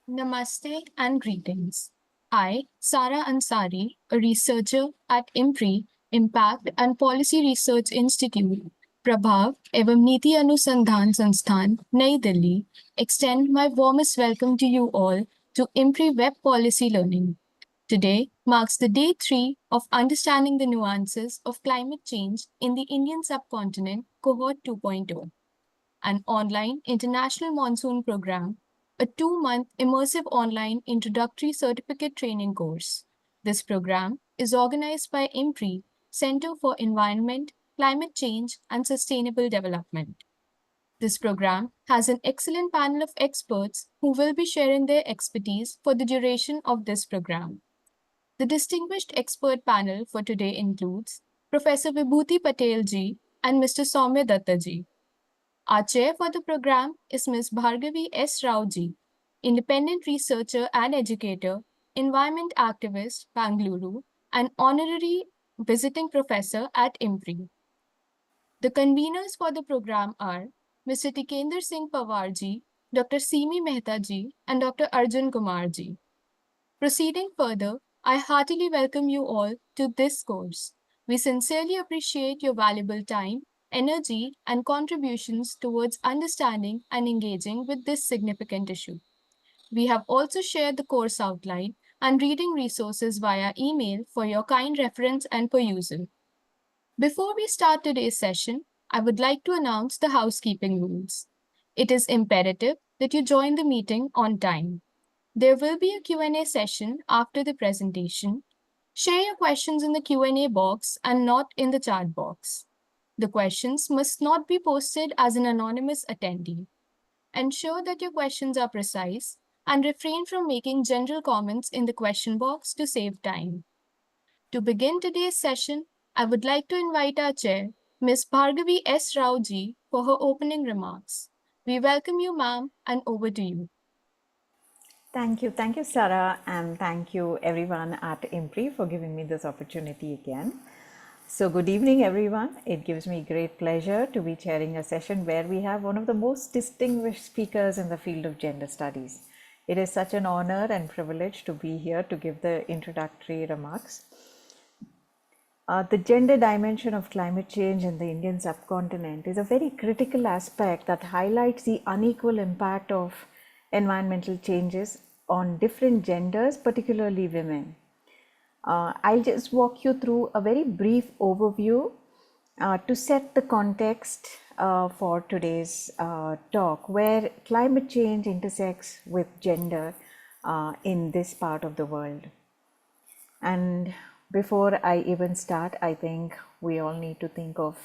Namaste and greetings. I, Sara Ansari, a researcher at IMPRI, Impact and Policy Research Institute, Prabhav एवं नीति अनुसंधान संस्थान, Nai Delhi, extend my warmest welcome to you all to IMPRI Web Policy Learning. Today marks the day 3 of Understanding the Nuances of Climate Change in the Indian Subcontinent, Cohort 2.0, an online international monsoon program, a 2-month immersive online introductory certificate training course. This program is organized by IMPRI, Center for Environment, Climate Change, and Sustainable Development. This program has an excellent panel of experts who will be sharing their expertise for the duration of this program. The distinguished expert panel for today includes Professor Vibhuti Patel ji and Mr. Soumya Dutta ji. Our chair for the program is Ms. Bhargavi Rao ji, independent researcher and educator, environment activist, Bangalore, and honorary visiting professor at IMPRI. The conveners for the program are Mr. Tikender Singh Pawar ji, Dr. Simi Mehta ji, and Dr. Arjun Kumar ji. Proceeding further, I heartily welcome you all to this course. We sincerely appreciate your valuable time, energy, and contributions towards understanding and engaging with this significant issue. We have also shared the course outline and reading resources via email for your kind reference and perusal. Before we start today's session, I would like to announce the housekeeping rules. It is imperative that you join the meeting on time. There will be a Q&A session after the presentation. Share your questions in the Q&A box and not in the chat box. The questions must not be posted as an anonymous attendee. Ensure that your questions are precise and refrain from making general comments in the question box to save time. To begin today's session, I would like to invite our chair, Ms. Bhargavi Rao ji, for her opening remarks. We welcome you, ma'am, and over to you. Thank you, Sarah, and thank you everyone at IMPRI for giving me this opportunity again. So good evening everyone. It gives me great pleasure to be chairing a session where we have one of the most distinguished speakers in the field of gender studies. It is such an honor and privilege to be here to give the introductory remarks. The gender dimension of climate change in the Indian subcontinent is a very critical aspect that highlights the unequal impact of environmental changes on different genders, particularly women. I'll just walk you through a very brief overview to set the context for today's talk, where climate change intersects with gender in this part of the world. And before I even start, I think we all need to think of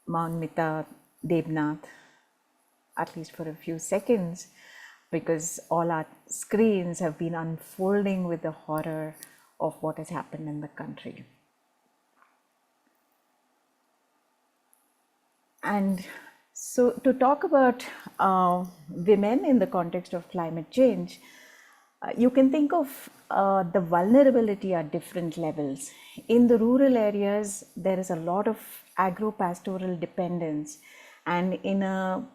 Maunmita Debnath, at least for a few seconds, because all our screens have been unfolding with the horror of what has happened in the country. And so to talk about women in the context of climate change, you can think of the vulnerability at different levels. In the rural areas, there is a lot of agro-pastoral dependence, and in a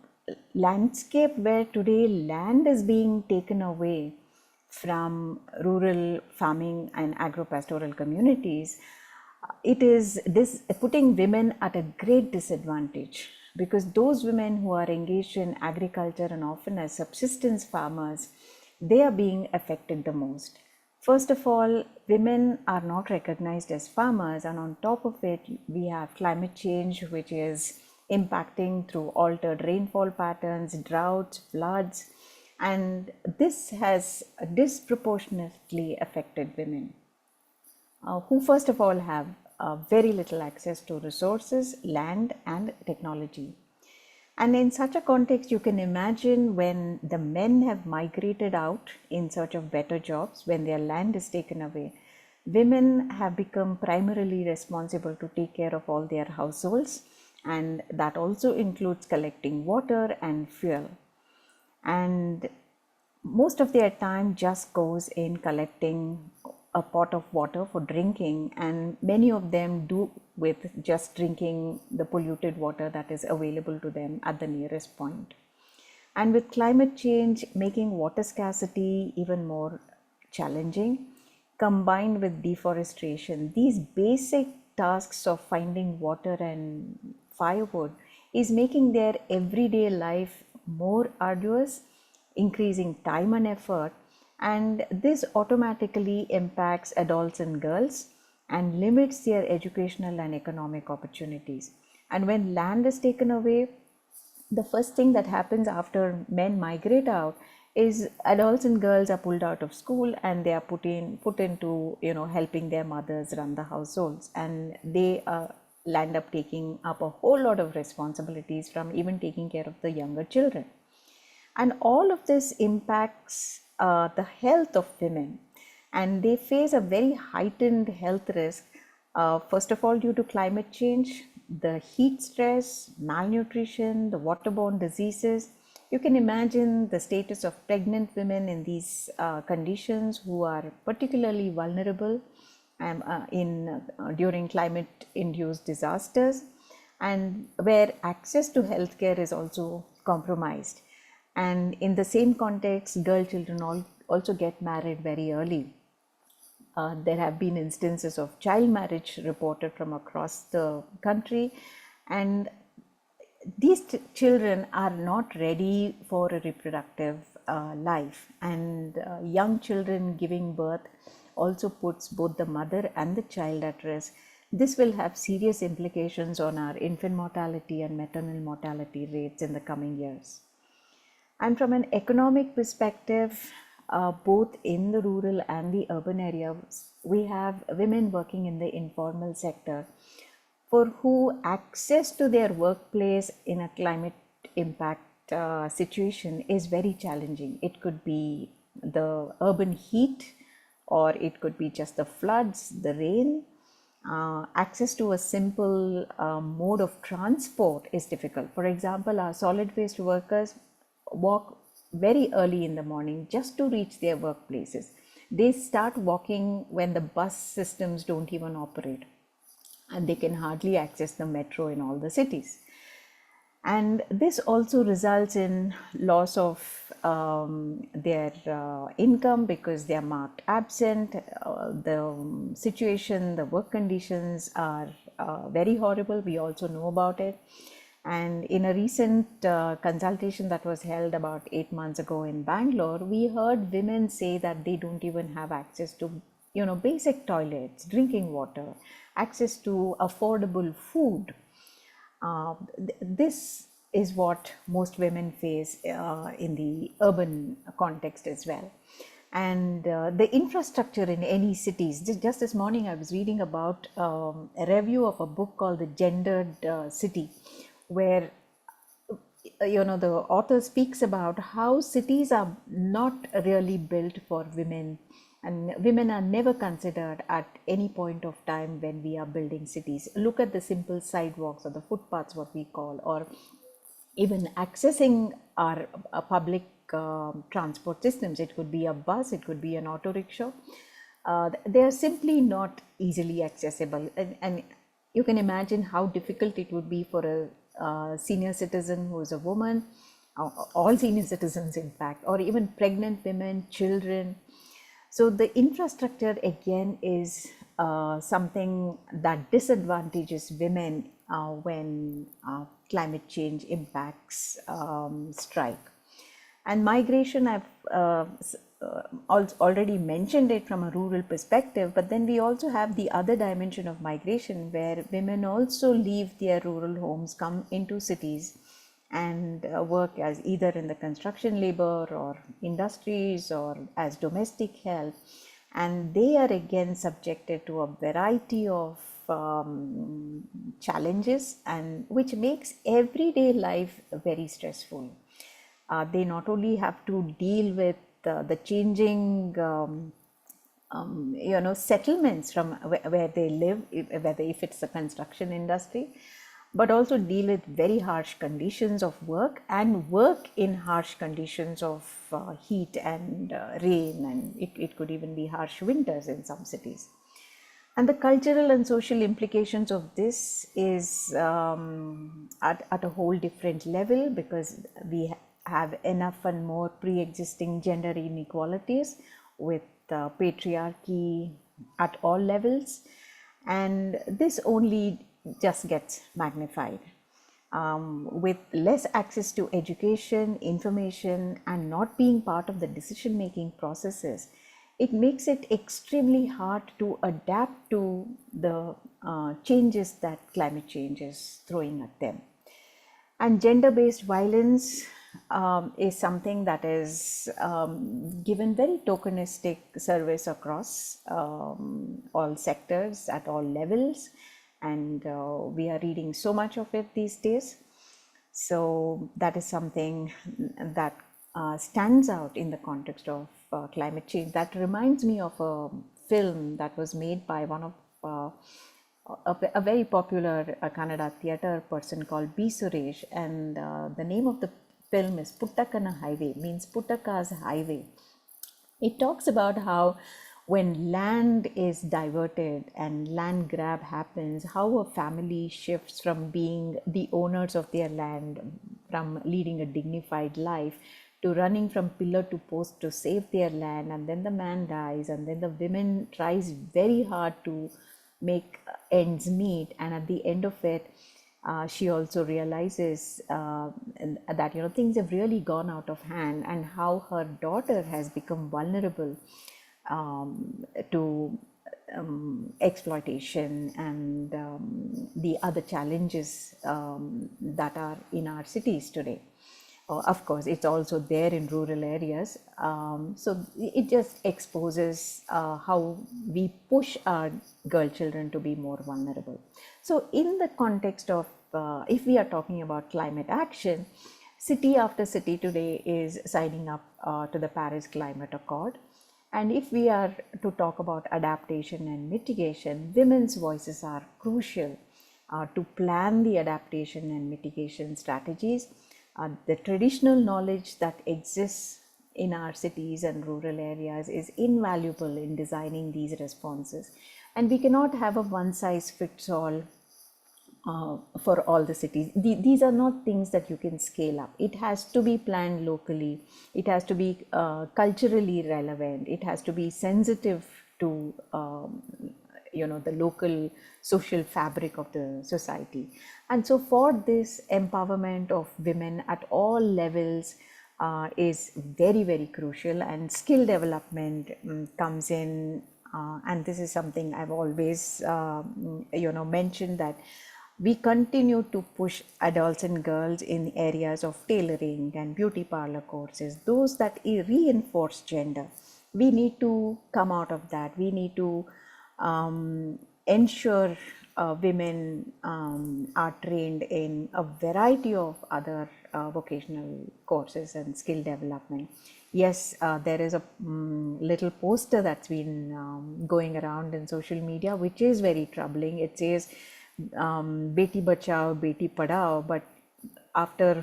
landscape where today land is being taken away from rural farming and agro-pastoral communities, it is this putting women at a great disadvantage, because those women who are engaged in agriculture and often as subsistence farmers, they are being affected the most. First of all, women are not recognized as farmers, and on top of it, we have climate change, which is impacting through altered rainfall patterns, droughts, floods, and this has disproportionately affected women, who first of all have very little access to resources, land, and technology. And in such a context, you can imagine when the men have migrated out in search of better jobs, when their land is taken away, women have become primarily responsible to take care of all their households, and that also includes collecting water and fuel. And most of their time just goes in collecting a pot of water for drinking, and many of them do with just drinking the polluted water that is available to them at the nearest point. And with climate change making water scarcity even more challenging, combined with deforestation, these basic tasks of finding water and firewood is making their everyday life more arduous, increasing time and effort, and this automatically impacts adults and girls and limits their educational and economic opportunities. And when land is taken away, the first thing that happens after men migrate out is adults and girls are pulled out of school and they are put into helping their mothers run the households, and they land up taking up a whole lot of responsibilities from even taking care of the younger children. And all of this impacts the health of women, and they face a very heightened health risk, first of all due to climate change, the heat stress, malnutrition, the waterborne diseases. You can imagine the status of pregnant women in these conditions, who are particularly vulnerable during climate induced disasters, and where access to healthcare is also compromised. And in the same context, girl children also get married very early. There have been instances of child marriage reported from across the country, and these children are not ready for a reproductive life, and young children giving birth also puts both the mother and the child at risk. This will have serious implications on our infant mortality and maternal mortality rates in the coming years. And from an economic perspective, both in the rural and the urban areas, we have women working in the informal sector for who access to their workplace in a climate impact situation is very challenging. It could be the urban heat, or it could be just the floods, the rain. Access to a simple mode of transport is difficult. For example, our solid waste workers walk very early in the morning just to reach their workplaces. They start walking when the bus systems don't even operate, and they can hardly access the metro in all the cities. And this also results in loss of their income because they are marked absent. The situation, the work conditions are very horrible. We also know about it. And in a recent consultation that was held about 8 months ago in Bangalore, we heard women say that they don't even have access to, basic toilets, drinking water, access to affordable food. This is what most women face in the urban context as well. And the infrastructure in any cities, just this morning I was reading about a review of a book called The Gendered City, where the author speaks about how cities are not really built for women, and women are never considered at any point of time when we are building cities. Look at the simple sidewalks or the footpaths, what we call, or even accessing our public transport systems. It could be a bus, it could be an auto rickshaw. They are simply not easily accessible, and you can imagine how difficult it would be for a senior citizen who is a woman, all senior citizens in fact, or even pregnant women, children. So the infrastructure again is something that disadvantages women when climate change impacts strike. And migration, I've already mentioned it from a rural perspective, but then we also have the other dimension of migration, where women also leave their rural homes, come into cities, and work as either in the construction labor or industries or as domestic help. And they are again subjected to a variety of challenges, and which makes everyday life very stressful. They not only have to deal with the changing settlements from where they live, whether if it's the construction industry, but also deal with very harsh conditions of work, and work in harsh conditions of heat and rain, and it could even be harsh winters in some cities. And the cultural and social implications of this is at a whole different level, because have enough and more pre-existing gender inequalities with patriarchy at all levels, and this only just gets magnified. With less access to education, information, and not being part of the decision making processes, it makes it extremely hard to adapt to the changes that climate change is throwing at them. And gender-based violence is something that is given very tokenistic service across all sectors at all levels, and we are reading so much of it these days. So that is something that stands out in the context of climate change. That reminds me of a film that was made by one of a very popular Kannada theatre person called B. Suresh, and the name of the film is Puttakana Highway, means Puttaka's Highway. It talks about how when land is diverted and land grab happens, how a family shifts from being the owners of their land, from leading a dignified life, to running from pillar to post to save their land, and then the man dies, and then the women tries very hard to make ends meet, and at the end of it she also realizes that things have really gone out of hand, and how her daughter has become vulnerable to exploitation and the other challenges that are in our cities today. Of course, it's also there in rural areas. So it just exposes how we push our girl children to be more vulnerable. So in the context of, if we are talking about climate action, city after city today is signing up to the Paris Climate Accord. And if we are to talk about adaptation and mitigation, women's voices are crucial to plan the adaptation and mitigation strategies. The traditional knowledge that exists in our cities and rural areas is invaluable in designing these responses. And we cannot have a one-size-fits-all for all the cities. These are not things that you can scale up. It has to be planned locally. It has to be culturally relevant. It has to be sensitive to the local social fabric of the society. And so for this, empowerment of women at all levels is very, very crucial, and skill development comes in, and this is something I've always mentioned, that we continue to push adults and girls in areas of tailoring and beauty parlor courses, those that reinforce gender. We need to come out of that. We need to ensure women are trained in a variety of other vocational courses and skill development. Yes, there is a little poster that's been going around in social media, which is very troubling. It says Beti Bachao, Beti Padhao, but after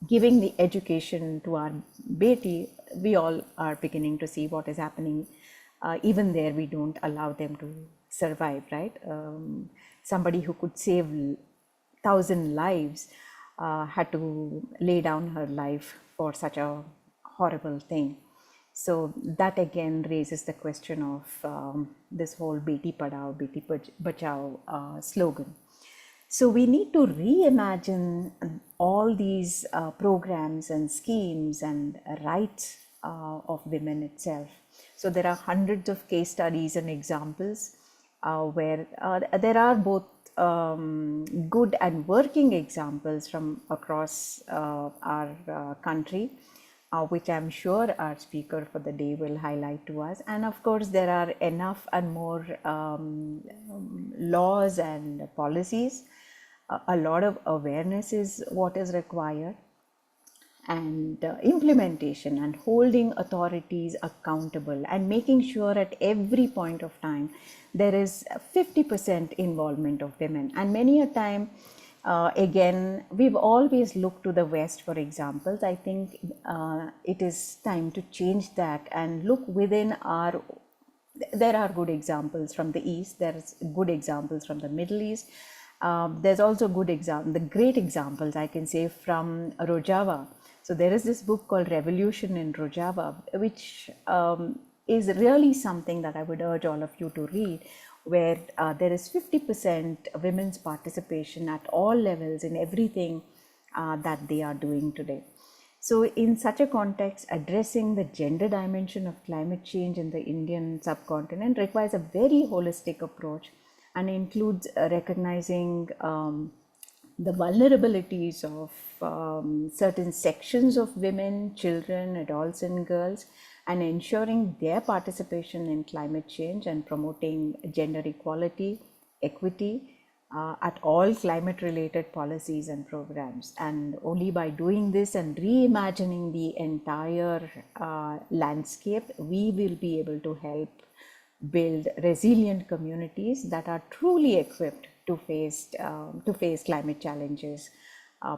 giving the education to our Beti, we all are beginning to see what is happening. Even there, we don't allow them to survive, right? Somebody who could save 1,000 lives had to lay down her life for such a horrible thing. So that again raises the question of this whole Beti Padhao, Beti Bachao slogan. So we need to reimagine all these programs and schemes and rights of women itself. So there are hundreds of case studies and examples where there are both good and working examples from across our country, which I'm sure our speaker for the day will highlight to us. And of course, there are enough and more laws and policies. A lot of awareness is what is required, and implementation and holding authorities accountable, and making sure at every point of time there is 50% involvement of women. And many a time, again, we've always looked to the West for examples. I think it is time to change that and look within our. There are good examples from the East, there's good examples from the Middle East, There's also the great examples I can say from Rojava. So there is this book called Revolution in Rojava, which is really something that I would urge all of you to read, where there is 50% women's participation at all levels in everything that they are doing today. So in such a context, addressing the gender dimension of climate change in the Indian subcontinent requires a very holistic approach and includes recognizing the vulnerabilities of certain sections of women, children, adults, and girls, and ensuring their participation in climate change and promoting gender equality, equity at all climate related policies and programs. And only by doing this and reimagining the entire landscape, we will be able to help build resilient communities that are truly equipped to face climate challenges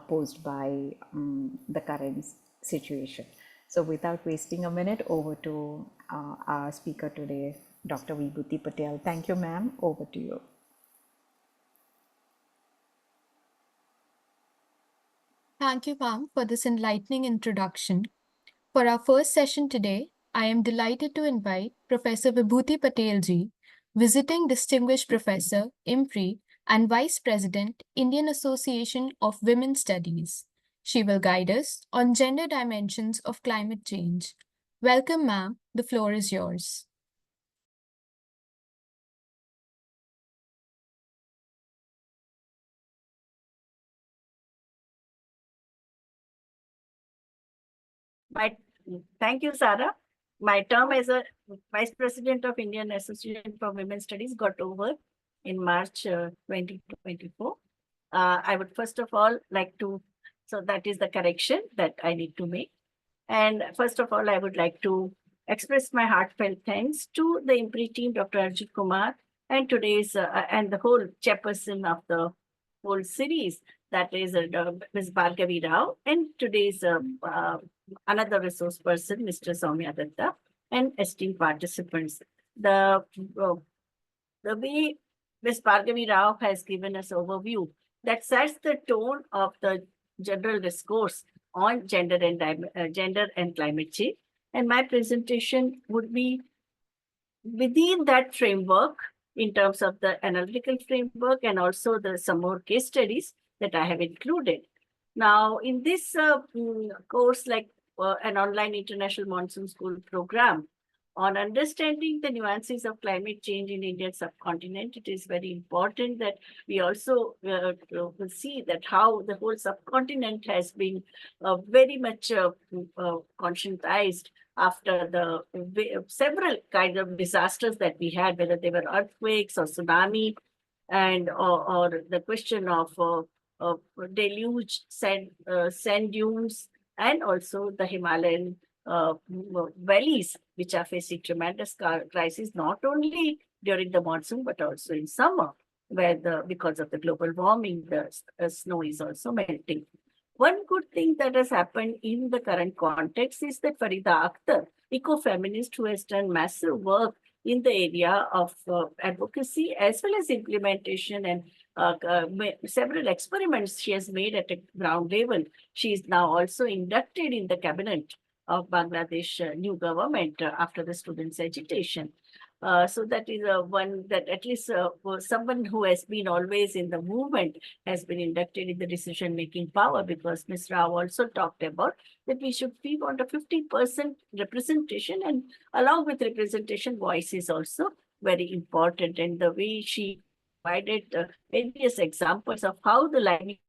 posed by the current situation. So without wasting a minute, over to our speaker today, Dr. Vibhuti Patel. Thank you, ma'am. Over to you. Thank you, ma'am, for this enlightening introduction. For our first session today, I am delighted to invite Professor Vibhuti Patel ji, Visiting Distinguished Professor, IMPRI, and Vice President, Indian Association of Women Studies. She will guide us on gender dimensions of climate change. Welcome, ma'am. The floor is yours. Thank you, Sarah. My term as a Vice President of Indian Association for Women Studies got over in March 2024. I would first of all like to, so that is the correction that I need to make. And first of all, I would like to express my heartfelt thanks to the IMPRI team, Dr. Arjun Kumar, and today's and the whole chairperson of the whole series, that is Ms. Bhargavi Rao, and today's another resource person, Mr. Soumya Dutta, and esteemed participants. The way Ms. Bhargavi Rao has given us overview that sets the tone of the general discourse on gender and climate change. And my presentation would be within that framework in terms of the analytical framework and also some more case studies that I have included. Now, in this course, like an online international monsoon school program on understanding the nuances of climate change in Indian subcontinent, it is very important that we also will see that how the whole subcontinent has been very much conscientized after the several kinds of disasters that we had, whether they were earthquakes or tsunami, and or the question of deluge, sand dunes, and also the Himalayan valleys, which are facing tremendous crisis, not only during the monsoon, but also in summer, where because of the global warming, the snow is also melting. One good thing that has happened in the current context is that Farida Akhtar, ecofeminist who has done massive work in the area of advocacy as well as implementation and several experiments she has made at a ground level. She is now also inducted in the cabinet of Bangladesh new government after the students' agitation. So that is one that at least someone who has been always in the movement has been inducted in the decision-making power, because Ms. Rao also talked about that we want a 50% representation, and along with representation, voice is also very important. And the way she provided various examples of how the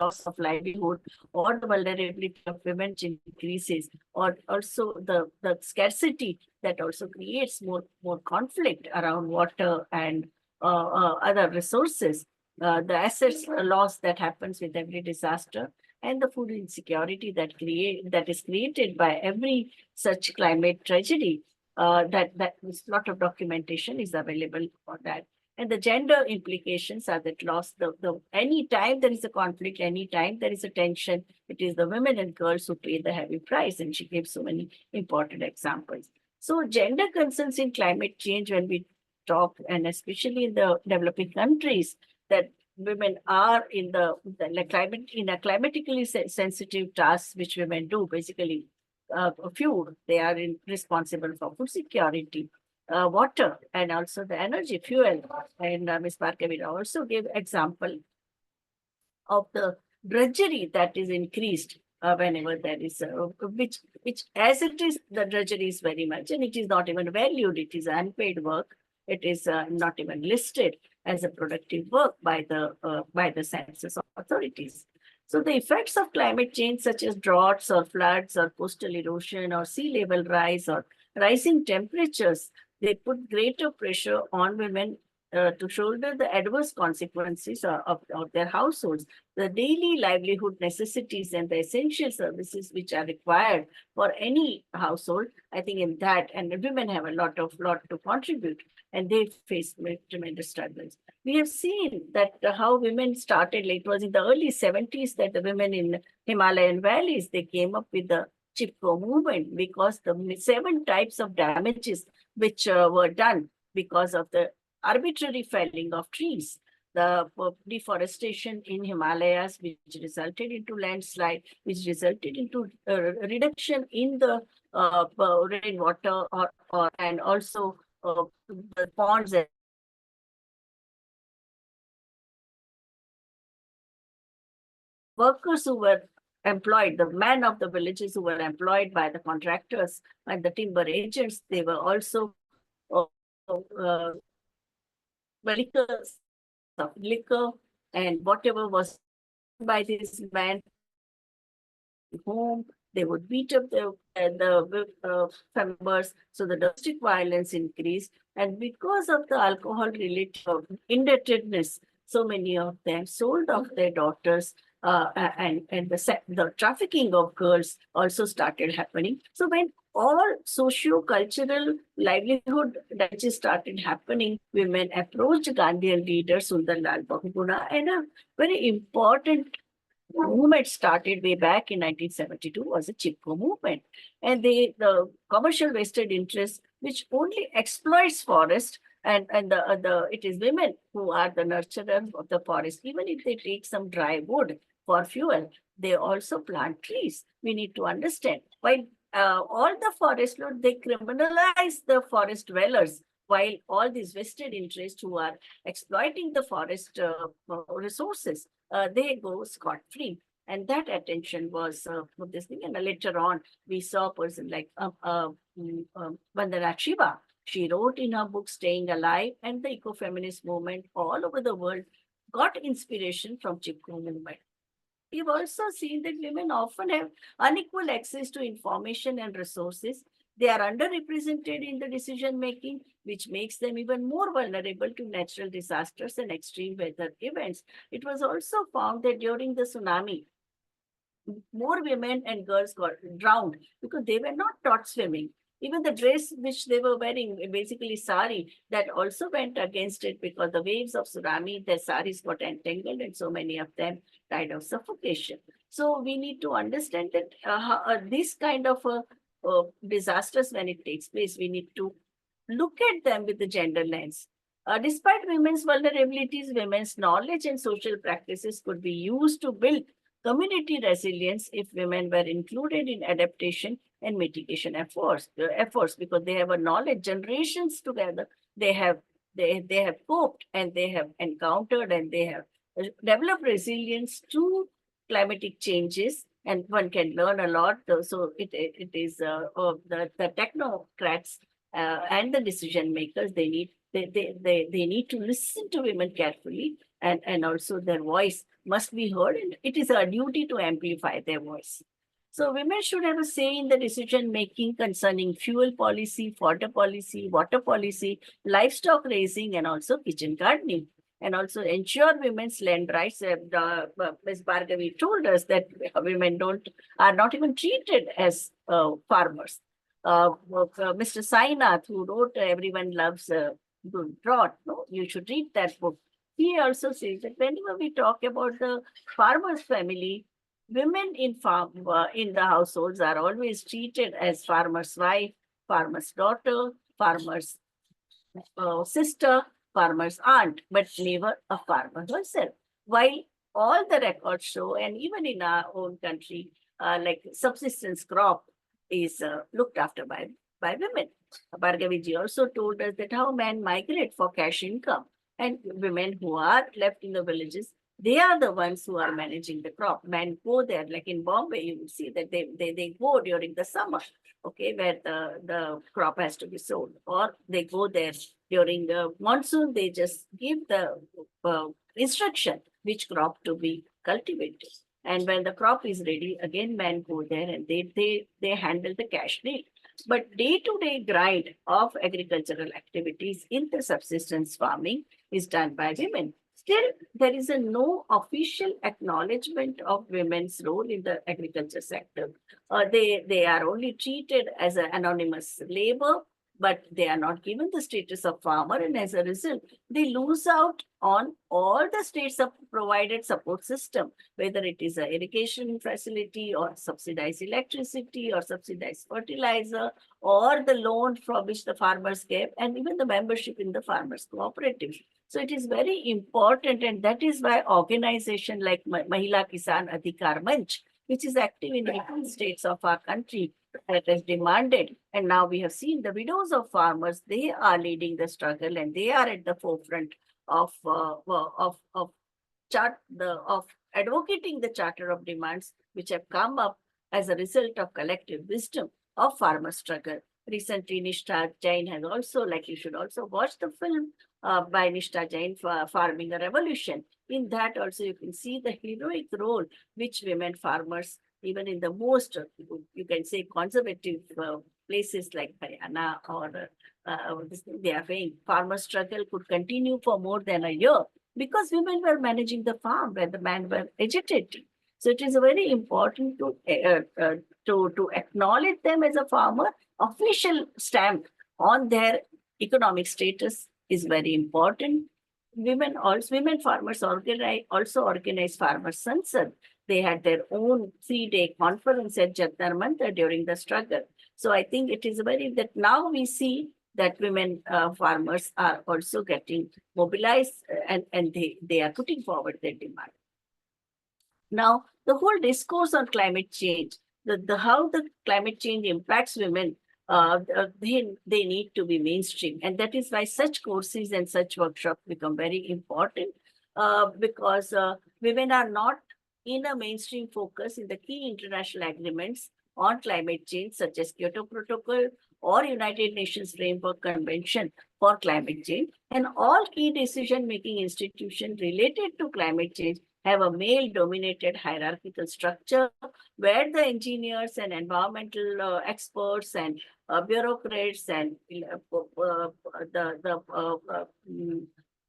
loss of livelihood or the vulnerability of women increases, or also the scarcity that also creates more conflict around water and other resources, the assets loss that happens with every disaster, and the food insecurity that is created by every such climate tragedy. That a lot of documentation is available for that. And the gender implications are that loss, any time there is a conflict, any time there is a tension, it is the women and girls who pay the heavy price. And she gave so many important examples. So gender concerns in climate change, when we talk, and especially in the developing countries, that women are in the climate, in a climatically sensitive tasks which women do, basically food. They are responsible for food security, water, and also the energy, fuel. And Ms. Bhargavi Rao also gave example of the drudgery that is increased whenever there is, which as it is, the drudgery is very much, and it is not even valued. It is unpaid work. It is not even listed as a productive work by the census authorities. So the effects of climate change, such as droughts or floods or coastal erosion or sea level rise or rising temperatures, they put greater pressure on women to shoulder the adverse consequences of their households, the daily livelihood necessities and the essential services which are required for any household. I think in that, and women have a lot to contribute, and they face tremendous struggles. We have seen that how women started, it was in the early 70s that the women in Himalayan valleys, they came up with the Chipko movement, because the 7 types of damages which were done because of the arbitrary felling of trees, the deforestation in Himalayas, which resulted into landslide, which resulted into reduction in the rainwater, and also the ponds. Workers who were employed, the men of the villages who were employed by the contractors and the timber agents, they were also liquor, and whatever was by these men home, they would beat up the members, so the domestic violence increased. And because of the alcohol-related indebtedness, so many of them sold off their daughters, and the trafficking of girls also started happening. So when all socio-cultural livelihood damages started happening, women approached Gandhian leader Sundarlal Bahuguna, and a very important movement started way back in 1972 was a Chipko movement. And the commercial vested interest, which only exploits forest, and it is women who are the nurturers of the forest. Even if they take some dry wood for fuel, they also plant trees. We need to understand. While all the forest lords, they criminalize the forest dwellers, while all these vested interests who are exploiting the forest resources, they go scot-free. And that attention was for this thing. And later on, we saw a person like Vandana Shiva. She wrote in her book, Staying Alive, and the ecofeminist movement all over the world got inspiration from Chipko movement. We've also seen that women often have unequal access to information and resources. They are underrepresented in the decision making, which makes them even more vulnerable to natural disasters and extreme weather events. It was also found that during the tsunami, more women and girls got drowned because they were not taught swimming. Even the dress which they were wearing, basically sari, that also went against it, because the waves of tsunami, their saris got entangled and so many of them died of suffocation. So we need to understand that this kind of disasters, when it takes place, we need to look at them with the gender lens. Despite women's vulnerabilities, women's knowledge and social practices could be used to build community resilience if women were included in adaptation and mitigation efforts, because they have a knowledge generations together. They have coped, and they have encountered, and they have developed resilience to climatic changes, and one can learn a lot. So it is the technocrats and the decision makers, they need to listen to women carefully, and also their voice must be heard, and it is our duty to amplify their voice. So women should have a say in the decision making concerning fuel policy, water policy, livestock raising, and also kitchen gardening, and also ensure women's land rights. Ms. Bhargavi told us that women are not even treated as farmers. Mr. Sainath, who wrote Everyone Loves Drought, no, you should read that book. He also says that whenever we talk about the farmer's family, women in the households are always treated as farmer's wife, farmer's daughter, farmer's sister, farmer's aunt, but never a farmer herself. while all the records show, and even in our own country, like subsistence crop is looked after by women. Bhargavi also told us that how men migrate for cash income, and women who are left in the villages, they are the ones who are managing the crop. Men go there, like in Bombay, you will see that they go during the summer, okay, where the crop has to be sold, or they go there during the monsoon, they just give the instruction which crop to be cultivated. And when the crop is ready, again, men go there and they handle the cash need. But day-to-day grind of agricultural activities in the subsistence farming is done by women. Still, there is no official acknowledgement of women's role in the agriculture sector. They are only treated as an anonymous labor, but they are not given the status of farmer, and as a result, they lose out on all the states of provided support system, whether it is an irrigation facility or subsidized electricity or subsidized fertilizer or the loan from which the farmers get, and even the membership in the farmers cooperative. So it is very important, and that is why organization like Mahila Kisan Adhikar Manch, which is active in 18 states of our country, that has demanded. And now we have seen the widows of farmers, they are leading the struggle and they are at the forefront of advocating the charter of demands which have come up as a result of collective wisdom of farmer struggle. Recently, Nishtha Jain has also, like you should also watch the film by Nishtha Jain, Farming a Revolution. In that also you can see the heroic role which women farmers, even in the most, you can say, conservative places like Haryana or they are saying farmer struggle could continue for more than a year because women were managing the farm where the men were agitating. So it is very important to acknowledge them as a farmer. Official stamp on their economic status is very important. Women farmers also organize Farmer Sansad. They had their own 3-day conference at Jatnar Mantar during the struggle. So I think it is that now we see that women farmers are also getting mobilized and they are putting forward their demand. Now, the whole discourse on climate change, how the climate change impacts women, they need to be mainstream. And that is why such courses and such workshops become very important because women are not in a mainstream focus in the key international agreements on climate change, such as Kyoto Protocol or United Nations Framework Convention for Climate Change. And all key decision-making institutions related to climate change have a male-dominated hierarchical structure where the engineers and environmental experts and bureaucrats and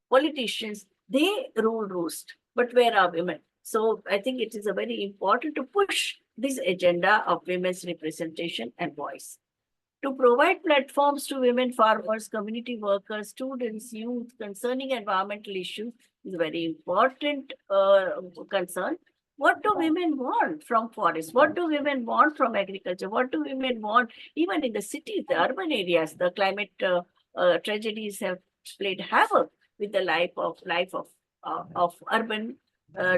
politicians, they rule roost. But where are women? So I think it is very important to push this agenda of women's representation and voice. To provide platforms to women farmers, community workers, students, youth concerning environmental issues is a very important concern. What do women want from forests? What do women want from agriculture? What do women want even in the cities, the urban areas? The climate tragedies have played havoc with the life of urban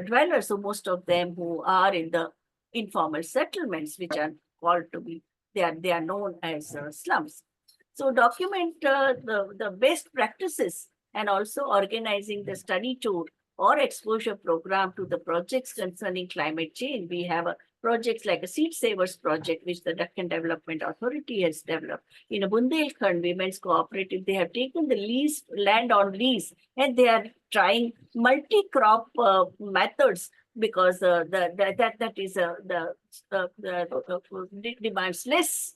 dwellers. So most of them who are in the informal settlements, which are called to be, they are known as slums. So document the best practices and also organizing the study tour or exposure program to the projects concerning climate change. We have projects like a Seed Savers project, which the Deccan Development Authority has developed. In a Bundelkhand Women's Cooperative, they have taken the land on lease, and they are trying multi-crop methods because that demands less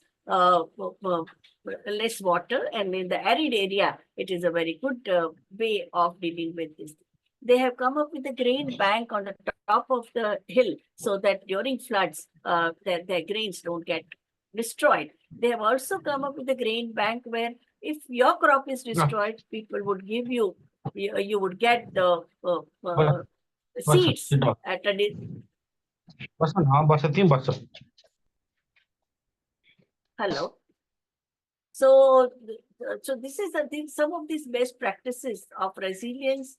water, and in the arid area, it is a very good way of dealing with this. They have come up with a grain bank on the top of the hill so that during floods, their grains don't get destroyed. They have also come up with a grain bank where if your crop is destroyed, people would give you would get the seeds at a hello. So this is some of these best practices of resilience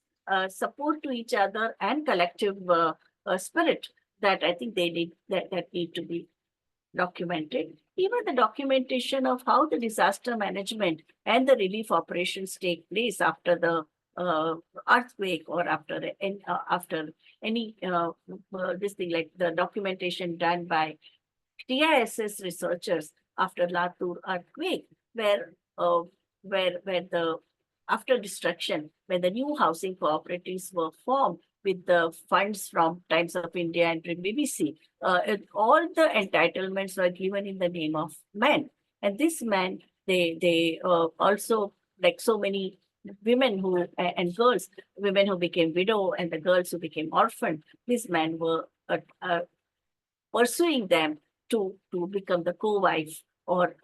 support to each other and collective spirit that I think they need that need to be documented. Even the documentation of how the disaster management and the relief operations take place after the earthquake or after any this thing, like the documentation done by TISS researchers after Latur earthquake, where the after destruction, when the new housing cooperatives were formed with the funds from Times of India and BBC, all the entitlements were given in the name of men, and this man they also, like so many women who and girls, women who became widow and the girls who became orphaned, these men were pursuing them to become the co-wife or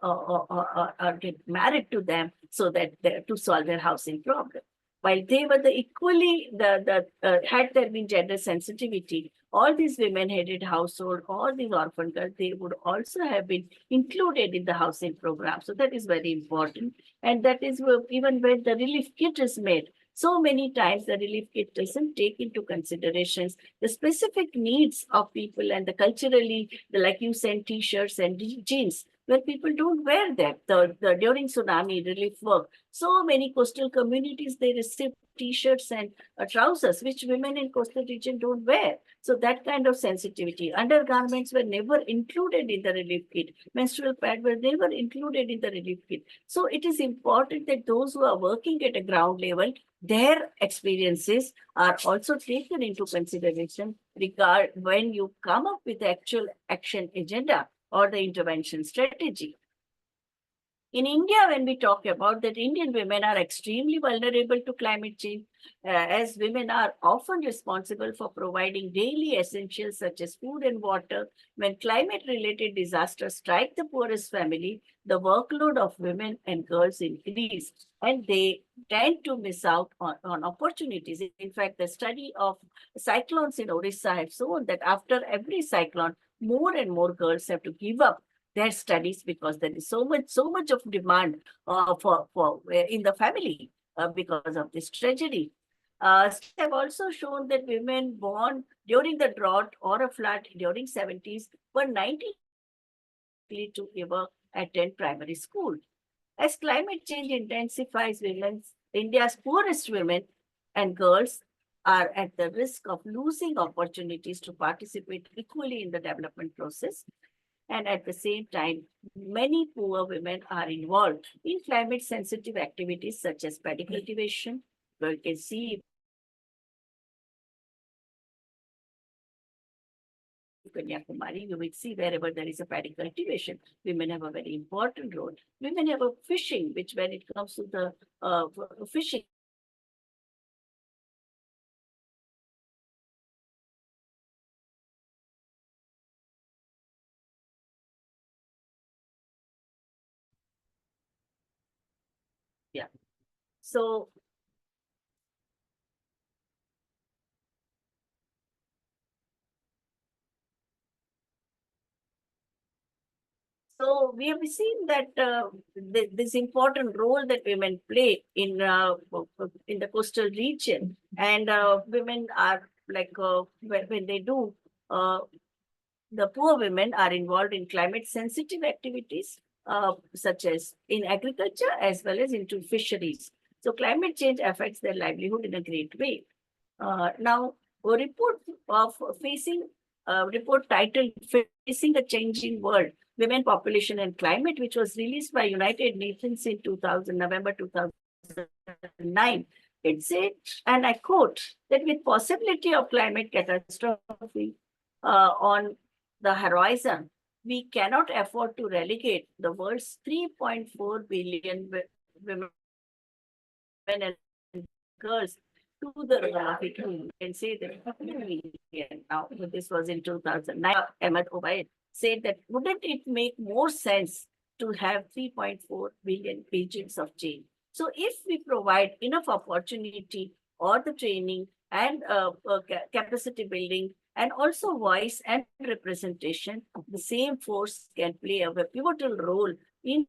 get married to them so that to solve their housing problem. While they were the equally had there been gender sensitivity, all these women-headed household, all these orphan girls, they would also have been included in the housing program. So that is very important, and that is even when the relief kit is made. So many times the relief kit doesn't take into considerations the specific needs of people and the culturally, like you send t-shirts and jeans, where people don't wear them. During tsunami relief work, so many coastal communities, they receive t-shirts and trousers, which women in coastal region don't wear. So that kind of sensitivity. Undergarments were never included in the relief kit. Menstrual pad were never included in the relief kit. So it is important that those who are working at a ground level, their experiences are also taken into consideration when you come up with the actual action agenda or the intervention strategy. In India, when we talk about that, Indian women are extremely vulnerable to climate change, as women are often responsible for providing daily essentials such as food and water. When climate-related disasters strike the poorest family, the workload of women and girls increase, and they tend to miss out on opportunities. In fact, the study of cyclones in Orissa have shown that after every cyclone, more and more girls have to give up their studies because there is so much of demand for in the family because of this tragedy. Studies have also shown that women born during the drought or a flood during 70s were 90 to ever attend primary school. As climate change intensifies, India's poorest women and girls are at the risk of losing opportunities to participate equally in the development process. And at the same time, many poor women are involved in climate sensitive activities such as paddy cultivation. You can see Kanyakumari, you will see wherever there is a paddy cultivation, women have a very important role. Women have a fishing, which when it comes to the fishing, yeah. So we have seen that this important role that women play in the coastal region, and women are like when they do, the poor women are involved in climate sensitive activities such as in agriculture as well as into fisheries. So climate change affects their livelihood in a great way. Now, a report of report titled Facing a Changing World, Women, Population and Climate, which was released by United Nations in November 2009. It said, and I quote, that with possibility of climate catastrophe on the horizon, we cannot afford to relegate the world's 3.4 billion women and girls to the Rafi. You can say that now, this was in 2009. Ahmed Obaid said that wouldn't it make more sense to have 3.4 billion agents of change? So if we provide enough opportunity or the training and capacity building and also voice and representation, the same force can play a pivotal role in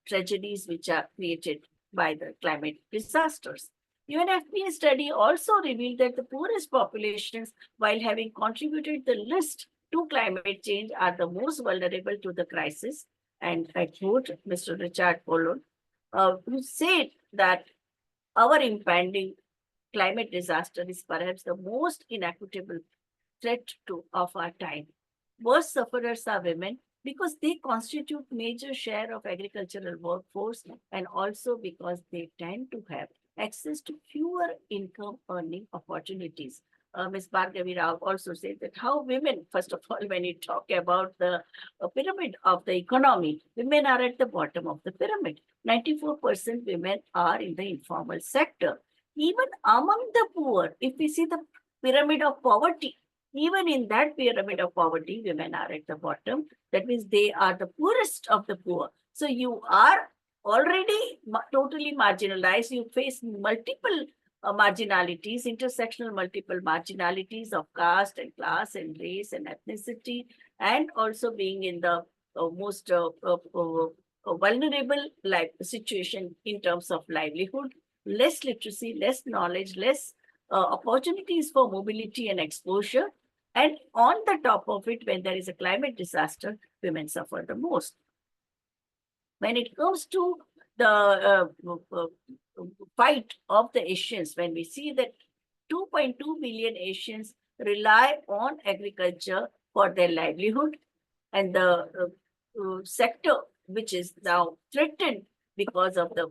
tragedies which are created by the climate disasters. UNFPA study also revealed that the poorest populations, while having contributed the least to climate change, are the most vulnerable to the crisis. And I quote Mr. Richard Pollard, who said that our impending climate disaster is perhaps the most inequitable threat of our time. Worst sufferers are women because they constitute major share of agricultural workforce and also because they tend to have access to fewer income earning opportunities. Ms. Bhargavi Rao also said that how women, first of all, when you talk about the pyramid of the economy, women are at the bottom of the pyramid. 94% women are in the informal sector. Even among the poor, if we see the pyramid of poverty, even in that pyramid of poverty, women are at the bottom. That means they are the poorest of the poor. So you are already totally marginalized. You face multiple marginalities, intersectional multiple marginalities of caste and class and race and ethnicity, and also being in the most vulnerable life situation in terms of livelihood, less literacy, less knowledge, less opportunities for mobility and exposure. And on the top of it, when there is a climate disaster, women suffer the most. When it comes to the fight of the Asians, when we see that 2.2 billion Asians rely on agriculture for their livelihood, and the sector which is now threatened because of the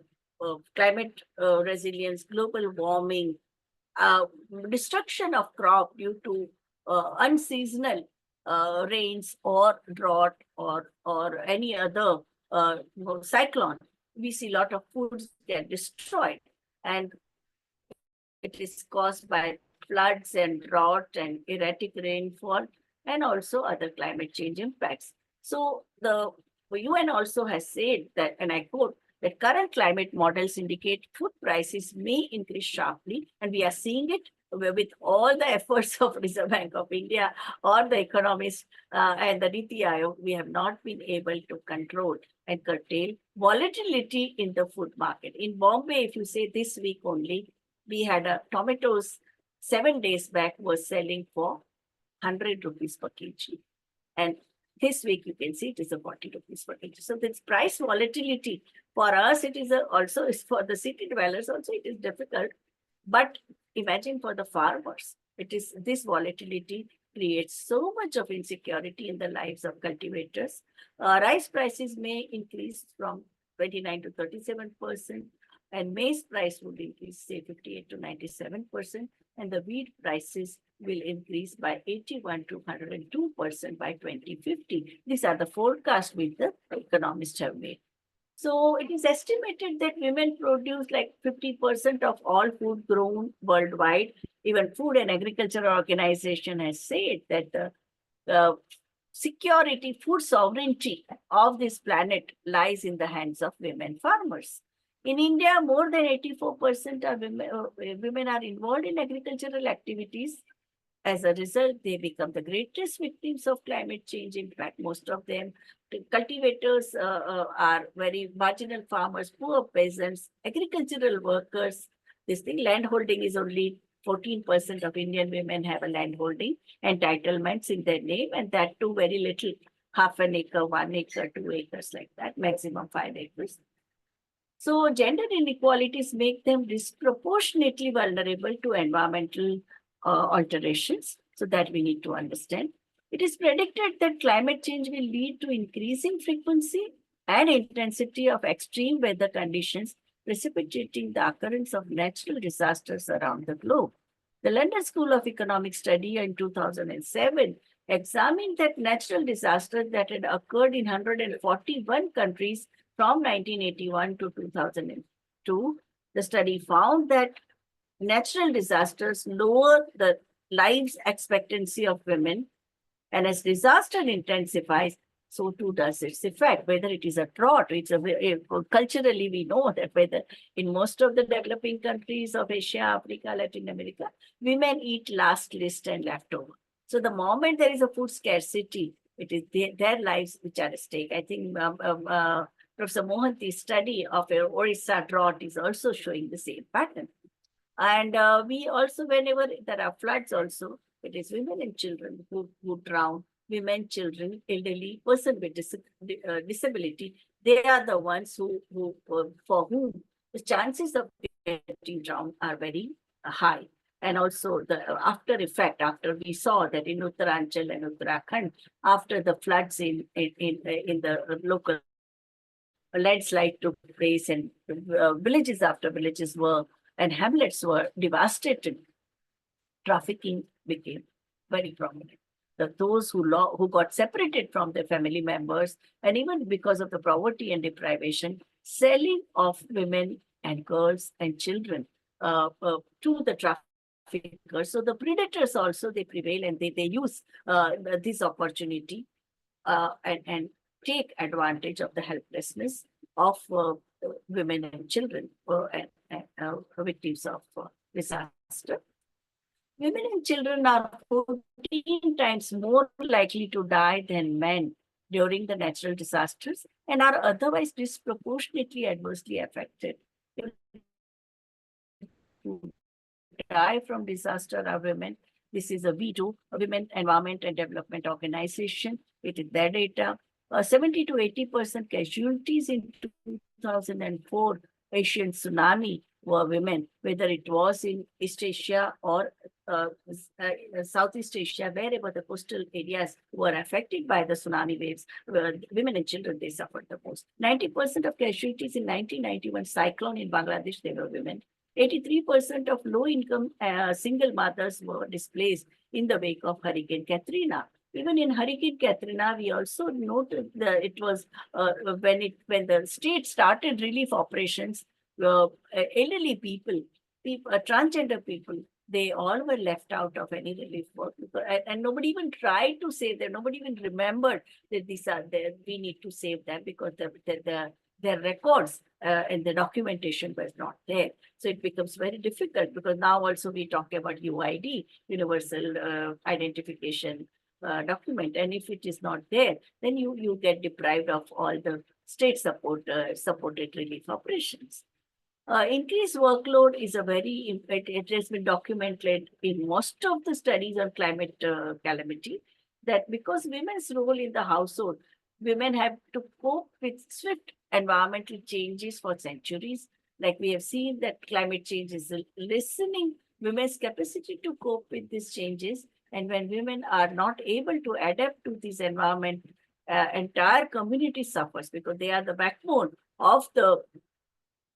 climate resilience, global warming, destruction of crop due to unseasonal rains or drought or any other cyclone, we see a lot of foods get destroyed, and it is caused by floods and drought and erratic rainfall and also other climate change impacts. So the UN also has said that, and I quote, that current climate models indicate food prices may increase sharply, and we are seeing it with all the efforts of Reserve Bank of India or the economists and the Niti Aayog. We have not been able to control and curtail volatility in the food market. In Bombay, if you say this week only, we had tomatoes 7 days back was selling for 100 rupees per kg. And this week, you can see it is a 40 rupees per kg. So this price volatility for us, it is also for the city dwellers also it is difficult. But imagine for the farmers, it is this volatility creates so much of insecurity in the lives of cultivators. Rice prices may increase from 29 to 37%, and maize price would increase, say, 58 to 97%, and the wheat prices will increase by 81 to 102% by 2050. These are the forecasts which the economists have made. So it is estimated that women produce like 50% of all food grown worldwide. Even Food and Agriculture Organization has said that the security, food sovereignty of this planet lies in the hands of women farmers. In India, more than 84% of women are involved in agricultural activities. As a result, they become the greatest victims of climate change. In fact, most of them, cultivators are very marginal farmers, poor peasants, agricultural workers. This thing, land holding is only 14% of Indian women have a land holding, entitlements in their name, and that too very little, half an acre, 1 acre, 2 acres like that, maximum 5 acres. So gender inequalities make them disproportionately vulnerable to environmental alterations, so that we need to understand. It is predicted that climate change will lead to increasing frequency and intensity of extreme weather conditions, precipitating the occurrence of natural disasters around the globe. The London School of Economic Study in 2007 examined that natural disasters that had occurred in 141 countries from 1981 to 2002. The study found that natural disasters lower the life expectancy of women, and as disaster intensifies, so too does its effect. Whether it is a drought, it's culturally we know that whether in most of the developing countries of Asia, Africa, Latin America, women eat last list and leftover. So the moment there is a food scarcity, it is their lives which are at stake. I think Professor Mohanty's study of a Orissa drought is also showing the same pattern. And we also, whenever there are floods also, it is women and children who drown, women, children, elderly, person with disability. They are the ones for whom the chances of getting drowned are very high. And also the after effect, after we saw that in Uttaranchal and Uttarakhand, after the floods in the local landslide took place and villages after villages were and hamlets were devastated, trafficking became very prominent. Those who got separated from their family members, and even because of the poverty and deprivation, selling of women and girls and children to the traffickers. So the predators also, they prevail, and they use this opportunity and take advantage of the helplessness of women and children and victims of disaster. Women and children are 14 times more likely to die than men during the natural disasters and are otherwise disproportionately adversely affected. Who die from disaster are women. This is a V2, a Women Environment and Development Organization. It is their data. 70 to 80% casualties in 2004 Asian tsunami were women, whether it was in East Asia or Southeast Asia, wherever the coastal areas were affected by the tsunami waves, women and children, they suffered the most. 90% of casualties in 1991 cyclone in Bangladesh, they were women. 83% of low-income single mothers were displaced in the wake of Hurricane Katrina. Even in Hurricane Katrina, we also noted that it was when the state started relief operations, elderly people, transgender people, they all were left out of any relief work, and nobody even tried to save them. Nobody even remembered that these are there. We need to save them because their records and the documentation was not there. So it becomes very difficult because now also we talk about UID, Universal Identification document. And if it is not there, then you get deprived of all the state supported relief operations. Increased workload is it has been documented in most of the studies on climate calamity, that because women's role in the household, women have to cope with swift environmental changes for centuries. Like we have seen that climate change is lessening women's capacity to cope with these changes. And when women are not able to adapt to this environment, entire community suffers because they are the backbone of the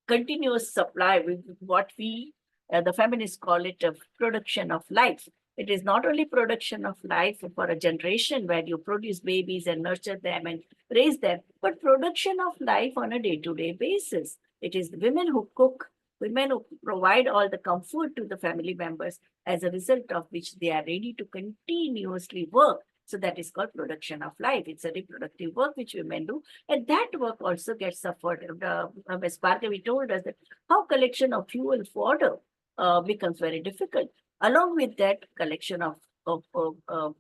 continuous supply with what we, the feminists call it a production of life. It is not only production of life for a generation where you produce babies and nurture them and raise them, but production of life on a day-to-day basis. It is the women who cook, women who provide all the comfort to the family members, as a result of which they are ready to continuously work. So that is called production of life. It's a reproductive work which women do. And that work also gets suffered. Ms. Bhargavi told us that how collection of fuel fodder becomes very difficult. Along with that, collection of fuel,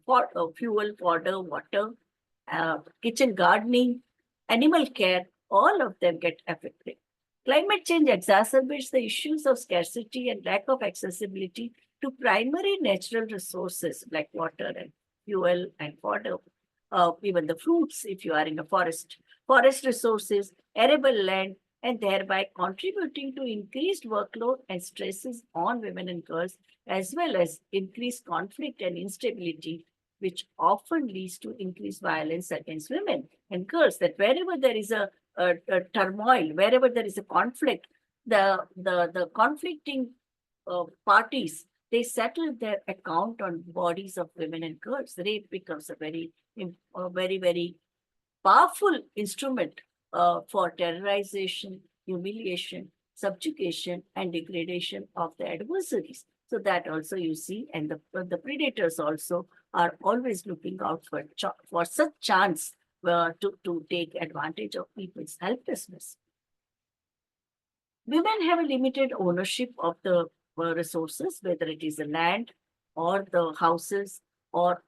fodder, water, kitchen gardening, animal care, all of them get affected. Climate change exacerbates the issues of scarcity and lack of accessibility to primary natural resources like water and fuel and fodder, even the fruits if you are in a forest resources, arable land, and thereby contributing to increased workload and stresses on women and girls, as well as increased conflict and instability, which often leads to increased violence against women and girls. That wherever there is a turmoil, wherever there is a conflict, the conflicting parties, they settle their account on bodies of women and girls. Rape becomes a very, very powerful instrument for terrorization, humiliation, subjugation, and degradation of the adversaries. So that also you see, and the predators also are always looking out for such chance to take advantage of people's helplessness. Women have a limited ownership of the resources, whether it is the land or the houses or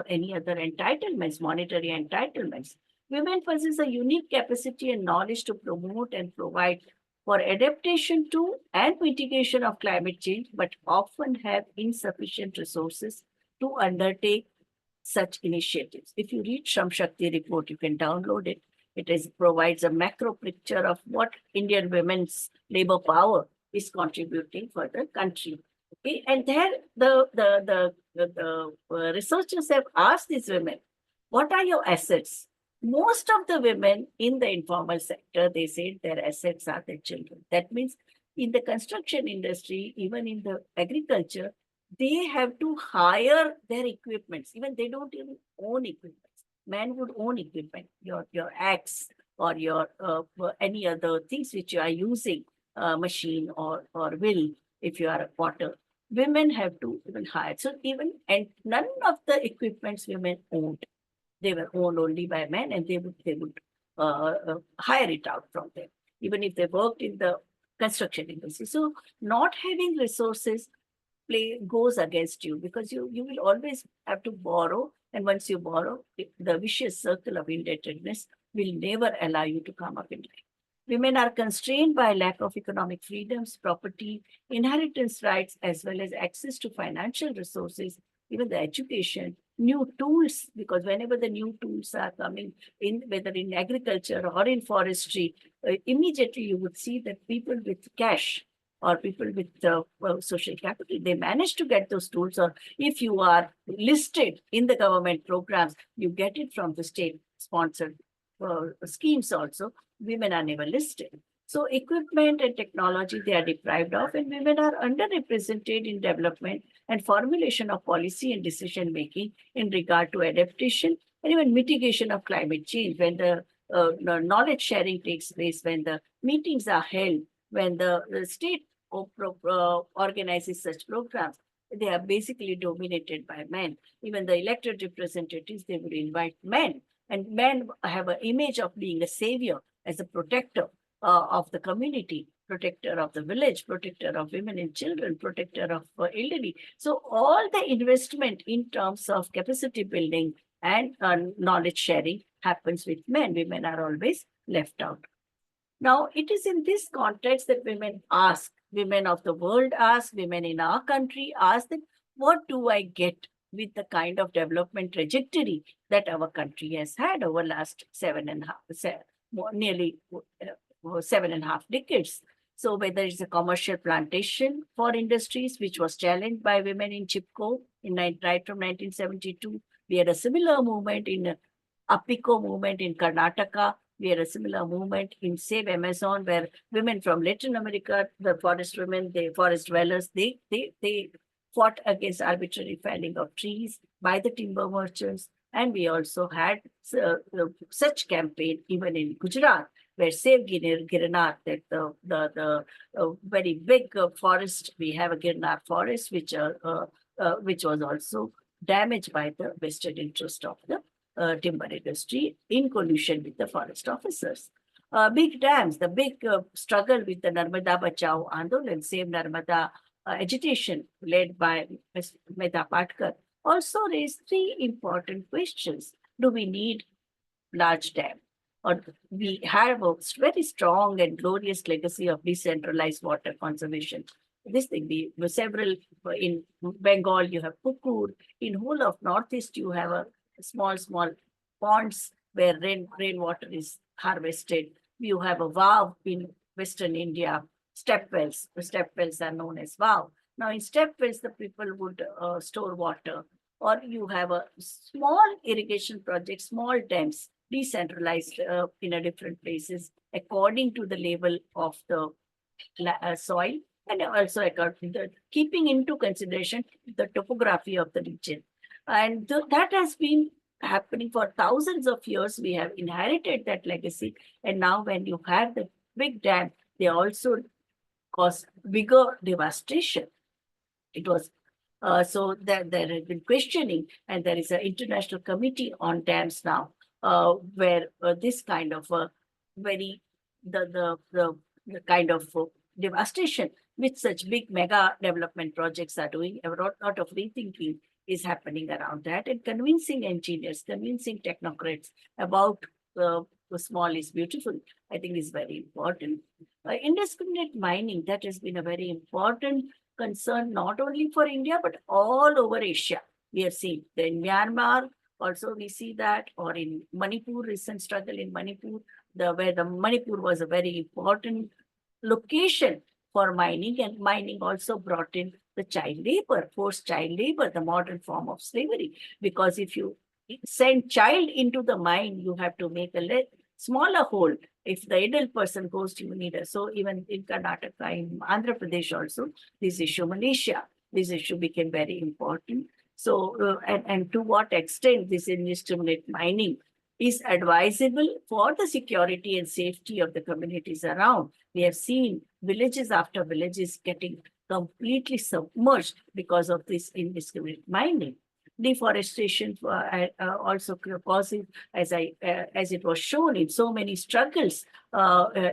any other entitlements, monetary entitlements. Women possess a unique capacity and knowledge to promote and provide for adaptation to and mitigation of climate change, but often have insufficient resources to undertake such initiatives. If you read Shram Shakti report, you can download it. Provides a macro picture of what Indian women's labor power is contributing for the country. Okay, and there the researchers have asked these women, "What are your assets?" Most of the women in the informal sector, they said their assets are their children. That means in the construction industry, even in the agriculture, they have to hire their equipments. Even they don't even own equipment. Men would own equipment, your axe or your any other things which you are using, machine or will, if you are a potter. Women have to even hire. So and none of the equipments women owned. They were owned only by men, and they would hire it out from them, even if they worked in the construction industry. So not having resources goes against you, because you will always have to borrow, and once you borrow, the vicious circle of indebtedness will never allow you to come up in life. Women are constrained by lack of economic freedoms, property, inheritance rights, as well as access to financial resources, even the education, new tools, because whenever the new tools are coming in, whether in agriculture or in forestry, immediately you would see that people with cash or people with social capital, they manage to get those tools. Or if you are listed in the government programs, you get it from the state-sponsored schemes also. Women are never listed. So equipment and technology, they are deprived of, and women are underrepresented in development and formulation of policy and decision-making in regard to adaptation and even mitigation of climate change. When the knowledge sharing takes place, when the meetings are held, when the state organizes such programs, they are basically dominated by men. Even the elected representatives, they would invite men, and men have an image of being a savior, as a protector of the community, protector of the village, protector of women and children, protector of elderly. So all the investment in terms of capacity building and knowledge sharing happens with men. Women are always left out. Now, it is in this context that women of the world ask, women in our country ask that, what do I get with the kind of development trajectory that our country has had over last nearly 7.5 decades? So whether it's a commercial plantation for industries, which was challenged by women in Chipko right from 1972, we had a similar movement in Apiko movement in Karnataka. We had a similar movement in Save Amazon, where women from Latin America, the forest women, the forest dwellers, they fought against arbitrary felling of trees by the timber merchants. And we also had such campaign even in Gujarat, where Save Girnar, that the very big forest, we have a Girnar forest, which was also damaged by the vested interest of the timber industry in collusion with the forest officers. Big dams, the big struggle with the Narmada Bachao Andolan, Save Narmada agitation led by Ms. Mehta Patkar, also raised three important questions. Do we need large dam? Or we have a very strong and glorious legacy of decentralized water conservation. This thing, we several in Bengal, you have Pukur. In whole of Northeast, you have a small ponds where rainwater is harvested. You have a vow in Western India, step wells. The step wells are known as vow. Now in step wells, the people would store water, or you have a small irrigation project, small dams, decentralized in a different places according to the level of the soil, and also according to keeping into consideration the topography of the region. And that has been happening for thousands of years. We have inherited that legacy. And now when you have the big dam, they also cause bigger devastation. It was so that there has been questioning, and there is an international committee on dams now, where this kind of the kind of devastation which such big mega development projects are doing, a lot of rethinking is happening around that, and convincing engineers, convincing technocrats about small is beautiful, I think is very important. Indiscriminate mining, that has been a very important concern, not only for India, but all over Asia. We have seen in Myanmar, also we see that, or in Manipur, recent struggle in Manipur, where the Manipur was a very important location for mining, and mining also brought in the child labor, forced child labor, the modern form of slavery. Because if you send child into the mine, you have to make a smaller hole. If the adult person goes to, you need a, so even in Karnataka, in Andhra Pradesh also, this issue, Malaysia, this issue became very important. So, and to what extent this indiscriminate mining is advisable for the security and safety of the communities around. We have seen villages after villages getting completely submerged because of this indiscriminate mining. Deforestation also causing, as it was shown in so many struggles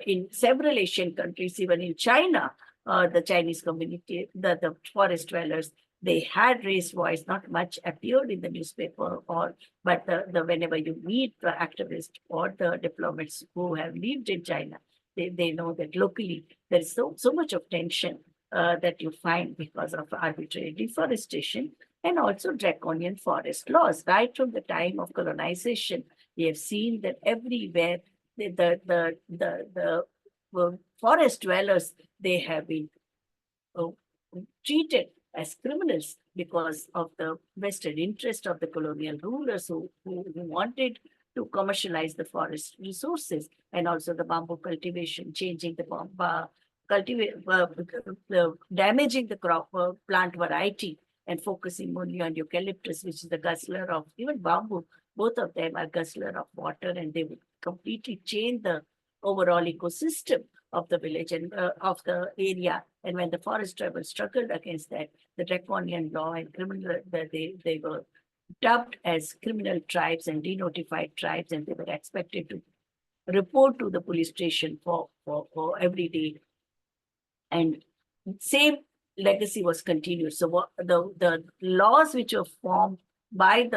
in several Asian countries, even in China, the Chinese community, the forest dwellers, they had raised voice. Not much appeared in the newspaper, but whenever you meet the activists or the diplomats who have lived in China, they know that locally there is so much of tension that you find because of arbitrary deforestation and also draconian forest laws. Right from the time of colonization, we have seen that everywhere the forest dwellers, they have been treated as criminals because of the vested interest of the colonial rulers who wanted to commercialize the forest resources, and also the bamboo cultivation, changing the damaging the crop plant variety and focusing only on eucalyptus, which is the guzzler of even bamboo. Both of them are guzzler of water, and they would completely change the overall ecosystem of the village and of the area. And when the forest tribals struggled against that, the draconian law and criminal, they were dubbed as criminal tribes and denotified tribes, and they were expected to report to the police station for every day. And same legacy was continued. So the laws which were formed by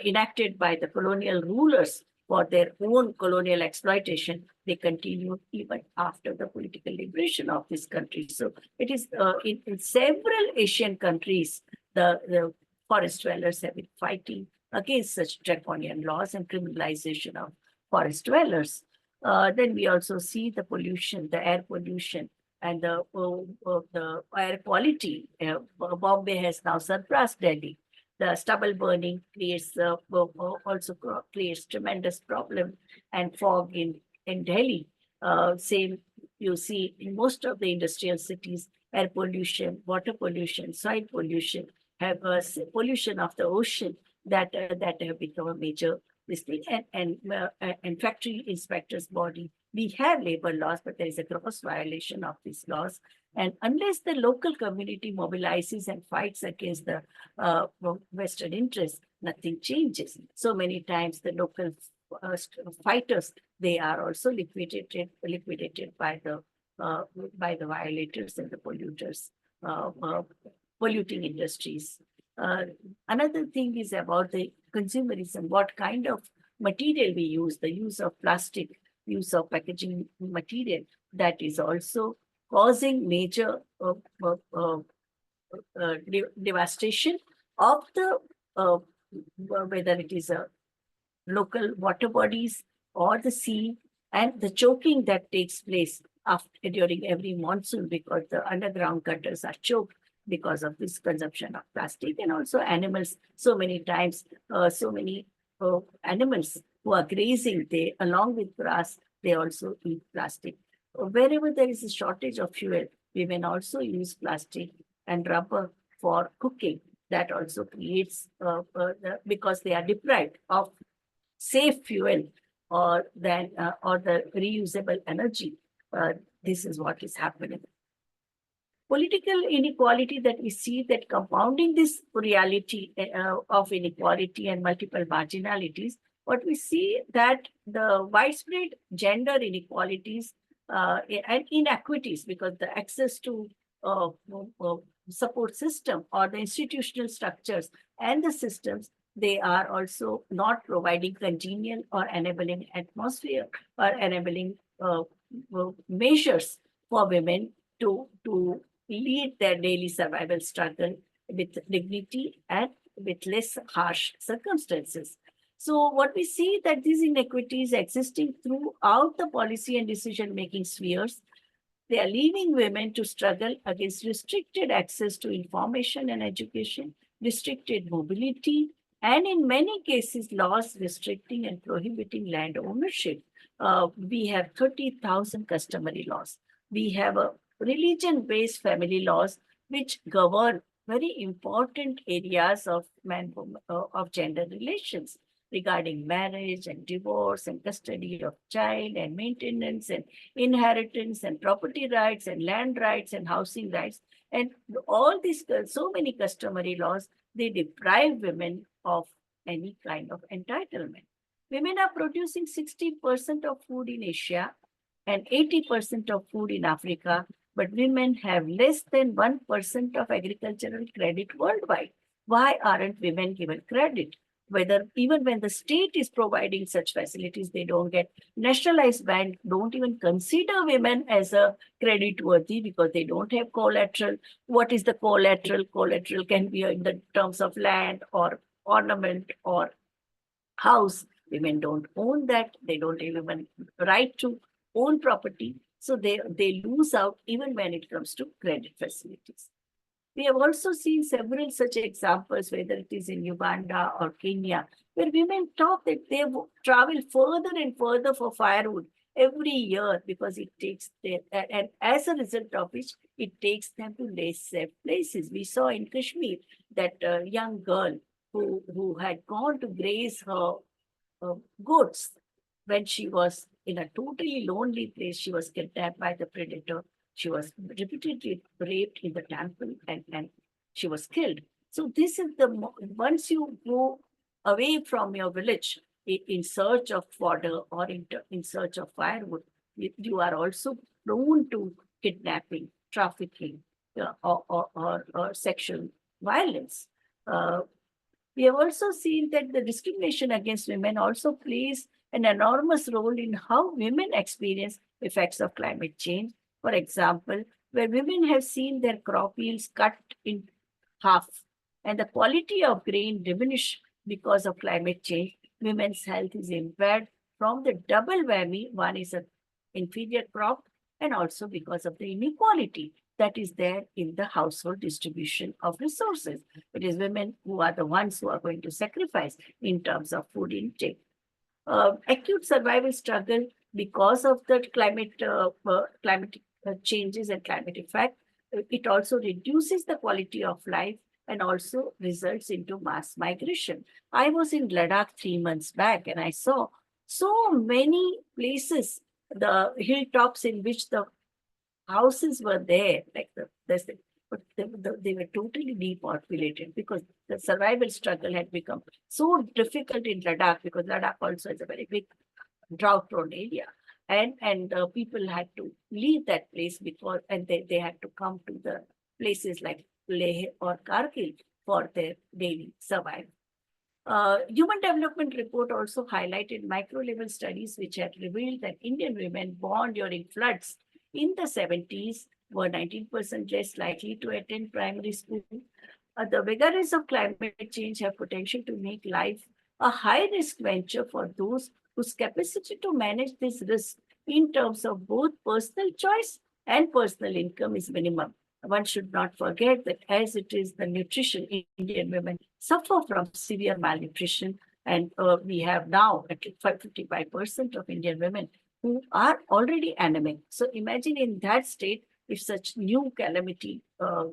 enacted by the colonial rulers for their own colonial exploitation, they continued even after the political liberation of this country. So it is in several Asian countries, the forest dwellers have been fighting against such draconian laws and criminalization of forest dwellers. Then we also see the pollution, the air pollution, and the air quality. Bombay has now surpassed Delhi. The stubble burning also creates tremendous problem, and fog in Delhi. Same you see in most of the industrial cities, air pollution, water pollution, soil pollution, have pollution of the ocean that have become a major this thing. And factory inspectors body, we have labor laws, but there is a gross violation of these laws. And unless the local community mobilizes and fights against the Western interests, nothing changes. So many times the local fighters, they are also liquidated by the violators and the polluters, polluting industries. Another thing is about the consumerism, what kind of material we use, the use of plastic, use of packaging material, that is also causing major devastation of the, whether it is a local water bodies or the sea, and the choking that takes place during every monsoon, because the underground gutters are choked because of this consumption of plastic. And also animals, so many times, so many animals who are grazing, they along with grass, they also eat plastic. Wherever there is a shortage of fuel, women also use plastic and rubber for cooking. That also creates, because they are deprived of safe fuel or the reusable energy. This is what is happening. Political inequality that we see, that compounding this reality of inequality and multiple marginalities, what we see that the widespread gender inequalities and inequities, because the access to support system or the institutional structures and the systems, they are also not providing congenial or enabling atmosphere or enabling measures for women to lead their daily survival struggle with dignity and with less harsh circumstances. So what we see that these inequities existing throughout the policy and decision-making spheres, they are leaving women to struggle against restricted access to information and education, restricted mobility, and in many cases, laws restricting and prohibiting land ownership. We have 30,000 customary laws. We have a religion-based family laws which govern very important areas of of gender relations regarding marriage and divorce and custody of child and maintenance and inheritance and property rights and land rights and housing rights. And all these, so many customary laws, they deprive women of any kind of entitlement. Women are producing 60% of food in Asia and 80% of food in Africa, but women have less than 1% of agricultural credit worldwide. Why aren't women given credit? Whether even when the state is providing such facilities, they don't get. Nationalized banks don't even consider women as a credit worthy because they don't have collateral. What is the collateral? Collateral can be in the terms of land or ornament or house. Women don't own that. They don't even right to own property. So they lose out even when it comes to credit facilities. We have also seen several such examples, whether it is in Uganda or Kenya, where women talk that they travel further and further for firewood every year because it takes them, and as a result of which, it takes them to less safe places. We saw in Kashmir that young girl who had gone to graze her goats when she was in a totally lonely place. She was kidnapped by the predator. She was repeatedly raped in the temple and she was killed. So this is once you go away from your village in search of fodder or in search of firewood, you are also prone to kidnapping, trafficking, or sexual violence. We have also seen that the discrimination against women also plays an enormous role in how women experience effects of climate change. For example, where women have seen their crop yields cut in half and the quality of grain diminish because of climate change, women's health is impaired from the double whammy. One is an inferior crop and also because of the inequality that is there in the household distribution of resources. It is women who are the ones who are going to sacrifice in terms of food intake. Acute survival struggle because of the climatic changes and climate effect. It also reduces the quality of life and also results into mass migration. I was in Ladakh 3 months back and I saw so many places, the hilltops in which the houses were there, like but they were totally depopulated because the survival struggle had become so difficult in Ladakh because Ladakh also is a very big drought-prone area. And people had to leave that place before, and they had to come to the places like Leh or Kargil for their daily survival. Human Development Report also highlighted micro-level studies which had revealed that Indian women born during floods in the 70s were 19% less likely to attend primary school. The vagaries of climate change have potential to make life a high-risk venture for those whose capacity to manage this risk in terms of both personal choice and personal income is minimum. One should not forget that as it is the nutrition, Indian women suffer from severe malnutrition, and we have now at least 55% of Indian women who are already anemic. So imagine in that state, if such new calamity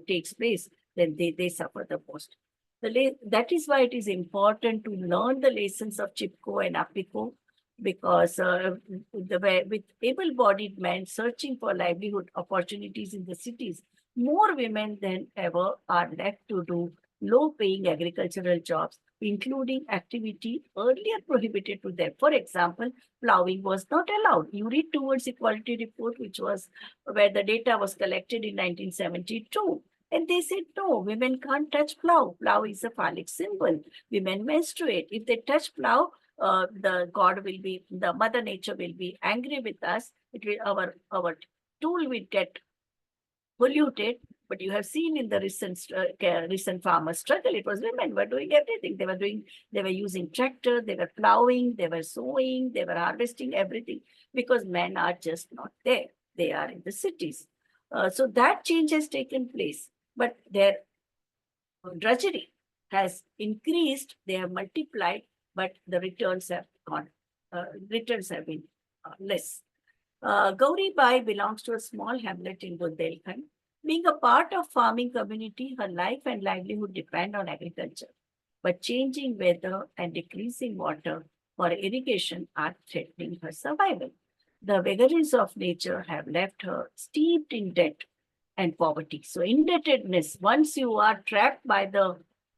takes place, then they suffer the most. That is why it is important to learn the lessons of CHIPCO and APICO, because with able-bodied men searching for livelihood opportunities in the cities, more women than ever are left to do low-paying agricultural jobs, including activity earlier prohibited to them. For example, plowing was not allowed. You read Towards Equality report, which was where the data was collected in 1972. And they said, no, women can't touch plow. Plow is a phallic symbol. Women menstruate. If they touch plow, the mother nature will be angry with us. It will, our tool will get polluted. But you have seen in the recent farmer struggle, it was women were doing everything. They were using tractor, they were plowing, they were sowing, they were harvesting everything, because men are just not there. They are in the cities. So that change has taken place, but their drudgery has increased, they have multiplied, but the returns have been less. Gauri Bai belongs to a small hamlet in Bundelkhand. Being a part of farming community, her life and livelihood depend on agriculture. But changing weather and decreasing water for irrigation are threatening her survival. The vagaries of nature have left her steeped in debt and poverty. So indebtedness, once you are trapped by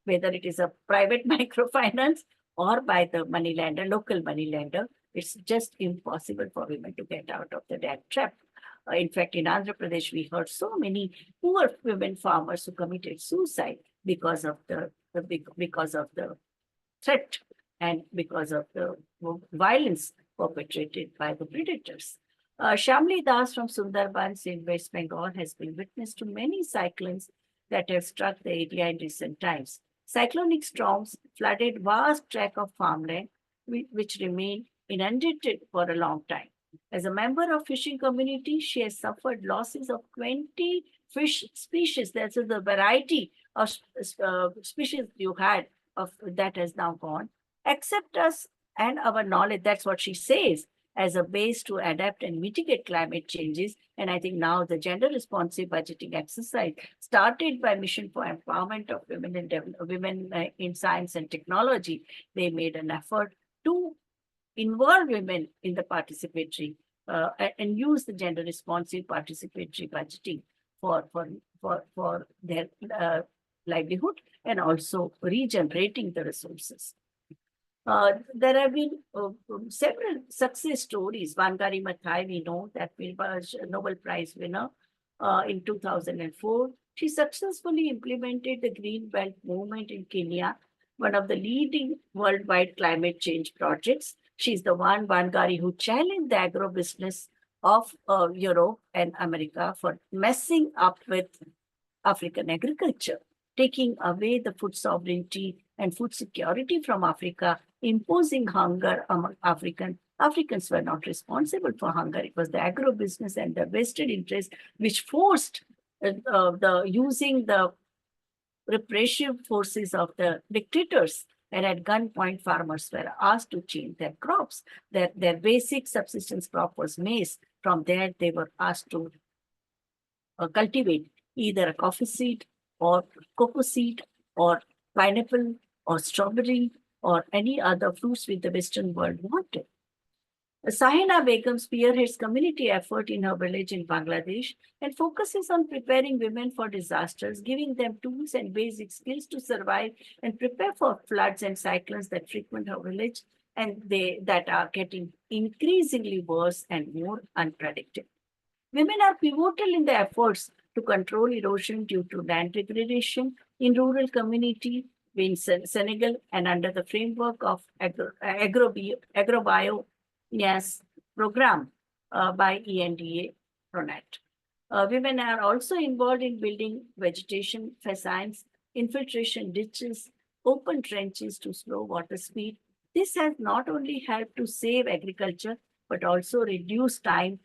whether it is a private microfinance or by the moneylender, local moneylender, it's just impossible for women to get out of the debt trap. In fact, in Andhra Pradesh, we heard so many poor women farmers who committed suicide because of the threat and because of the violence perpetrated by the predators. Shamli Das from Sundarbans in West Bengal has been witness to many cyclones that have struck the area in recent times. Cyclonic storms flooded vast tract of farmland, which remained inundated for a long time. As a member of fishing community, she has suffered losses of 20 fish species. That's the variety of species you had of that has now gone. Accept us and our knowledge. That's what she says, as a base to adapt and mitigate climate changes. And I think now the gender responsive budgeting exercise started by Mission for Empowerment of Women in Science and Technology. They made an effort to involve women in the participatory and use the gender responsive participatory budgeting for their livelihood and also regenerating the resources. There have been several success stories. Wangari Maathai, we know that was a Nobel Prize winner in 2004. She successfully implemented the Green Belt movement in Kenya, one of the leading worldwide climate change projects. She's the one, Wangari, who challenged the agro-business of Europe and America for messing up with African agriculture, taking away the food sovereignty and food security from Africa, imposing hunger among Africans. Africans were not responsible for hunger. It was the agro-business and the vested interest which forced using the repressive forces of the dictators, and at gunpoint farmers were asked to change their crops. Their basic subsistence crop was maize. From there, they were asked to cultivate either a coffee seed or cocoa seed or pineapple or strawberry or any other fruits which the Western world wanted. Sahina Begum spearheads community effort in her village in Bangladesh and focuses on preparing women for disasters, giving them tools and basic skills to survive and prepare for floods and cyclones that frequent her village, and that are getting increasingly worse and more unpredictable. Women are pivotal in the efforts to control erosion due to land degradation in rural community in Senegal and under the framework of agrobio program by ENDA Pronet. Women are also involved in building vegetation facades, infiltration ditches, open trenches to slow water speed. This has not only helped to save agriculture, but also reduce time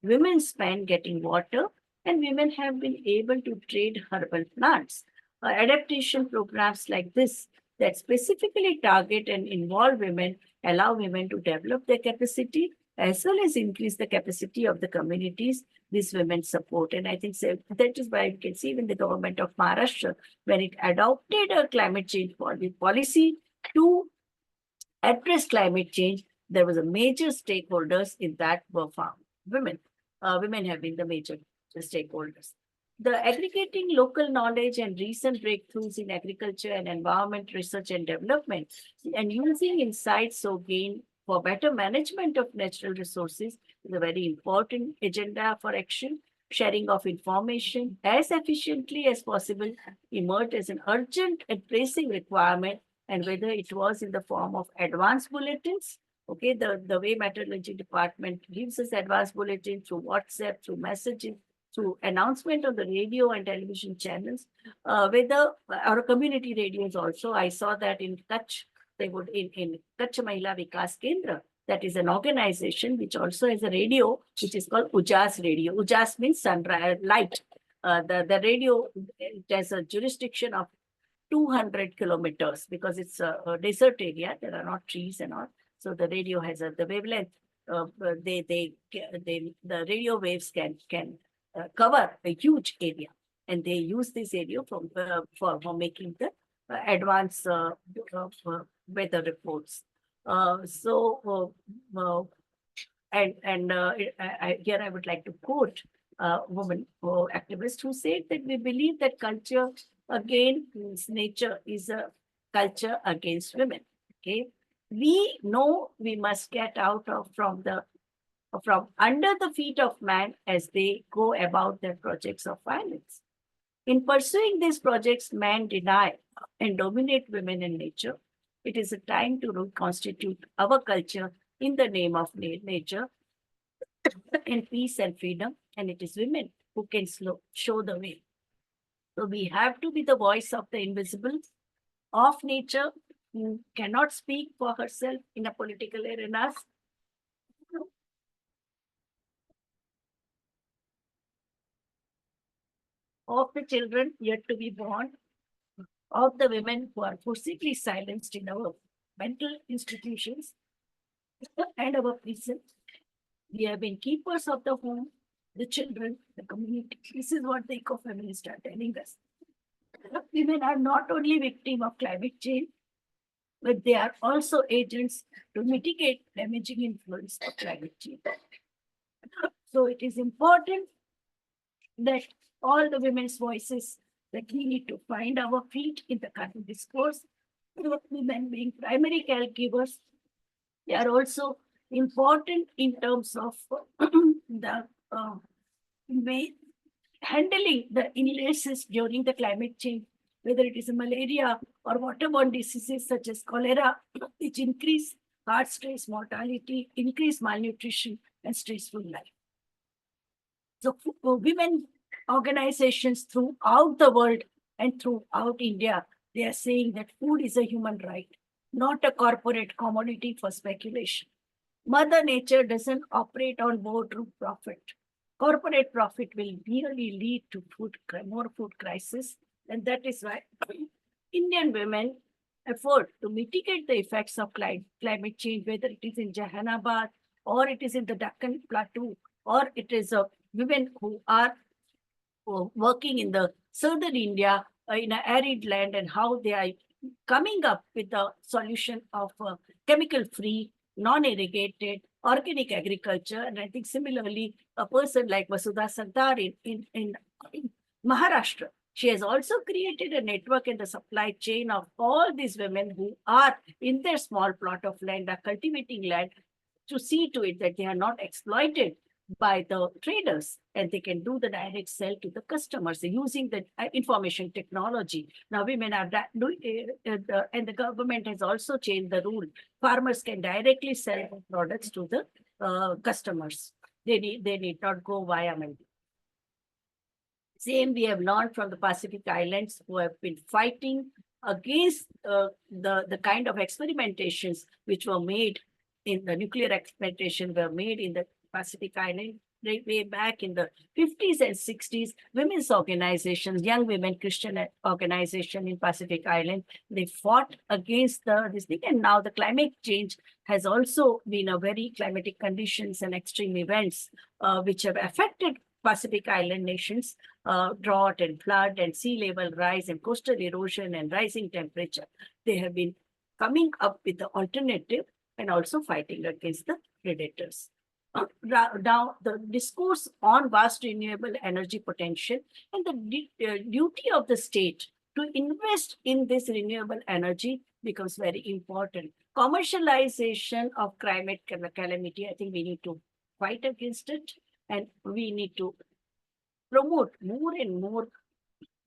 women spend getting water, and women have been able to trade herbal plants. Adaptation programs like this that specifically target and involve women allow women to develop their capacity as well as increase the capacity of the communities these women support. And I think that is why we can see even the government of Maharashtra, when it adopted a climate change policy to address climate change, there was a major stakeholders in that were found. Women. Women have been the major stakeholders. The aggregating local knowledge and recent breakthroughs in agriculture and environment research and development and using insights so gained for better management of natural resources is a very important agenda for action sharing of information as efficiently as possible emerged as an urgent and pressing requirement, and whether it was in the form of advanced bulletins, okay, the way meteorology department gives us advanced bulletin through WhatsApp, through messaging, through announcement on the radio and television channels, whether our community radios also. I saw that in Kutch, they would in Kutch Mahila Vikas Kendra, that is an organization which also has a radio, which is called Ujas Radio. Ujas means sunrise, light. The radio, it has a jurisdiction of 200 kilometers because it's a desert area. There are not trees and all. So the radio has the wavelength. The radio waves can cover a huge area, and they use this area for making the advanced weather reports. Here I would like to quote a woman activist who said that we believe that culture against nature is a culture against women. Okay, we know we must get out from under the feet of man as they go about their projects of violence. In pursuing these projects, man deny and dominate women and nature. It is a time to reconstitute our culture in the name of nature, in peace and freedom, and it is women who can show the way. So we have to be the voice of the invisible, of nature, who cannot speak for herself in a political arenas. Of the children yet to be born, of the women who are forcibly silenced in our mental institutions and our prisons. We have been keepers of the home, the children, the community. This is what the eco-feminists are telling us. Women are not only victims of climate change, but they are also agents to mitigate damaging influence of climate change. So it is important that all the women's voices, that we need to find our feet in the current discourse. Women being primary caregivers, they are also important in terms of the way handling the illnesses during the climate change, whether it is malaria or waterborne diseases such as cholera, which increase heart stress, mortality, increase malnutrition, and stressful life. So women organizations throughout the world and throughout India, they are saying that food is a human right, not a corporate commodity for speculation. Mother Nature doesn't operate on boardroom profit. Corporate profit will merely lead to more food crisis, and that is why Indian women effort to mitigate the effects of climate change, whether it is in Jahanabad or it is in the Deccan Plateau, or it is women who are working in the southern India in an arid land, and how they are coming up with the solution of chemical-free, non-irrigated, organic agriculture. And I think similarly, a person like Vasudha Sardar in Maharashtra, she has also created a network in the supply chain of all these women who are in their small plot of land, are cultivating land, to see to it that they are not exploited by the traders, and they can do the direct sell to the customers using the information technology. Now women are and the government has also changed the rule. Farmers can directly sell the products to the customers. They need not go via middle. Same we have learned from the Pacific Islands, who have been fighting against the kind of experimentations which were made in the nuclear experimentation were made in the Pacific Island way back in the 50s and 60s. Women's organizations, young women Christian organization in Pacific Island, they fought against this thing. And now the climate change has also been a very climatic conditions and extreme events which have affected Pacific Island nations, drought and flood and sea level rise and coastal erosion and rising temperature. They have been coming up with the alternative and also fighting against the predators. Now, the discourse on vast renewable energy potential and the duty of the state to invest in this renewable energy becomes very important. Commercialization of climate calamity, I think we need to fight against it, and we need to promote more and more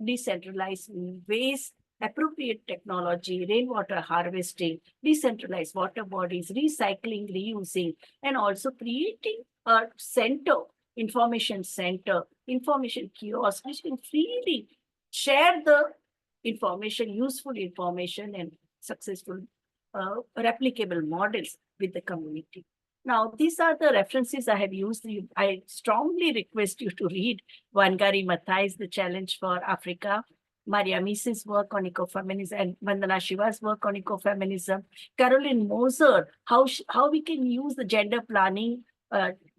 decentralized ways, appropriate technology, rainwater harvesting, decentralized water bodies, recycling, reusing, and also creating a center, information kiosk, which can freely share the information, useful information, and successful replicable models with the community. Now, these are the references I have used. I strongly request you to read Wangari Maathai's The Challenge for Africa, Maria Mises' work on ecofeminism, and Vandana Shiva's work on ecofeminism, Caroline Moser, how we can use the gender planning,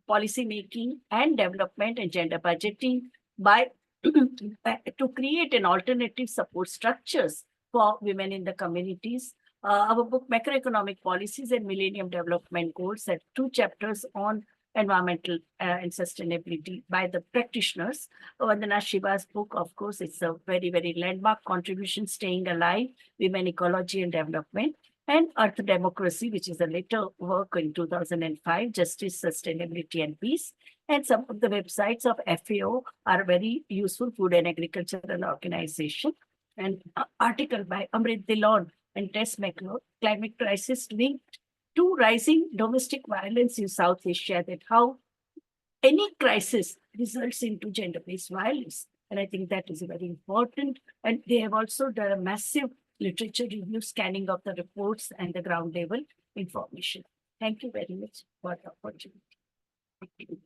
policy making, and development and gender budgeting by to create an alternative support structures for women in the communities. Our book, Macroeconomic Policies and Millennium Development Goals, had 2 chapters on environmental and sustainability by the practitioners. Vandana Shiva's book, of course, it's a very, very landmark contribution, Staying Alive, Women, Ecology and Development, and Earth Democracy, which is a later work in 2005, Justice, Sustainability and Peace. And some of the websites of FAO are very useful, Food and Agricultural Organization. And article by Amrit Dillon and Tess McClure, Climate Crisis Linked to Rising Domestic Violence in South Asia, that how any crisis results into gender-based violence. And I think that is very important. And they have also done a massive literature review, scanning of the reports and the ground level information. Thank you very much for the opportunity. Thank you.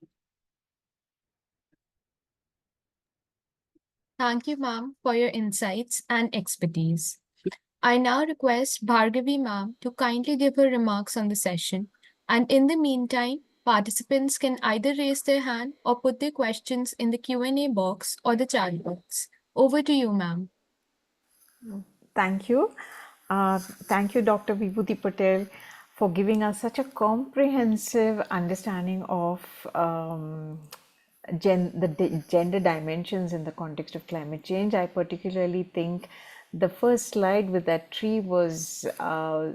Thank you, ma'am, for your insights and expertise. I now request Bhargavi ma'am to kindly give her remarks on the session. And in the meantime, participants can either raise their hand or put their questions in the Q&A box or the chat box. Over to you, ma'am. Thank you. Thank you, Dr. Vibhuti Patel, for giving us such a comprehensive understanding of the gender dimensions in the context of climate change. I particularly think the first slide with that tree was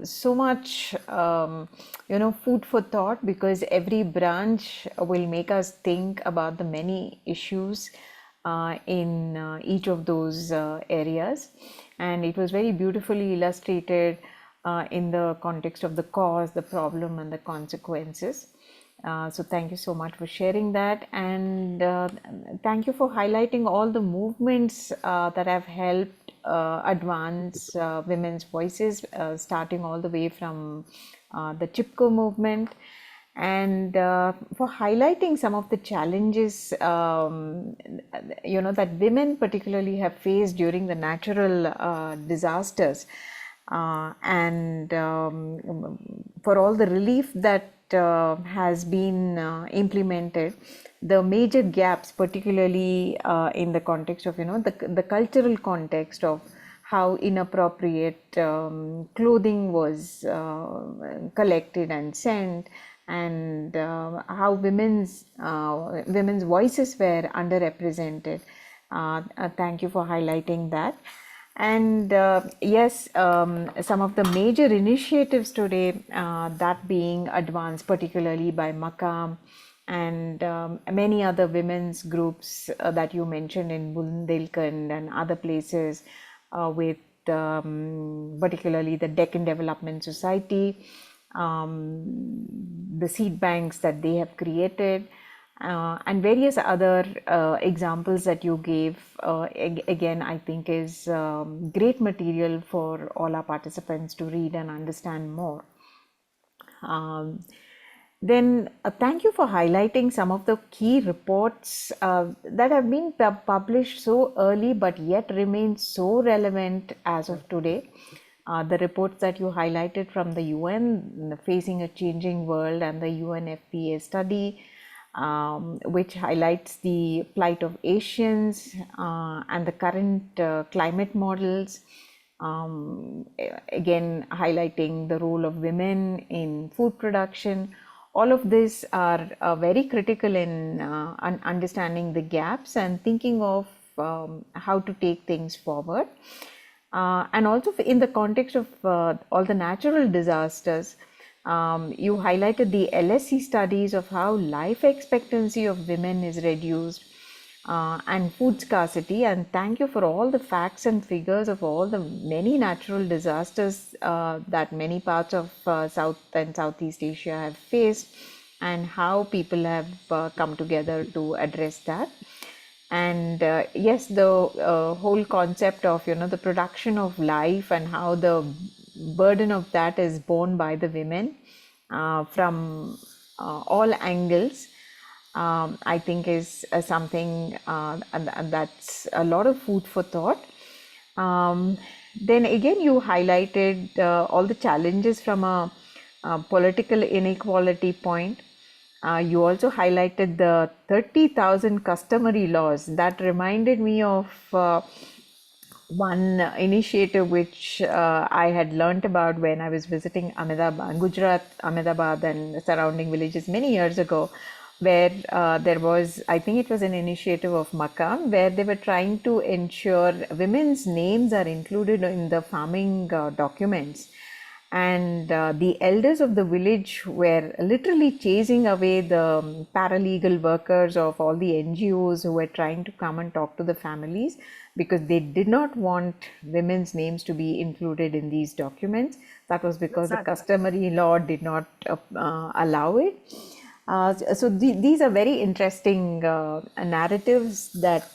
so much, food for thought, because every branch will make us think about the many issues in each of those areas. And it was very beautifully illustrated in the context of the cause, the problem, and the consequences. So thank you so much for sharing that, and thank you for highlighting all the movements that have helped advance women's voices, starting all the way from the CHIPCO movement, and for highlighting some of the challenges that women particularly have faced during the natural disasters, and for all the relief that has been implemented, the major gaps, particularly in the context of the cultural context of how inappropriate clothing was collected and sent, and how women's voices were underrepresented. Thank you for highlighting that. And yes, some of the major initiatives today that being advanced, particularly by Makam and many other women's groups that you mentioned in Bundelkhand and other places, with particularly the Deccan Development Society, the seed banks that they have created, and various other examples that you gave, again, I think is great material for all our participants to read and understand more. Then thank you for highlighting some of the key reports that have been published so early but yet remain so relevant as of today. The reports that you highlighted from the UN, Facing a Changing World, and the UNFPA study, which highlights the plight of Asians and the current climate models, again highlighting the role of women in food production. All of these are very critical in understanding the gaps and thinking of how to take things forward. And also in the context of all the natural disasters, you highlighted the LSE studies of how life expectancy of women is reduced, and food scarcity. And thank you for all the facts and figures of all the many natural disasters that many parts of South and Southeast Asia have faced, and how people have come together to address that. And yes, the whole concept of the production of life and how the burden of that is borne by the women from all angles, I think is something and that's a lot of food for thought. Then again, you highlighted all the challenges from a political inequality point. You also highlighted the 30,000 customary laws. That reminded me of one initiative which I had learnt about when I was visiting Ahmedabad, Gujarat, Ahmedabad, and surrounding villages many years ago, where there was, I think it was an initiative of Makam, where they were trying to ensure women's names are included in the farming documents. And the elders of the village were literally chasing away the paralegal workers of all the NGOs who were trying to come and talk to the families, because they did not want women's names to be included in these documents. That was because the customary law did not allow it. So these are very interesting narratives that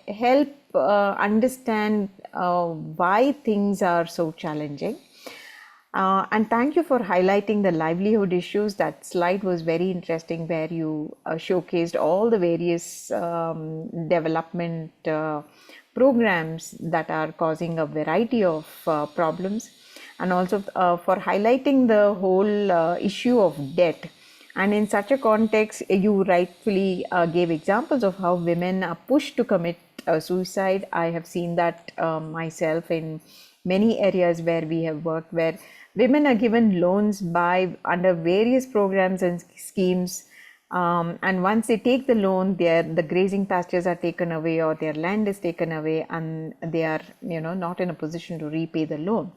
help understand why things are so challenging. And thank you for highlighting the livelihood issues. That slide was very interesting, where you showcased all the various development programs that are causing a variety of problems, and also for highlighting the whole issue of debt. And in such a context, you rightfully gave examples of how women are pushed to commit suicide. I have seen that myself in many areas where we have worked, where women are given loans by under various programs and schemes, and once they take the loan, the grazing pastures are taken away, or their land is taken away, and they are not in a position to repay the loan.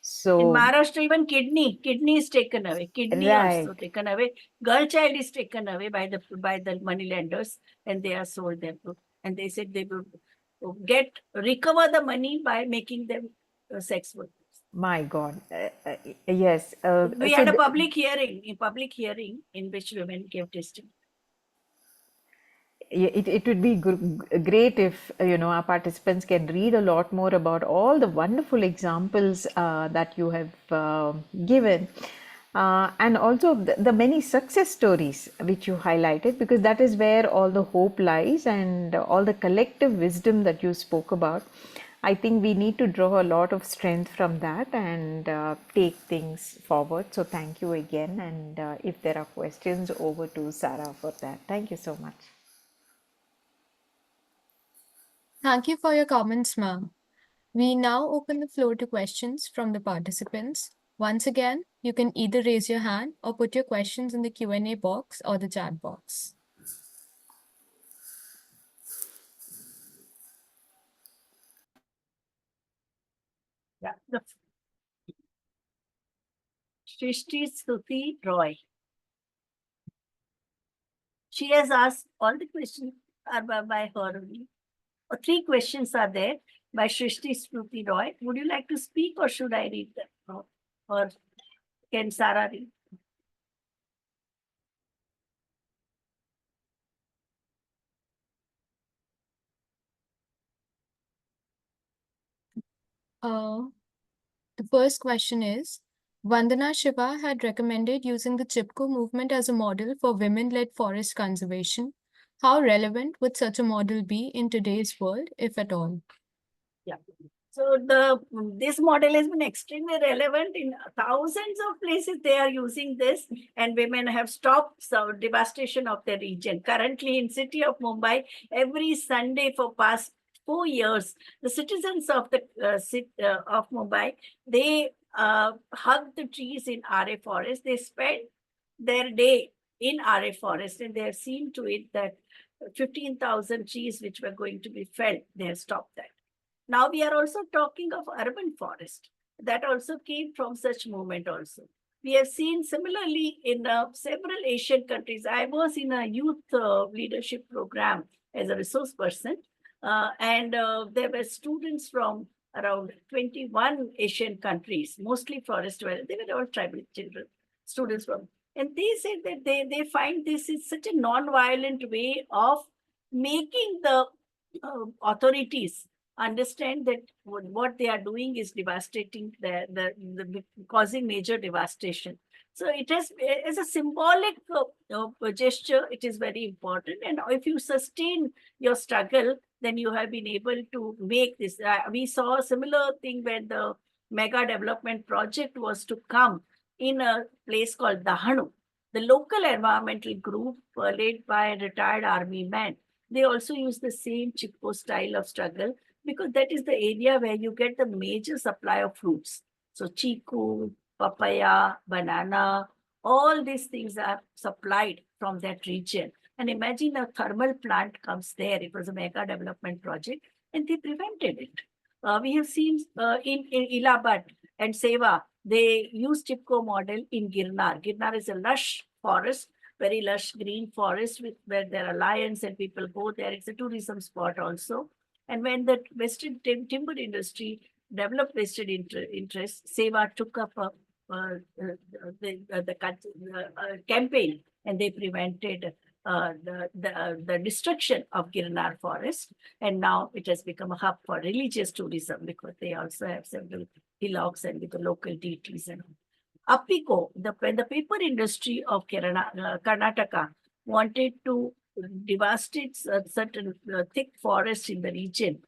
So in Maharashtra, even kidney is taken away. Kidney also taken away. Girl child is taken away by the money lenders, and they are sold them. And they said they will recover the money by making them sex workers. My God, yes. We had a public hearing in which women gave testimony. It would be great if our participants can read a lot more about all the wonderful examples that you have given, and also the many success stories which you highlighted, because that is where all the hope lies, and all the collective wisdom that you spoke about. I think we need to draw a lot of strength from that and take things forward. So thank you again. And if there are questions, over to Sarah for that. Thank you so much. Thank you for your comments, ma'am. We now open the floor to questions from the participants. Once again, you can either raise your hand or put your questions in the Q&A box or the chat box. Yeah. Shrishti Stuti Roy. She has asked all the questions are by her only. 3 questions are there by Shrishti Stuti Roy. Would you like to speak, or should I read them? Or can Sarah read? The first question is, Vandana Shiva had recommended using the Chipko movement as a model for women-led forest conservation. How relevant would such a model be in today's world, if at all? Yeah. So this model has been extremely relevant in thousands of places. They are using this, and women have stopped some devastation of their region. Currently, in city of Mumbai, every Sunday for past 4 years, the citizens of the of Mumbai, they hug the trees in RA forest. They spend their day in RA forest, and they have seen to it that 15,000 trees which were going to be felled, they have stopped that. Now we are also talking of urban forest. That also came from such movement also. We have seen similarly in several Asian countries. I was in a youth leadership program as a resource person, and there were students from around 21 Asian countries, mostly forest dwellers. They were all tribal children, students from. And they said that they find this is such a non-violent way of making the authorities understand that what they are doing is devastating, the causing major devastation. So it has, as a symbolic gesture, it is very important. And if you sustain your struggle, then you have been able to make this. We saw a similar thing when the mega development project was to come in a place called Dahanu. The local environmental group, led by a retired army man, they also use the same Chipko style of struggle, because that is the area where you get the major supply of fruits. So chiku, papaya, banana, all these things are supplied from that region. And imagine a thermal plant comes there. It was a mega development project, and they prevented it. We have seen in Ilhabad and Seva, they use Chipko model in Girnar. Girnar is a lush forest, very lush green forest where there are lions and people go there. It's a tourism spot also. And when the vested timber industry developed vested interest, Seva took up the campaign, and they prevented the destruction of Girnar forest. And now it has become a hub for religious tourism, because they also have several hillocks and with the local deities and all. Apiko, when the paper industry of Karnataka wanted to devastate certain thick forests in the region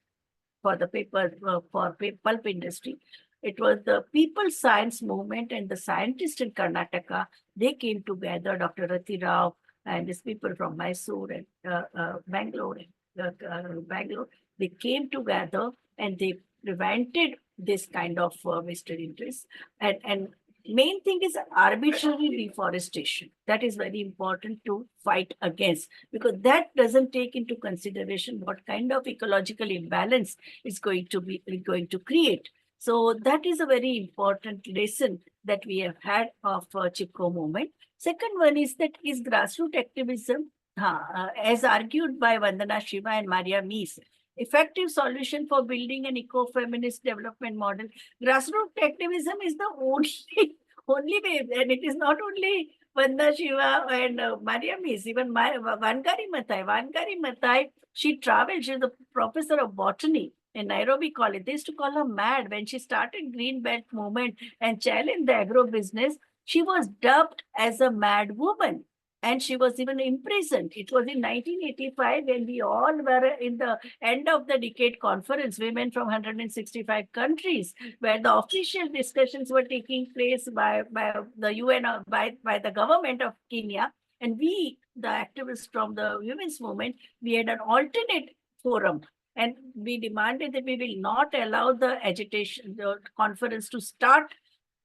for the paper, for pulp industry, it was the people science movement and the scientists in Karnataka. They came together, Dr. Rati Rao and these people from Mysore and Bangalore. Bangalore, they came together and they prevented this kind of vested interest. And main thing is arbitrary reforestation. That is very important to fight against, because that doesn't take into consideration what kind of ecological imbalance is going to create. So that is a very important lesson that we have had of Chipko movement. Second one is that is grassroots activism, as argued by Vandana Shiva and Maria Mies, effective solution for building an eco-feminist development model. Grassroots activism is the only way, and it is not only Vandana Shiva and Maria Mies, even Wangari Maathai, she traveled, she's a professor of botany in Nairobi College. They used to call her mad when she started Green Belt movement and challenged the agro business. She was dubbed as a mad woman, and she was even imprisoned. It was in 1985 when we all were in the end of the decade conference, women from 165 countries, where the official discussions were taking place by the UN, by the government of Kenya. And we, the activists from the women's movement, we had an alternate forum. And we demanded that we will not allow the agitation, the conference to start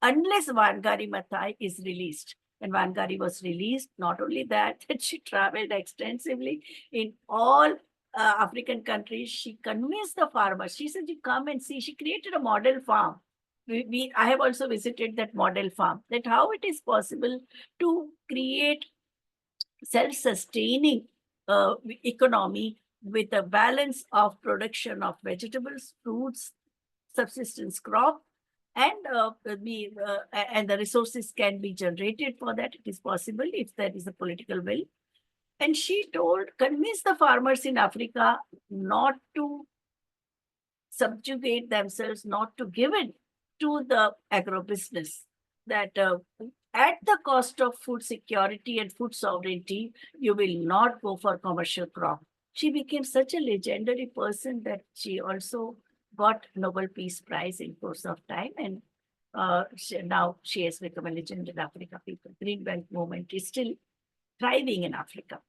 unless Wangari Maathai is released. And Wangari was released. Not only that, she traveled extensively in all African countries. She convinced the farmers. She said, you come and see. She created a model farm. I have also visited that model farm, that how it is possible to create self-sustaining economy with a balance of production of vegetables, fruits, subsistence crop, and the resources can be generated for that. It is possible if there is a political will. And she convinced the farmers in Africa not to subjugate themselves, not to give in to the agro-business, that at the cost of food security and food sovereignty, you will not go for commercial crop. She became such a legendary person that she also got Nobel Peace Prize in course of time, and now she has become a legend in Africa. People, Green Belt movement is still thriving in Africa.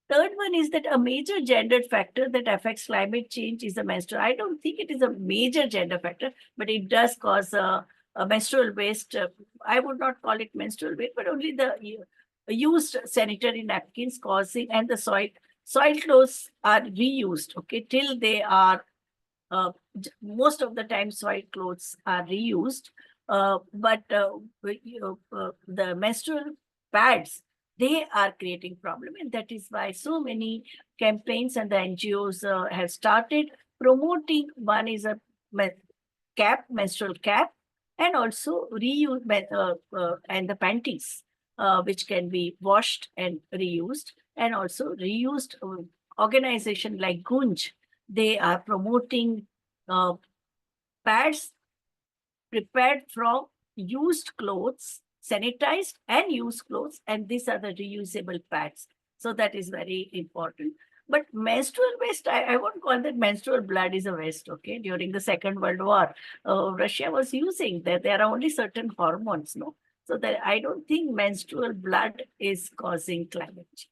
Third one is that a major gender factor that affects climate change is the menstrual. I don't think it is a major gender factor, but it does cause a menstrual waste. I would not call it menstrual waste, but only the used sanitary napkins causing, and the soil clothes are reused, okay, till they are, most of the time soil clothes are reused. But the menstrual pads, they are creating problem, and that is why so many campaigns and the NGOs have started promoting. One is a menstrual cap, and also reuse and the panties, which can be washed and reused, and also reused. Organization like Gunj, they are promoting pads prepared from used clothes, sanitized and used clothes, and these are the reusable pads. So that is very important. But menstrual waste, I won't call that menstrual blood is a waste, okay? During the Second World War, Russia was using that. There are only certain hormones, no? So that I don't think menstrual blood is causing climate change.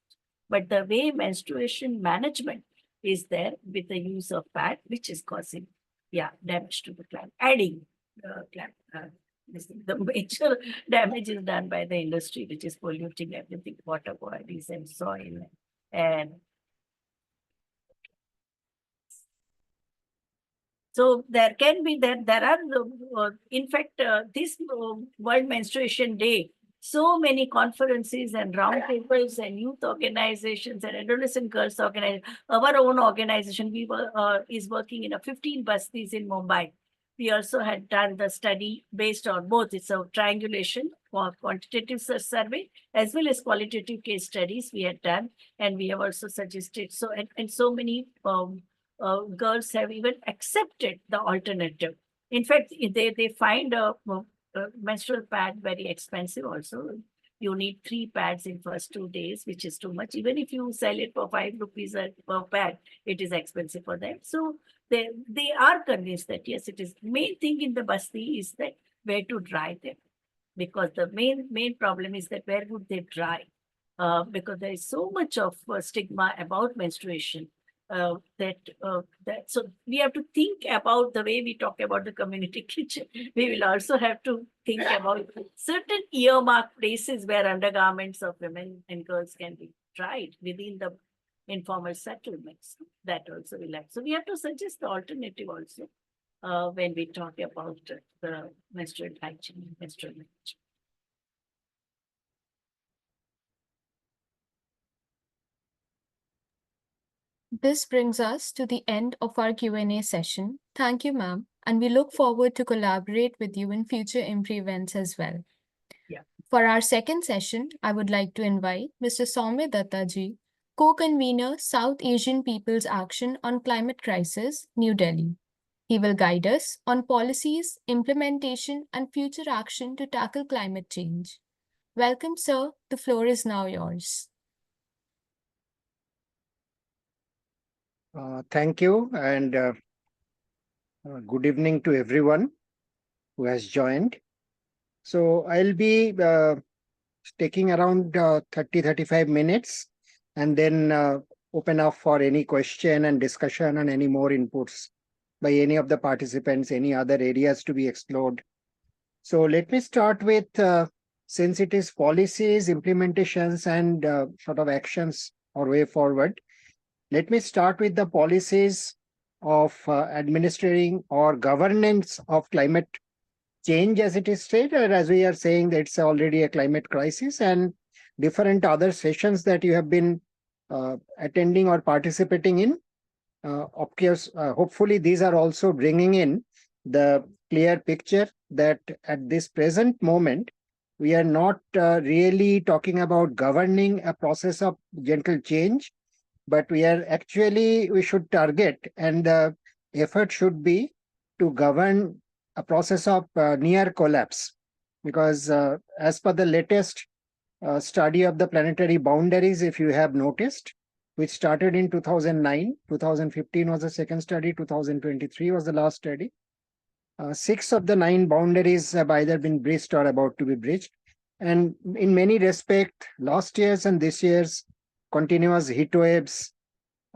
But the way menstruation management is there with the use of pad, which is causing, damage to the climate, adding the major damage is done by the industry, which is polluting everything, water bodies and soil. And so there can be there are in fact this World Menstruation Day, so many conferences and roundtables and youth organizations and adolescent girls organizations. Our own organization, we were is working in a 15 bastis in Mumbai. We also had done the study based on both. It's a triangulation for quantitative survey as well as qualitative case studies we had done, and we have also suggested. So and so many girls have even accepted the alternative. In fact, they find a menstrual pad very expensive also. You need 3 pads in first 2 days, which is too much. Even if you sell it for 5 rupees per pad, it is expensive for them. So they are convinced that yes, it is. Main thing in the basti is that where to dry them, because the main problem is that where would they dry? Because there is so much of stigma about menstruation. So we have to think about the way we talk about the community kitchen. We will also have to think about certain earmarked places where undergarments of women and girls can be dried within the informal settlements. That also will have. So we have to suggest the alternative also when we talk about the menstrual hygiene, menstrual hygiene. This brings us to the end of our Q&A session. Thank you, ma'am, and we look forward to collaborate with you in future IMPRI events as well. Yeah. For our second session, I would like to invite Mr. Soumya Dutta ji, co-convener, South Asian People's Action on Climate Crisis, New Delhi. He will guide us on policies, implementation, and future action to tackle climate change. Welcome, sir. The floor is now yours. Thank you, and good evening to everyone who has joined. So I'll be taking around 30-35 minutes and then open up for any question and discussion and any more inputs by any of the participants, any other areas to be explored. So let me start with, since it is policies, implementations, and sort of actions or way forward, let me start with the policies of administering or governance of climate change, as it is stated, as we are saying that it's already a climate crisis, and different other sessions that you have been attending or participating in. Of course, hopefully these are also bringing in the clear picture that at this present moment, we are not really talking about governing a process of gentle change, but we should target, and the effort should be to govern a process of near collapse. Because as per the latest study of the planetary boundaries, if you have noticed, which started in 2009, 2015 was the second study, 2023 was the last study. 6 of the 9 boundaries have either been breached or about to be breached. And in many respects, last year's and this year's continuous heat waves,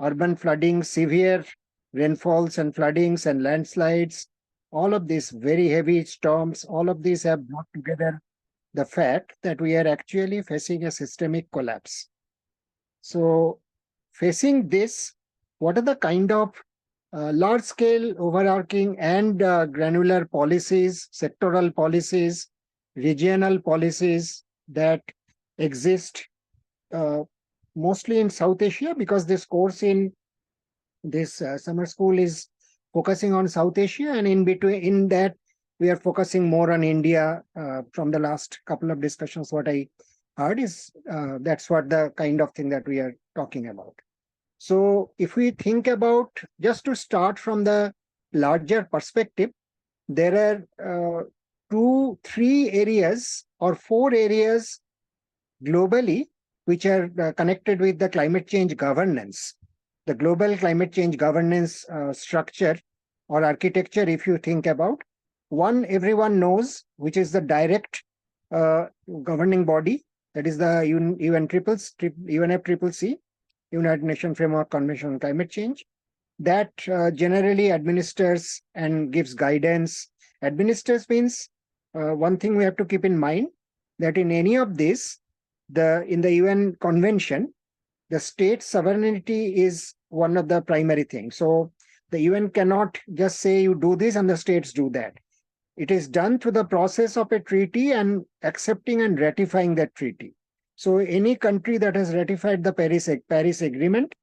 urban flooding, severe rainfalls and floodings and landslides, all of these very heavy storms, all of these have brought together the fact that we are actually facing a systemic collapse. So facing this, what are the kind of large-scale, overarching, and granular policies, sectoral policies, regional policies that exist mostly in South Asia, because this course in this summer school is focusing on South Asia, and in between, in that, we are focusing more on India. From the last couple of discussions, what I heard is that's what the kind of thing that we are talking about. So if we think about, just to start from the larger perspective, there are 2, 3 areas or 4 areas globally which are connected with the climate change governance. The global climate change governance structure or architecture, if you think about, one everyone knows, which is the direct governing body, that is the UNFCCC, United Nations Framework Convention on Climate Change, that generally administers and gives guidance. Administers means one thing we have to keep in mind, that in any of this, in the UN Convention, the state sovereignty is one of the primary things. So the UN cannot just say you do this and the states do that. It is done through the process of a treaty and accepting and ratifying that treaty. So any country that has ratified the Paris Agreement,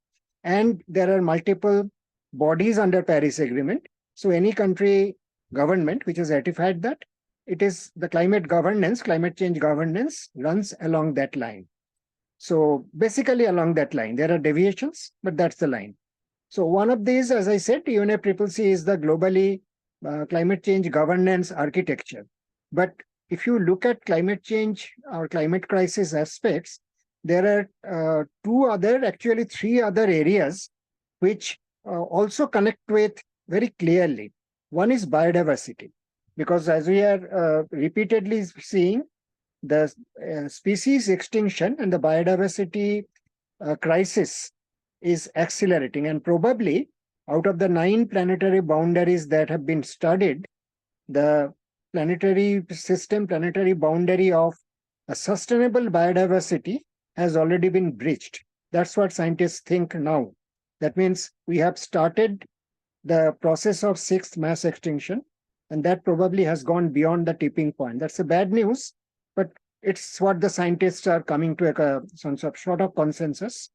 and there are multiple bodies under Paris Agreement. So any country government which has ratified that, it is the climate change governance runs along that line. So basically along that line, there are deviations, but that's the line. So one of these, as I said, UNFCCC is the globally climate change governance architecture. But if you look at climate change or climate crisis aspects, there are 3 other areas which also connect with very clearly. One is biodiversity, because as we are repeatedly seeing, the species extinction and the biodiversity crisis is accelerating, and probably out of the 9 planetary boundaries that have been studied, the planetary boundary of a sustainable biodiversity has already been breached. That's what scientists think now. That means we have started the process of 6th mass extinction, and that probably has gone beyond the tipping point. That's a bad news, but it's what the scientists are coming to some sort of consensus.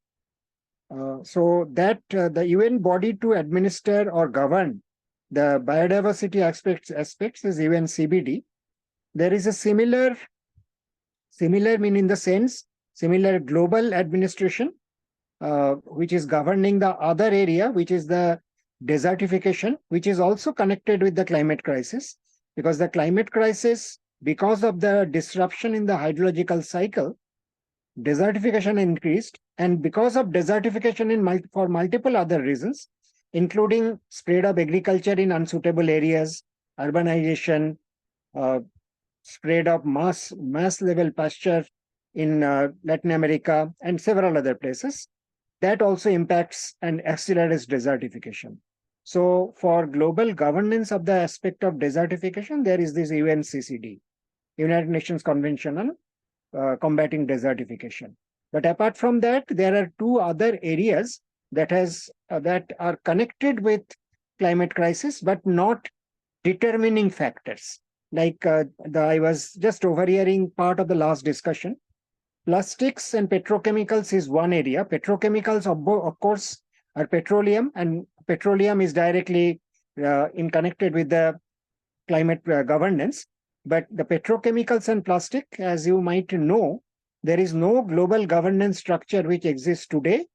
So that the UN body to administer or govern the biodiversity aspects is UNCBD. There is a similar mean in the sense, similar global administration, which is governing the other area, which is the desertification, which is also connected with the climate crisis, because the climate crisis, because of the disruption in the hydrological cycle, desertification increased, and because of desertification for multiple other reasons, including spread of agriculture in unsuitable areas, urbanization, spread of mass level pasture in Latin America and several other places, that also impacts and accelerates desertification. So for global governance of the aspect of desertification, there is this UNCCD, United Nations Convention on Combating Desertification. But apart from that, there are 2 other areas that are connected with climate crisis, but not determining factors. Like I was just overhearing part of the last discussion. Plastics and petrochemicals is one area. Petrochemicals, of course, are petroleum, and petroleum is directly connected with the climate governance. But the petrochemicals and plastic, as you might know, there is no global governance structure which exists today.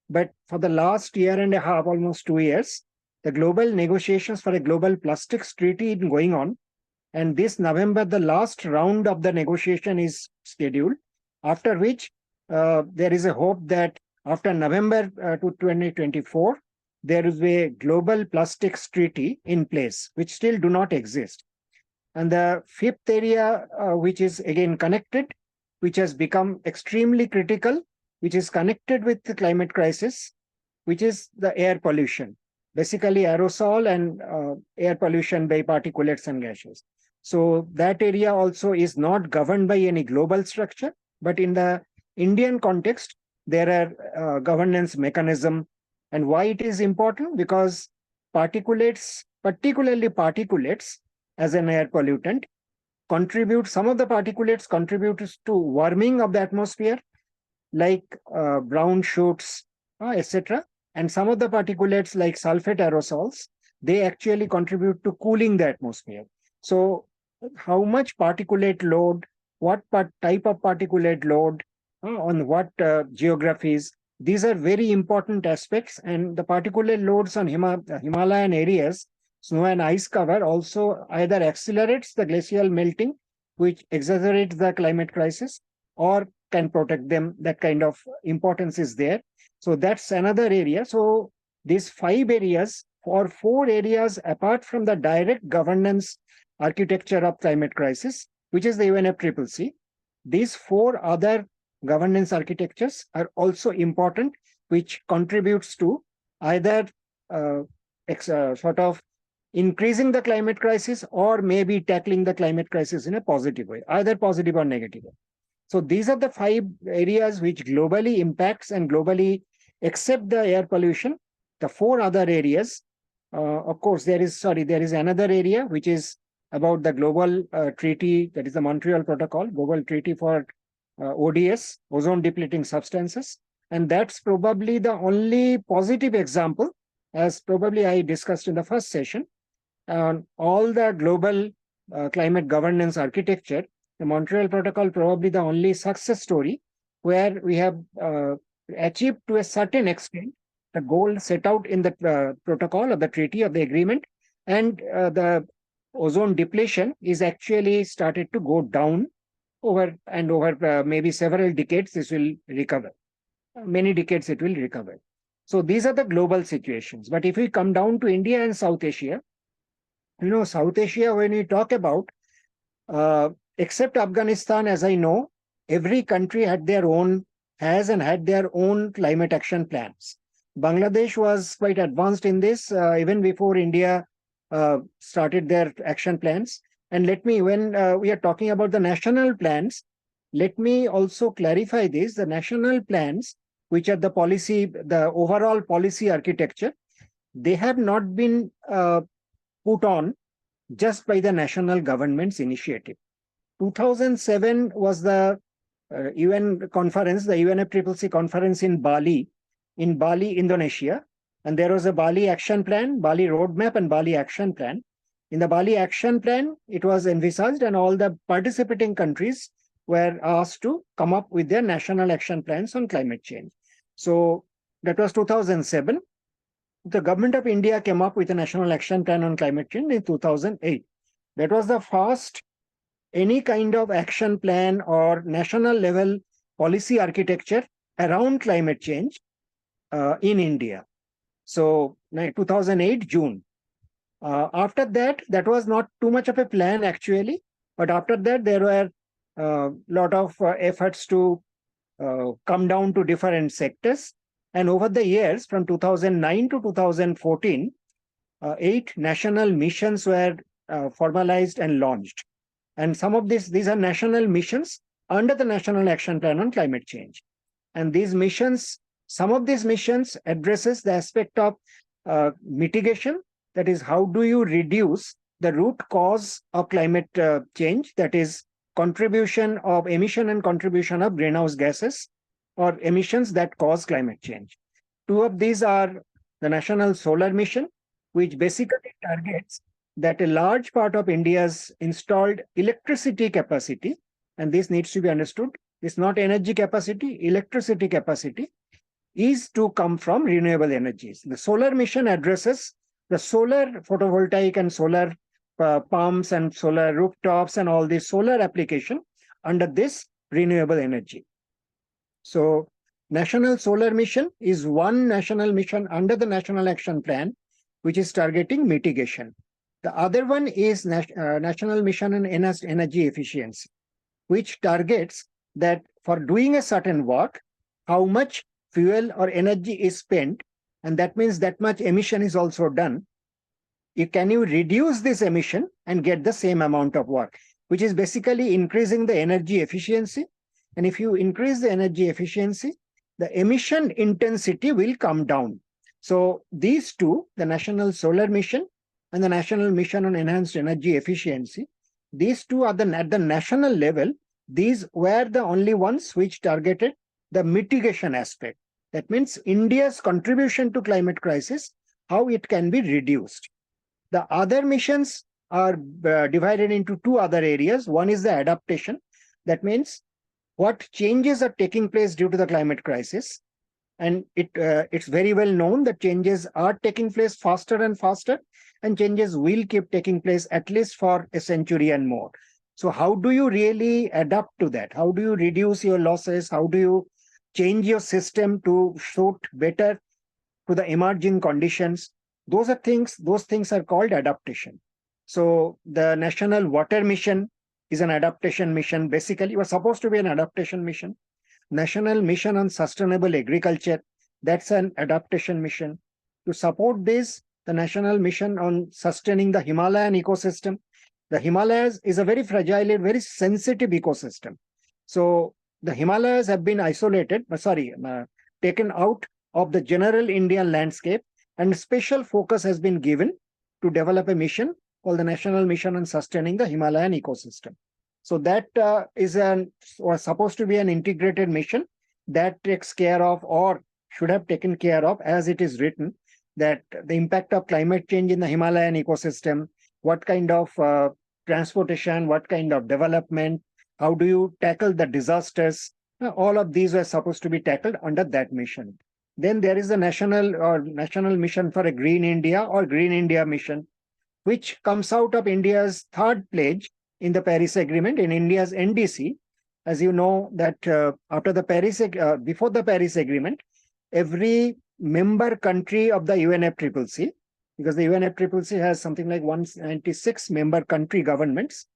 But for the last year and a half, almost 2 years, the global negotiations for a global plastics treaty is going on. And this November, the last round of the negotiation is scheduled, after which there is a hope that after November 2024, there is a global plastics treaty in place, which still do not exist. And the 5th area, which is again connected, which has become extremely critical, which is connected with the climate crisis, which is the air pollution, basically aerosol and air pollution by particulates and gases. So that area also is not governed by any global structure, but in the Indian context, there are governance mechanism. And why it is important? Because particulates, particularly particulates as an air pollutant, some of the particulates contribute to warming of the atmosphere, like brown shoots, etc. And some of the particulates like sulfate aerosols, they actually contribute to cooling the atmosphere. So how much particulate load, what type of particulate load, on what geographies, these are very important aspects. And the particulate loads on Himalayan areas, snow and ice cover, also either accelerates the glacial melting, which exaggerates the climate crisis, or can protect them. That kind of importance is there. So that's another area. So these 5 areas, or 4 areas apart from the direct governance architecture of climate crisis, which is the UNFCCC, these 4 other governance architectures are also important, which contributes to either sort of increasing the climate crisis, or maybe tackling the climate crisis in a positive way, either positive or negative way. So these are the 5 areas which globally impacts and globally, except the air pollution, the 4 other areas. Of course, there is another area which is about the global treaty, that is the Montreal Protocol, global treaty for ODS, ozone depleting substances. And that's probably the only positive example, as probably I discussed in the first session. All the global climate governance architecture, the Montreal Protocol probably the only success story where we have achieved to a certain extent the goal set out in the protocol of the treaty of the agreement, and the ozone depletion is actually started to go down over maybe several decades. This will recover. Many decades it will recover. So these are the global situations. But if we come down to India and South Asia, South Asia, when we talk about, except Afghanistan, as I know, every country had their own climate action plans. Bangladesh was quite advanced in this even before India started their action plans. And when we are talking about the national plans, let me also clarify this. The national plans, which are the overall policy architecture, they have not been put on just by the national government's initiative. 2007 was the UN conference, the UNFCCC conference in Bali, Indonesia. And there was a Bali action plan, Bali roadmap and Bali action plan. In the Bali action plan, it was envisaged and all the participating countries were asked to come up with their national action plans on climate change. So that was 2007. The government of India came up with a national action plan on climate change in 2008. That was the first any kind of action plan or national level policy architecture around climate change in India. So 2008, June. After that, that was not too much of a plan actually, but after that there were a lot of efforts to come down to different sectors. And over the years, from 2009 to 2014, 8 national missions were formalized and launched. And some of these are national missions under the National Action Plan on Climate Change. And these missions, some of these missions addresses the aspect of mitigation. That is, how do you reduce the root cause of climate change? That is, contribution of emission and contribution of greenhouse gases or emissions that cause climate change. 2 of these are the National Solar Mission, which basically targets that a large part of India's installed electricity capacity, and this needs to be understood, it's not energy capacity, electricity capacity, is to come from renewable energies. The solar mission addresses the solar photovoltaic and solar pumps and solar rooftops and all this solar application under this renewable energy. So National Solar Mission is one national mission under the National Action Plan, which is targeting mitigation. The other one is National Mission on Enhanced Energy Efficiency, which targets that for doing a certain work, how much fuel or energy is spent, and that means that much emission is also done. Can you reduce this emission and get the same amount of work, which is basically increasing the energy efficiency. And if you increase the energy efficiency, the emission intensity will come down. So these two, the National Solar Mission and the National Mission on Enhanced Energy Efficiency, these two are at the national level. These were the only ones which targeted the mitigation aspect. That means India's contribution to climate crisis, how it can be reduced. The other missions are divided into two other areas. One is the adaptation. That means what changes are taking place due to the climate crisis. And it's very well known that changes are taking place faster and faster, and changes will keep taking place at least for a century and more. So how do you really adapt to that? How do you reduce your losses? How do you change your system to suit better to the emerging conditions? Those things are called adaptation. So the National Water Mission is an adaptation mission. Basically, it was supposed to be an adaptation mission. National Mission on Sustainable Agriculture, that's an adaptation mission. To support this, the National Mission on Sustaining the Himalayan Ecosystem. The Himalayas is a very fragile and very sensitive ecosystem. So the Himalayas have been taken out of the general Indian landscape, and special focus has been given to develop a mission called the National Mission on Sustaining the Himalayan Ecosystem. So that was supposed to be an integrated mission that takes care of, or should have taken care of, as it is written, that the impact of climate change in the Himalayan ecosystem, what kind of transportation, what kind of development, how do you tackle the disasters, all of these were supposed to be tackled under that mission. Then there is the National Mission for a Green India or Green India Mission, which comes out of India's third pledge in the Paris Agreement, in India's NDC. As you know that before the Paris Agreement, every member country of the UNFCCC, because the UNFCCC has something like 196 member country governments,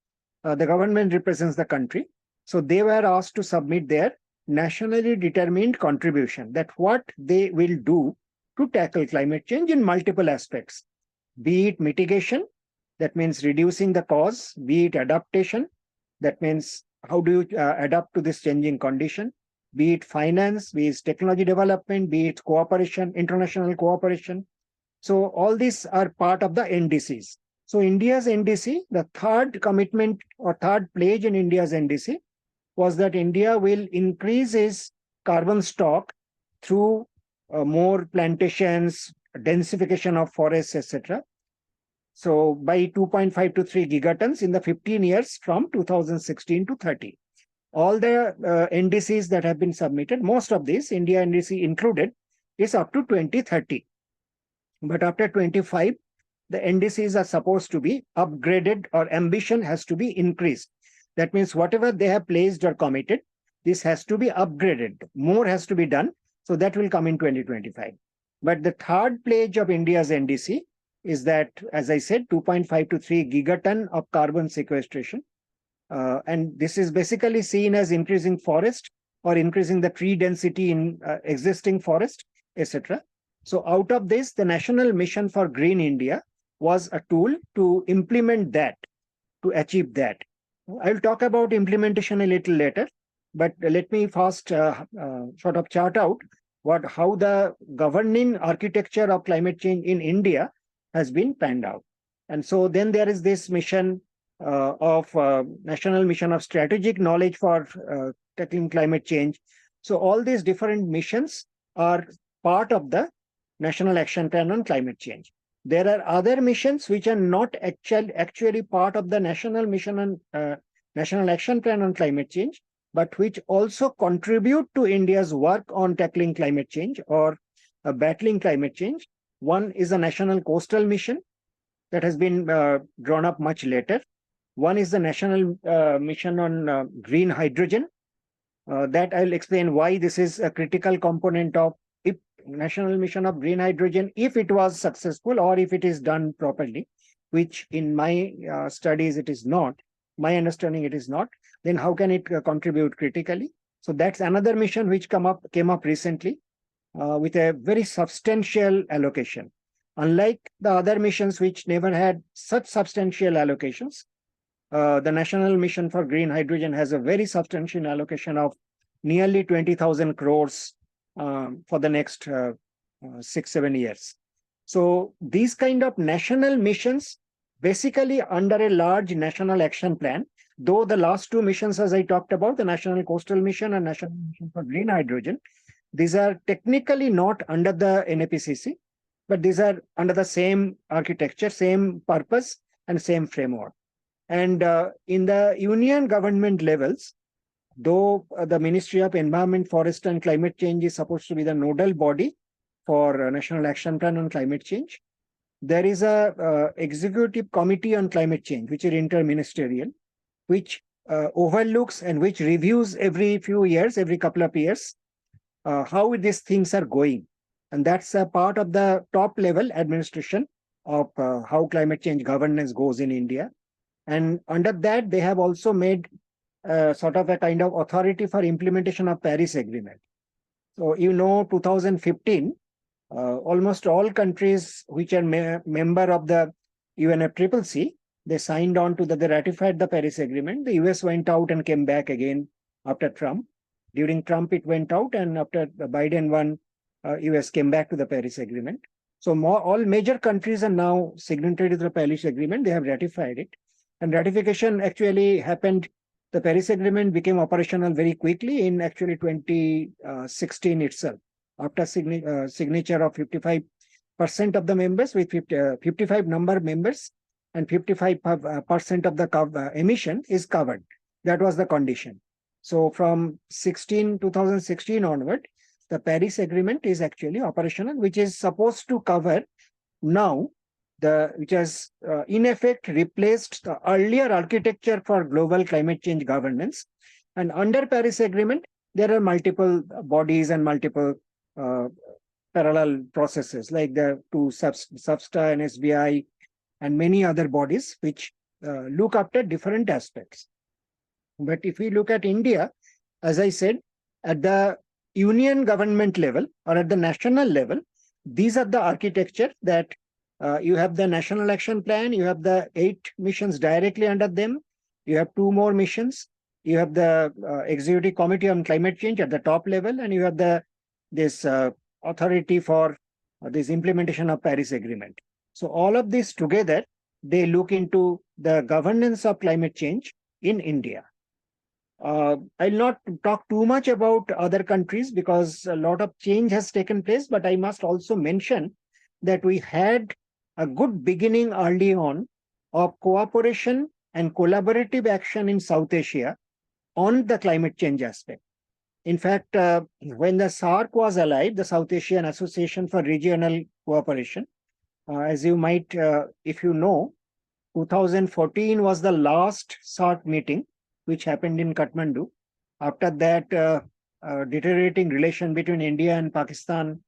the government represents the country. So they were asked to submit their nationally determined contribution, that what they will do to tackle climate change in multiple aspects, be it mitigation, that means reducing the cause, be it adaptation, that means how do you adapt to this changing condition, be it finance, be it technology development, be it cooperation, international cooperation. So all these are part of the NDCs. So India's NDC, the third commitment or third pledge in India's NDC was that India will increase its carbon stock through more plantations, densification of forests, etc. So by 2.5 to 3 gigatons in the 15 years from 2016 to 30. All the NDCs that have been submitted, most of these, India NDC included, is up to 2030. But after 25, the NDCs are supposed to be upgraded, or ambition has to be increased. That means whatever they have placed or committed, this has to be upgraded. More has to be done. So that will come in 2025. But the third pledge of India's NDC is that, as I said, 2.5 to 3 gigaton of carbon sequestration. And this is basically seen as increasing forest or increasing the tree density in existing forest, etc. So out of this, the National Mission for Green India was a tool to implement that, to achieve that. I'll talk about implementation a little later, but let me first sort of chart out how the governing architecture of climate change in India has been panned out. And so then there is this mission of National Mission of Strategic Knowledge for tackling climate change. So all these different missions are part of the National Action Plan on Climate Change. There are other missions which are not actually part of the National Mission on National Action Plan on Climate Change, but which also contribute to India's work on tackling climate change or battling climate change. One is the National Coastal Mission that has been drawn up much later. One is the National Mission on Green Hydrogen. That I'll explain why this is a critical component of National Mission of Green Hydrogen, if it was successful or if it is done properly, which in my studies it is not. My understanding it is not. Then how can it contribute critically? So that's another mission which came up recently with a very substantial allocation. Unlike the other missions which never had such substantial allocations, the National Mission for Green Hydrogen has a very substantial allocation of nearly 20,000 crores for the next 6-7 years. So these kind of national missions, basically under a large national action plan, though the last two missions, as I talked about, the National Coastal Mission and National Mission for Green Hydrogen, these are technically not under the NAPCC, but these are under the same architecture, same purpose, and same framework. And in the union government levels, though the Ministry of Environment, Forest and Climate Change is supposed to be the nodal body for National Action Plan on Climate Change, there is a executive committee on climate change, which is interministerial, which overlooks and which reviews every few years, every couple of years, how these things are going. And that's a part of the top level administration of how climate change governance goes in India. And under that, they have also made sort of a kind of authority for implementation of Paris Agreement. So, 2015, almost all countries which are member of the UNFCCC, they signed on to they ratified the Paris Agreement. The US went out and came back again after Trump. During Trump, it went out, and after Biden won, US came back to the Paris Agreement. So all major countries are now signatory to the Paris Agreement. They have ratified it. And ratification actually happened. The Paris Agreement became operational very quickly in actually 2016 itself, after signature of 55% of the members, with 55 number of members, and 55% of the emission is covered. That was the condition. So from 2016 onward, the Paris Agreement is actually operational, which is supposed to cover now, which has in effect replaced the earlier architecture for global climate change governance. And under Paris Agreement, there are multiple bodies and multiple parallel processes, like the two SBSTA and SBI and many other bodies which look after different aspects. But if we look at India, as I said, at the union government level or at the national level, these are the architecture that you have the National Action Plan, you have the 8 missions directly under them, you have 2 more missions, you have the Executive Committee on Climate Change at the top level, and you have this authority for this implementation of Paris Agreement. So all of this together, they look into the governance of climate change in India. I'll not talk too much about other countries because a lot of change has taken place, but I must also mention that we had a good beginning early on of cooperation and collaborative action in South Asia on the climate change aspect. In fact, when the SAARC was alive, the South Asian Association for Regional Cooperation, as you might, if you know, 2014 was the last SAARC meeting, which happened in Kathmandu. After that, deteriorating relation between India and Pakistan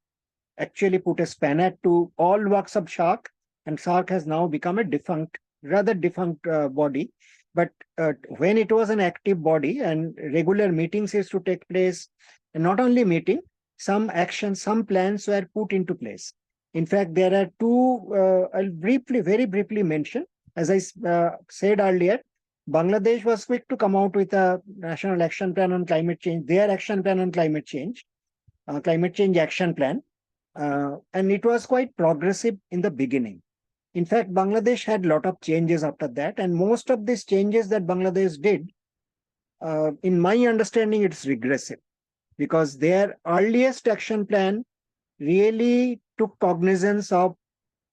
actually put a spanner to all works of SAARC, and SAARC has now become a rather defunct body. But when it was an active body and regular meetings used to take place, and not only meeting, some actions, some plans were put into place. In fact, there are 2, I'll very briefly mention. As I said earlier, Bangladesh was quick to come out with a National Action Plan on Climate Change, their action plan on climate change action plan. And it was quite progressive in the beginning. In fact, Bangladesh had a lot of changes after that, and most of these changes that Bangladesh did, in my understanding, it's regressive, because their earliest action plan really took cognizance of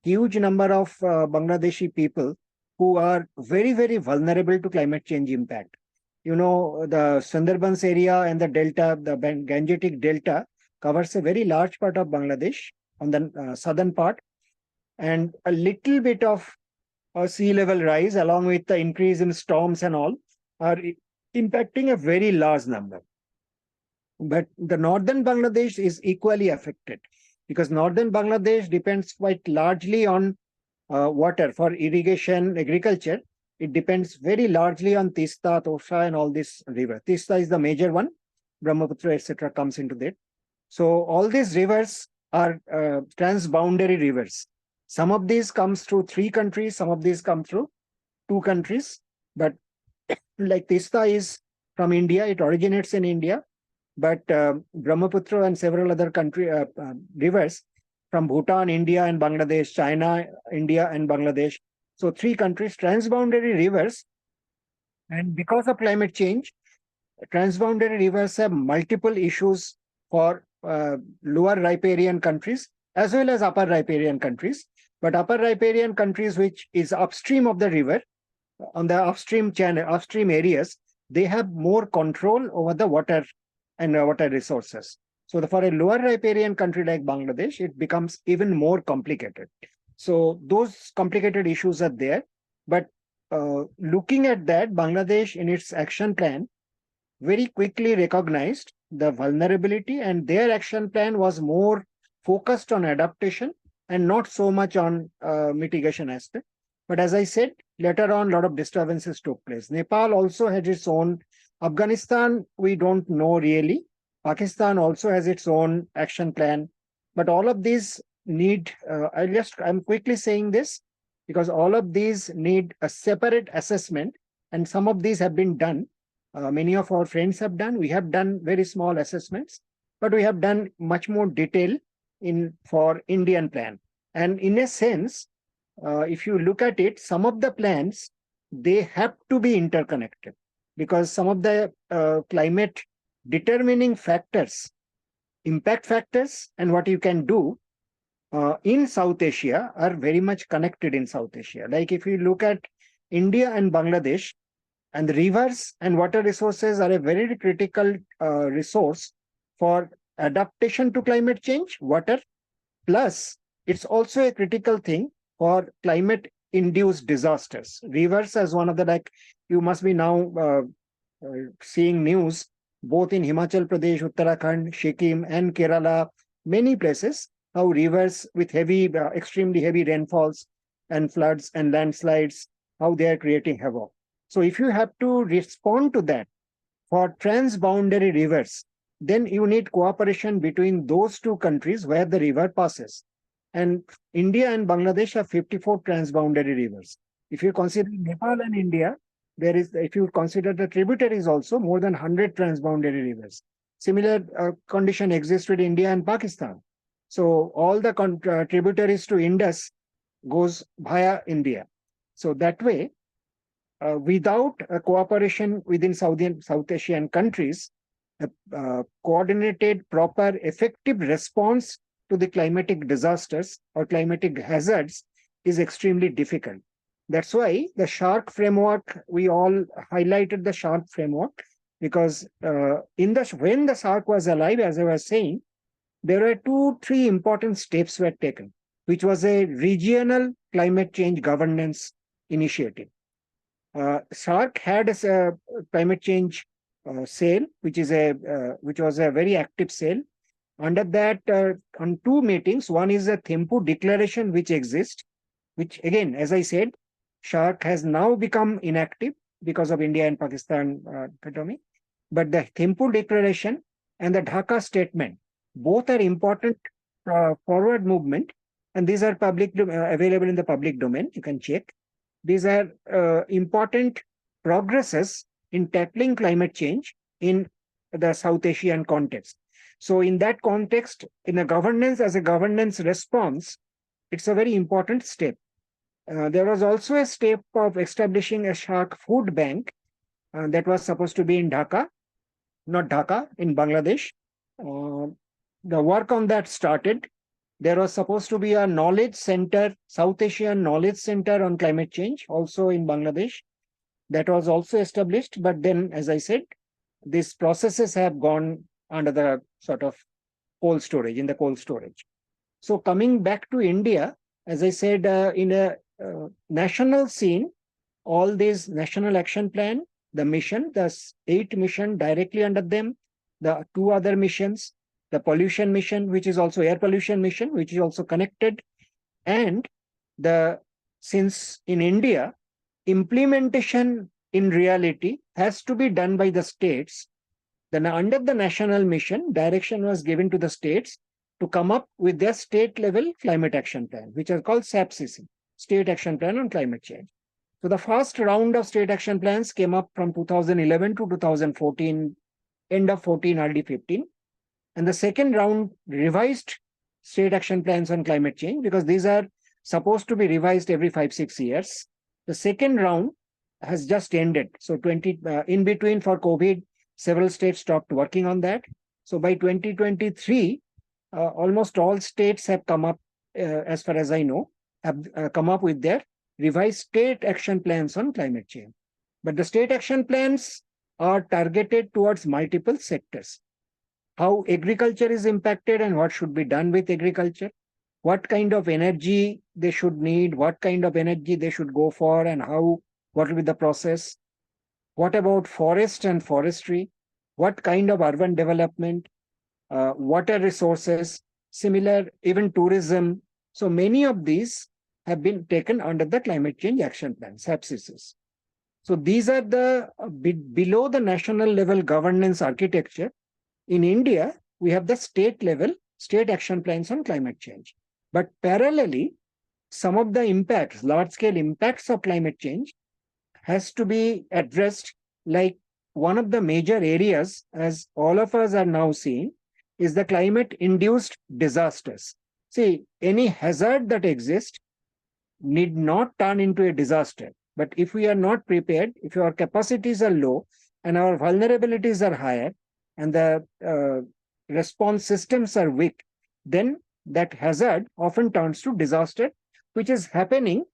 huge number of Bangladeshi people who are very, very vulnerable to climate change impact. The Sundarbans area and the delta, the Gangetic Delta, covers a very large part of Bangladesh on the southern part, and a little bit of sea level rise along with the increase in storms and all are impacting a very large number. But the northern Bangladesh is equally affected, because northern Bangladesh depends quite largely on water for irrigation, agriculture. It depends very largely on Tista, Tosha, and all this river. Tista is the major one. Brahmaputra, etc., comes into that. So all these rivers are transboundary rivers. Some of these comes through 3 countries, some of these come through 2 countries. But like Tista is from India, it originates in India. But Brahmaputra and several other rivers from Bhutan, India, and Bangladesh, China, India, and Bangladesh. So 3 countries, transboundary rivers. And because of climate change, transboundary rivers have multiple issues for lower riparian countries as well as upper riparian countries. But upper riparian countries, which is upstream of the river, on the upstream channel, upstream areas, they have more control over the water and water resources. So for a lower riparian country like Bangladesh, it becomes even more complicated. So those complicated issues are there. But looking at that, Bangladesh in its action plan very quickly recognized the vulnerability, and their action plan was more focused on adaptation and not so much on mitigation aspect. But as I said, later on, a lot of disturbances took place. Nepal also had its own. Afghanistan, we don't know really. Pakistan also has its own action plan. But all of these need, I'm quickly saying this because all of these need a separate assessment, and some of these have been done. Many of our friends have done. We have done very small assessments, but we have done much more detail for Indian plan. And in a sense, if you look at it, some of the plans, they have to be interconnected because some of the climate determining factors, impact factors, and what you can do in South Asia are very much connected in South Asia. Like if you look at India and Bangladesh, and the rivers and water resources are a very critical resource for adaptation to climate change, water, plus it's also a critical thing for climate-induced disasters. Rivers as one of the, like, you must be now seeing news, both in Himachal Pradesh, Uttarakhand, Sikkim, and Kerala, many places, how rivers with heavy, extremely heavy rainfalls and floods and landslides, how they are creating havoc. So if you have to respond to that for transboundary rivers, then you need cooperation between those 2 countries where the river passes. And India and Bangladesh have 54 transboundary rivers. If you consider Nepal and India, if you consider the tributaries also, more than 100 transboundary rivers. Similar condition exists with India and Pakistan. So all the tributaries to Indus goes via India. So that way, without a cooperation within South Asian countries, a coordinated, proper, effective response to the climatic disasters or climatic hazards is extremely difficult. That's why the SHARC framework, we all highlighted the SHARC framework because when the SHARC was alive, as I was saying, there were 2-3 important steps were taken, which was a regional climate change governance initiative. SHARC had a climate change cell, which was a very active cell. Under that, on 2 meetings, one is a Thimphu declaration which exists, which again, as I said, SHARC has now become inactive because of India and Pakistan autonomy. But the Thimphu declaration and the Dhaka statement, both are important forward movement, and these are available in the public domain. You can check. These are important progresses in tackling climate change in the South Asian context. So in that context, in a governance, as a governance response, it's a very important step. There was also a step of establishing a SHARC food bank that was supposed to be in Dhaka, not Dhaka, in Bangladesh. The work on that started. There was supposed to be a knowledge center, South Asian knowledge center on climate change, also in Bangladesh. That was also established. But then, as I said, these processes have gone under the sort of cold storage. So coming back to India, as I said, in a national scene, all these national action plan, the mission, the 8 mission directly under them, the 2 other missions, the pollution mission, which is also air pollution mission, which is also connected. And since in India, implementation in reality has to be done by the states, then under the national mission, direction was given to the states to come up with their state level climate action plan, which are called SAPCC, State Action Plan on Climate Change. So the first round of state action plans came up from 2011 to 2014, end of 14, early 15. And the second round revised state action plans on climate change, because these are supposed to be revised every 5-6 years. The second round has just ended. So in between for COVID, several states stopped working on that. So by 2023, almost all states have come up, as far as I know, have come up with their revised state action plans on climate change. But the state action plans are targeted towards multiple sectors. How agriculture is impacted and what should be done with agriculture, what kind of energy they should need, what kind of energy they should go for, and what will be the process. What about forest and forestry? What kind of urban development, water resources, similar, even tourism. So many of these have been taken under the climate change action plan, SAPCCs. So these are the below the national level governance architecture. In India, we have the state level, state action plans on climate change. But parallelly, some of the impacts, large scale impacts of climate change has to be addressed. Like one of the major areas, as all of us are now seeing, is the climate induced disasters. See, any hazard that exists need not turn into a disaster. But if we are not prepared, if our capacities are low and our vulnerabilities are higher and the response systems are weak, then that hazard often turns to disaster, which is happening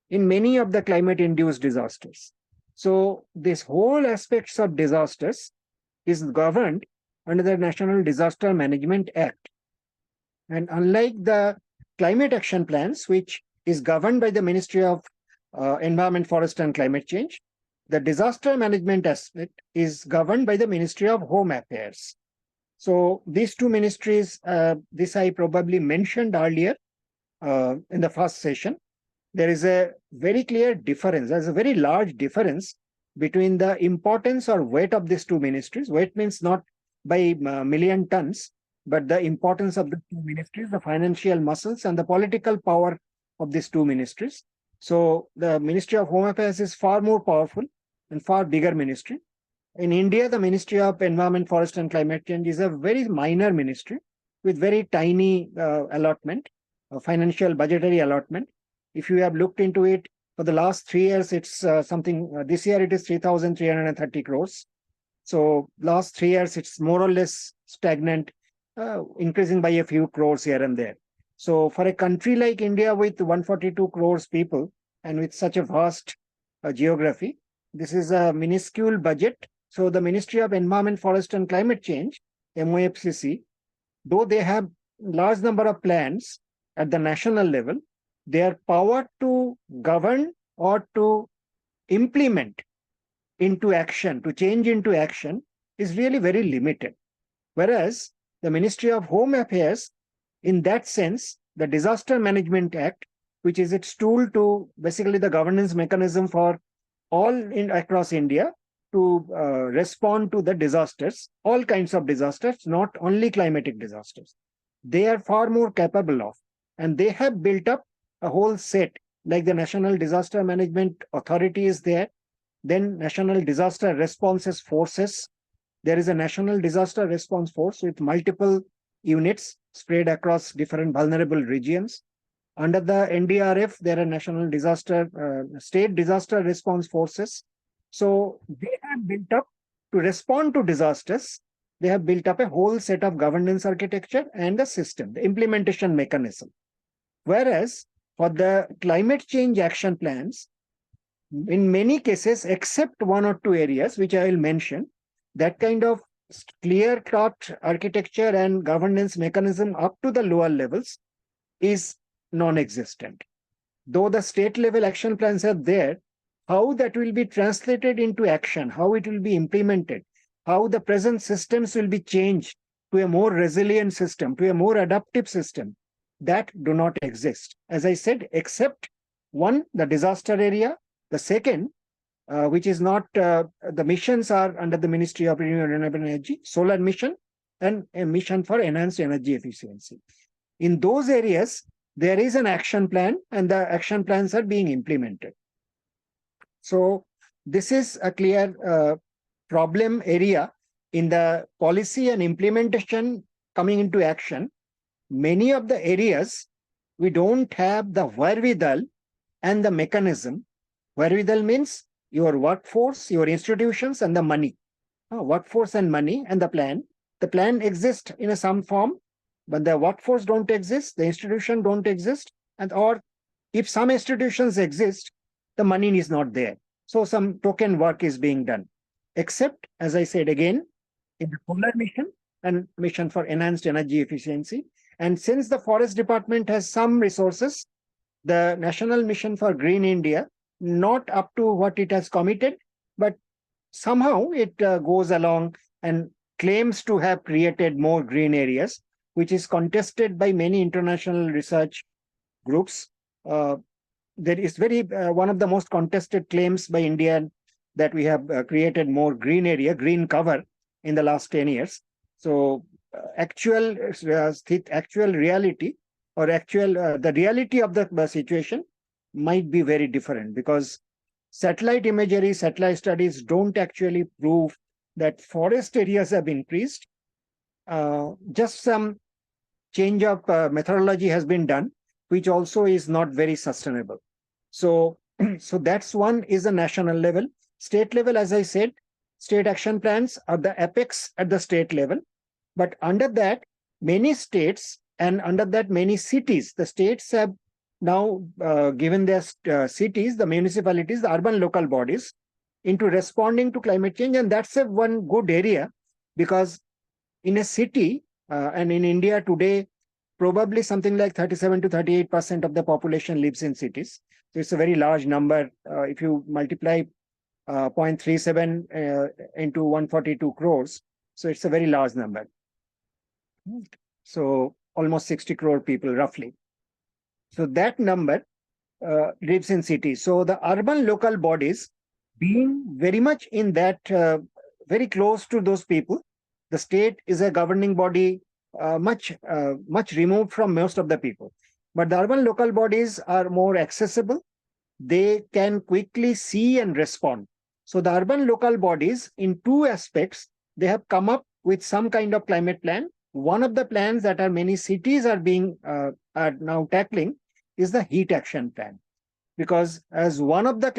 in many of the climate-induced disasters. So this whole aspects of disasters is governed under the National Disaster Management Act. And unlike the climate action plans, which is governed by the Ministry of Environment, Forest and Climate Change, the disaster management aspect is governed by the Ministry of Home Affairs. So these two ministries, this I probably mentioned earlier in the first session. There is a very clear difference. There's a very large difference between the importance or weight of these two ministries. Weight means not by million tons, but the importance of the two ministries, the financial muscles and the political power of these two ministries. So the Ministry of Home Affairs is far more powerful and far bigger ministry. In India, the Ministry of Environment, Forest and Climate Change is a very minor ministry with very tiny allotment, financial budgetary allotment. If you have looked into it, for the last 3 years, it's this year it is 3,330 crores. So last 3 years, it's more or less stagnant, increasing by a few crores here and there. So for a country like India with 142 crores people and with such a vast geography, this is a minuscule budget. So the Ministry of Environment, Forest and Climate Change, MOFCC, though they have large number of plans at the national level, their power to govern or to implement into action, to change into action, is really very limited. Whereas the Ministry of Home Affairs, in that sense, the Disaster Management Act, which is its tool to basically the governance mechanism for all across India to respond to the disasters, all kinds of disasters, not only climatic disasters. They are far more capable of, and they have built up a whole set, like the National Disaster Management Authority is there, then National Disaster Responses Forces. There is a National Disaster Response Force with multiple units spread across different vulnerable regions. Under the NDRF, there are National Disaster, State Disaster Response Forces. So they have built up to respond to disasters. They have built up a whole set of governance architecture and the system, the implementation mechanism. Whereas for the climate change action plans, in many cases, except one or two areas, which I will mention, that kind of clear-cut architecture and governance mechanism up to the lower levels is non-existent. Though the state level action plans are there, how that will be translated into action, how it will be implemented, how the present systems will be changed to a more resilient system, to a more adaptive system, that do not exist. As I said, except one, the disaster area, the second, which is not, the missions are under the Ministry of Renewable Energy, solar mission, and a mission for enhanced energy efficiency. In those areas, there is an action plan and the action plans are being implemented. So this is a clear problem area in the policy and implementation coming into action. many of the areas, we don't have the wherewithal and the mechanism. Wherewithal means your workforce, your institutions, and the money. Workforce and money and the plan. The plan exists in some form, but the workforce don't exist, the institution don't exist, and or if some institutions exist, the money is not there. So some token work is being done. Except, as I said again, in the polar mission and mission for enhanced energy efficiency. And since the forest department has some resources, the National Mission for Green India, not up to what it has committed, but somehow it goes along and claims to have created more green areas, which is contested by many international research groups. There is one of the most contested claims by India that we have created more green area, green cover in the last 10 years. So actual reality or the reality of the situation might be very different, because satellite imagery, satellite studies don't actually prove that forest areas have increased. Just some change of methodology has been done, which also is not very sustainable. So, so that's one is a national level. State level, as I said, state action plans are the apex at the state level. But under that, many states and under that many cities, the states have now given their cities, the municipalities, the urban local bodies into responding to climate change. And that's one good area, because in a city and in India today, probably something like 37 to 38% of the population lives in cities. So it's a very large number. If you multiply 0.37 into 142 crores, so it's a very large number. So almost 60 crore people roughly. So that number lives in cities. So the urban local bodies being very much in that, very close to those people, the state is a governing body much removed from most of the people. But the urban local bodies are more accessible. They can quickly see and respond. So the urban local bodies, in two aspects, they have come up with some kind of climate plan. One of the plans that are many cities are being are now tackling is the heat action plan. Because as one of the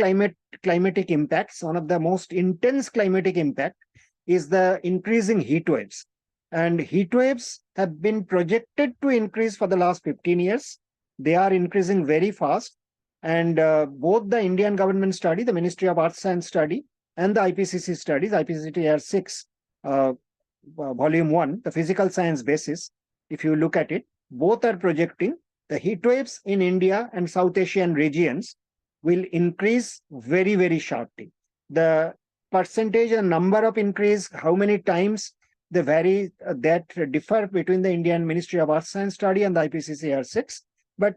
climatic impacts, one of the most intense climatic impact is the increasing heat waves. And heat waves have been projected to increase for the last 15 years. They are increasing very fast. And both the Indian government study, the Ministry of Earth Science study, and the IPCC studies, IPCC Year 6, Volume 1, the physical science basis, if you look at it, both are projecting the heat waves in India and South Asian regions will increase very, very sharply. The percentage and number of increase, how many times they vary, that differ between the Indian Ministry of Earth Science study and the IPCC Year 6. But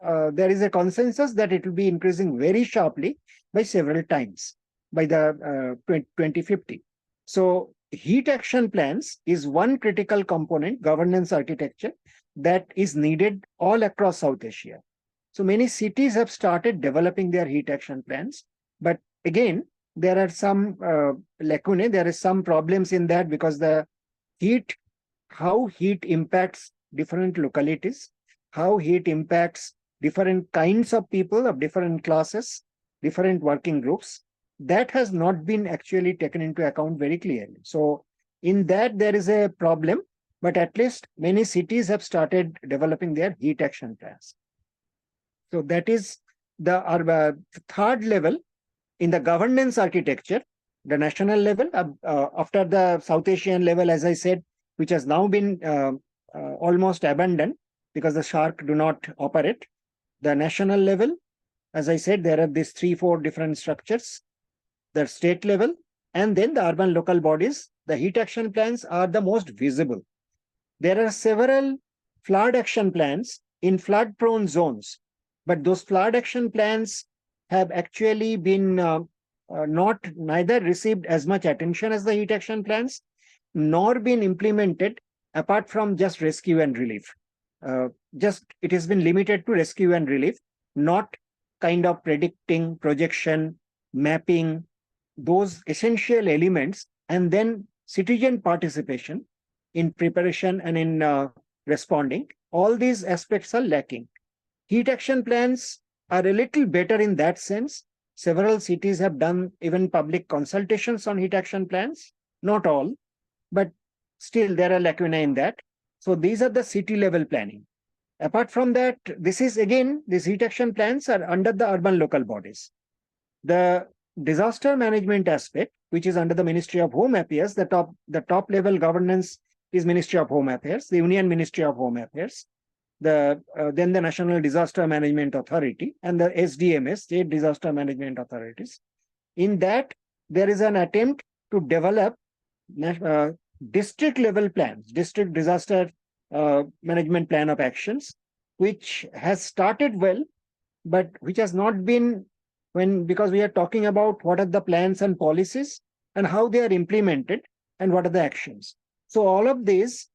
there is a consensus that it will be increasing very sharply by several times by the 2050. So heat action plans is one critical component, governance architecture, that is needed all across South Asia. So many cities have started developing their heat action plans. But again, there are some lacunae, there is some problems in that, because the heat, how heat impacts different localities, how heat impacts different kinds of people of different classes, different working groups, that has not been actually taken into account very clearly. So in that, there is a problem, but at least many cities have started developing their heat action plans. So that is the third level in the governance architecture, the national level, after the South Asian level, as I said, which has now been almost abandoned because the SHARC do not operate. The national level, as I said, there are these 3-4 different structures, the state level, and then the urban local bodies. The heat action plans are the most visible. There are several flood action plans in flood-prone zones, but those flood action plans have actually been neither received as much attention as the heat action plans, nor been implemented apart from just rescue and relief. It has been limited to rescue and relief, not kind of predicting, projection, mapping, those essential elements, and then citizen participation in preparation and in responding. all these aspects are lacking. Heat action plans are a little better in that sense. Several cities have done even public consultations on heat action plans, not all, but still there are lacunae in that. So these are the city level planning. Apart from that, this is again, these heat action plans are under the urban local bodies. The disaster management aspect, which is under the Ministry of Home Affairs, the top level governance is Ministry of Home Affairs, the Union Ministry of Home Affairs, then the National Disaster Management Authority, and the SDMS, State Disaster Management Authorities. In that, there is an attempt to develop district level plans, district disaster management plan of actions, which has started well, but which has not been because we are talking about what are the plans and policies and how they are implemented and what are the actions. So all of these,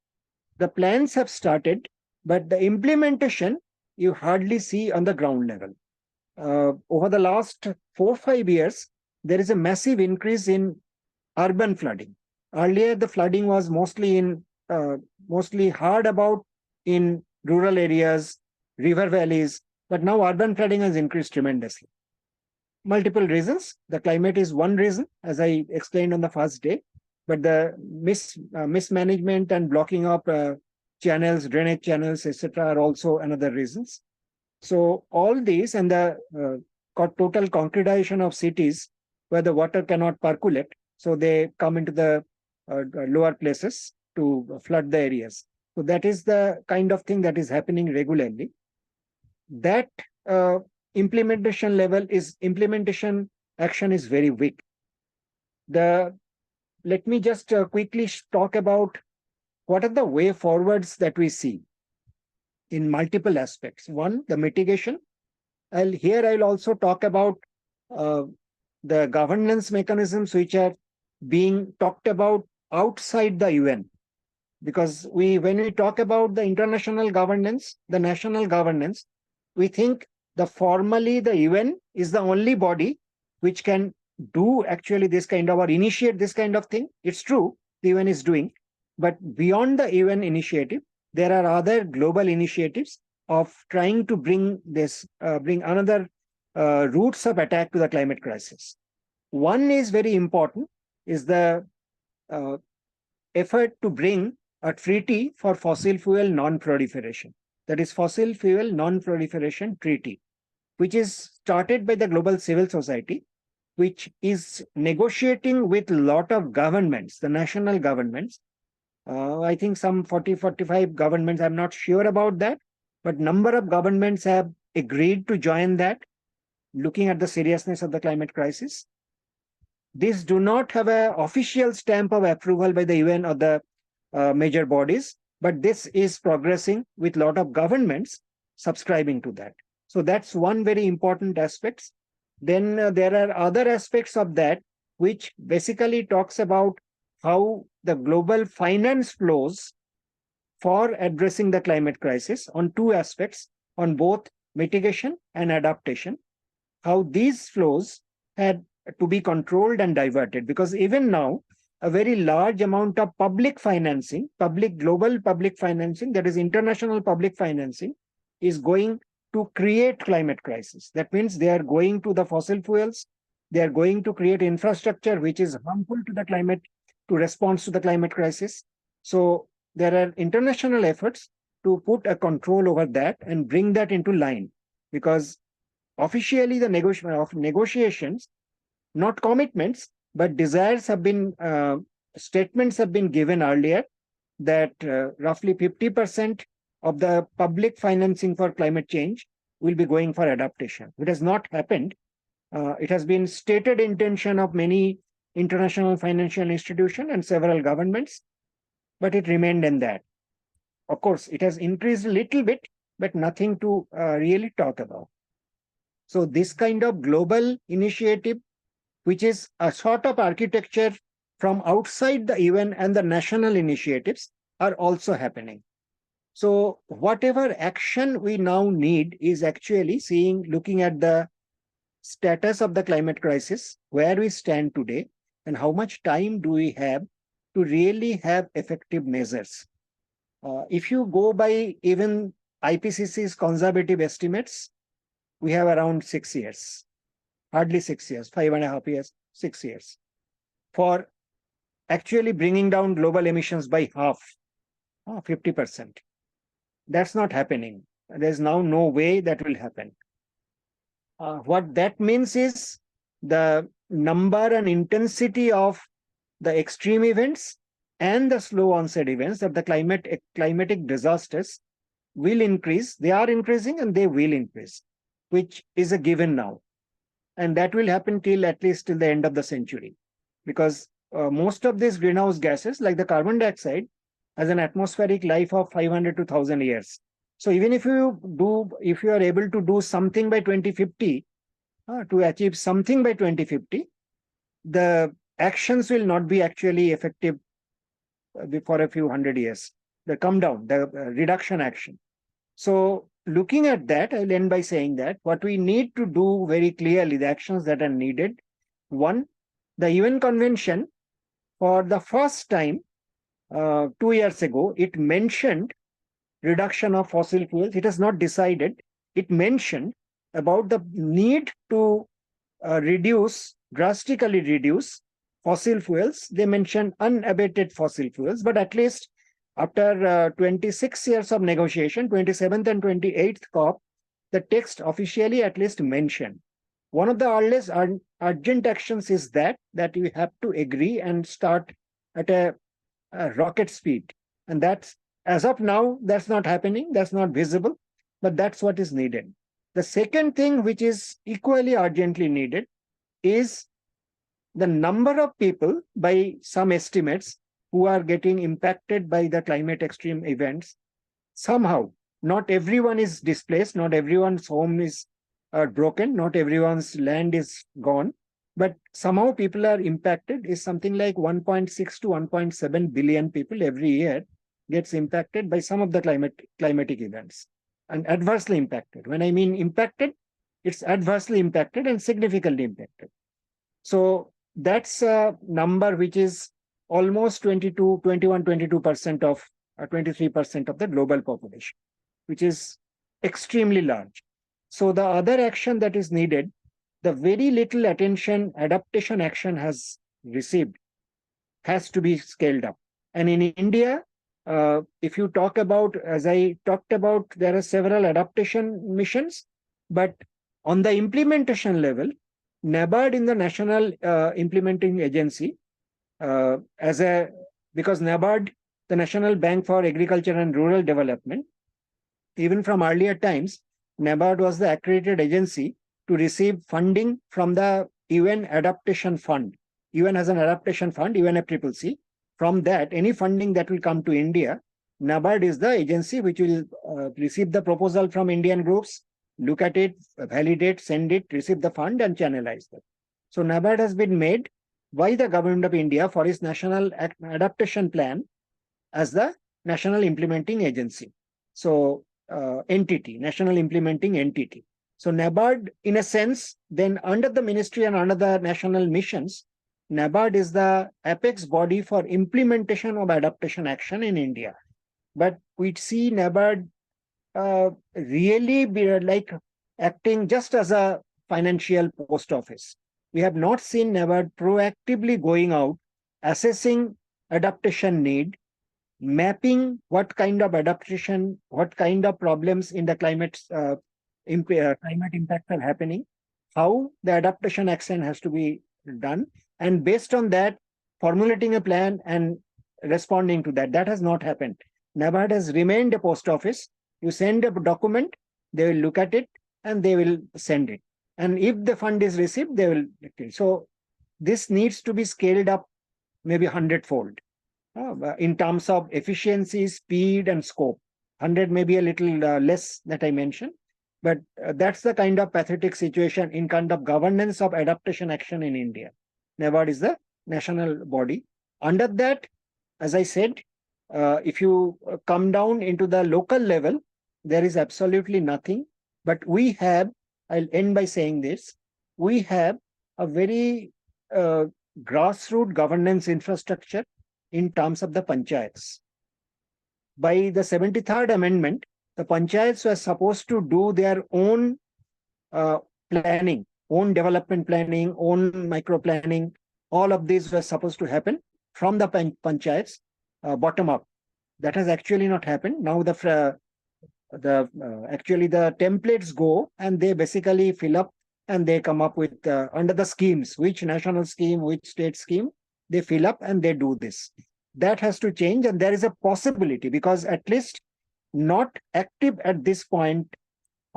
the plans have started, but the implementation you hardly see on the ground level. Over the last 4 or 5 years, there is a massive increase in urban flooding. Earlier, the flooding was mostly heard about in rural areas, river valleys, but now urban flooding has increased tremendously. Multiple reasons. The climate is one reason, as I explained on the first day, but the mismanagement and blocking of channels, drainage channels, etc., are also another reasons. So all these and the total concretization of cities where the water cannot percolate, so they come into the lower places to flood the areas. So that is the kind of thing that is happening regularly. That implementation action is very weak. Let me just quickly talk about what are the way forwards that we see in multiple aspects. One, the mitigation. I'll also talk about the governance mechanisms which are being talked about outside the UN. Because when we talk about the international governance, the national governance, we think formally the UN is the only body which can do actually this kind of or initiate this kind of thing. It's true, the UN is doing, but beyond the UN initiative, there are other global initiatives of trying to bring another routes of attack to the climate crisis. One is very important, is the effort to bring a treaty for fossil fuel non-proliferation. That is Fossil Fuel Non-Proliferation Treaty, which is started by the global civil society, which is negotiating with a lot of governments, the national governments. I think some 40, 45 governments, I'm not sure about that, but number of governments have agreed to join that, looking at the seriousness of the climate crisis. These do not have an official stamp of approval by the UN or the major bodies, but this is progressing with a lot of governments subscribing to that. So that's one very important aspect. Then there are other aspects of that, which basically talks about how the global finance flows for addressing the climate crisis on two aspects, on both mitigation and adaptation, how these flows had to be controlled and diverted. Because even now, a very large amount of public financing, global public financing, that is international public financing, is going to create climate crisis. That means they are going to the fossil fuels, they are going to create infrastructure which is harmful to the climate, to respond to the climate crisis. So there are international efforts to put a control over that and bring that into line, because officially the negotiations, not commitments, but desires have been, statements have been given earlier that roughly 50% of the public financing for climate change will be going for adaptation. It has not happened. It has been stated intention of many international financial institutions and several governments, but it remained in that. Of course, it has increased a little bit, but nothing to really talk about. So this kind of global initiative, which is a sort of architecture from outside the UN and the national initiatives, are also happening. So whatever action we now need is actually looking at the status of the climate crisis, where we stand today, and how much time do we have to really have effective measures. If you go by even IPCC's conservative estimates, we have around 6 years, hardly 6 years, 5.5 years, 6 years, for actually bringing down global emissions by half, 50%. That's not happening. There's now no way that will happen. What that means is the number and intensity of the extreme events and the slow onset events of the climatic disasters will increase. They are increasing and they will increase, which is a given now. And that will happen till at least till the end of the century, because most of these greenhouse gases, like the carbon dioxide, has an atmospheric life of 500 to 1,000 years. So even if you are able to do something by 2050, to achieve something by 2050, the actions will not be actually effective for a few hundred years. The come down, the reduction action. So looking at that, I'll end by saying that what we need to do very clearly, the actions that are needed. One, the UN Convention, for the first time 2 years ago, it mentioned reduction of fossil fuels. It has not decided. It mentioned about the need to drastically reduce fossil fuels. They mentioned unabated fossil fuels, but at least after 26 years of negotiation, 27th and 28th COP, the text officially at least mentioned. One of the earliest urgent actions is that we have to agree and start at a rocket speed. And that's, as of now, that's not happening, that's not visible, but that's what is needed. The second thing, which is equally urgently needed, is the number of people, by some estimates, who are getting impacted by the climate extreme events. Somehow, not everyone is displaced, not everyone's home is broken, not everyone's land is gone, but somehow people are impacted. Is something like 1.6 to 1.7 billion people every year gets impacted by some of the climatic events, and adversely impacted. When I mean impacted, it's adversely impacted and significantly impacted. So that's a number which is almost 22% of 23% of the global population, which is extremely large. So the other action that is needed, the very little attention adaptation action has received, has to be scaled up. And in India, if you talk about, as I talked about, there are several adaptation missions, but on the implementation level, NABARD in the National Implementing Agency, because NABARD, the National Bank for Agriculture and Rural Development, even from earlier times, NABARD was the accredited agency to receive funding from the UN Adaptation Fund. UN has an adaptation fund, UNFCCC. From that, any funding that will come to India, NABARD is the agency which will receive the proposal from Indian groups, look at it, validate, send it, receive the fund, and channelize that. So NABARD has been made by the government of India for its national adaptation plan as the national implementing agency. So entity, national implementing entity. So NABARD, in a sense, then under the ministry and under the national missions, NABARD is the apex body for implementation of adaptation action in India. But we see NABARD really be like acting just as a financial post office. We have not seen NABARD proactively going out, assessing adaptation need, mapping what kind of adaptation, what kind of problems in the climate impact are happening, how the adaptation action has to be done, and based on that, formulating a plan and responding to that. That has not happened. NABARD has remained a post office. You send a document, they will look at it, and they will send it. And if the fund is received, they will. So this needs to be scaled up maybe 100-fold in terms of efficiency, speed, and scope. 100 may be a little less that I mentioned, but that's the kind of pathetic situation in kind of governance of adaptation action in India. NABARD is the national body. Under that, as I said, if you come down into the local level, there is absolutely nothing. But we have, I'll end by saying this, we have a very grassroots governance infrastructure in terms of the panchayats. by the 73rd Amendment, the panchayats were supposed to do their own planning, own development planning, own micro planning. All of these were supposed to happen from the panchayats bottom up. That has actually not happened. Now actually the templates go and they basically fill up and they come up with under the schemes, which national scheme, which state scheme, they fill up and they do this. That has to change, and there is a possibility, because at least not active at this point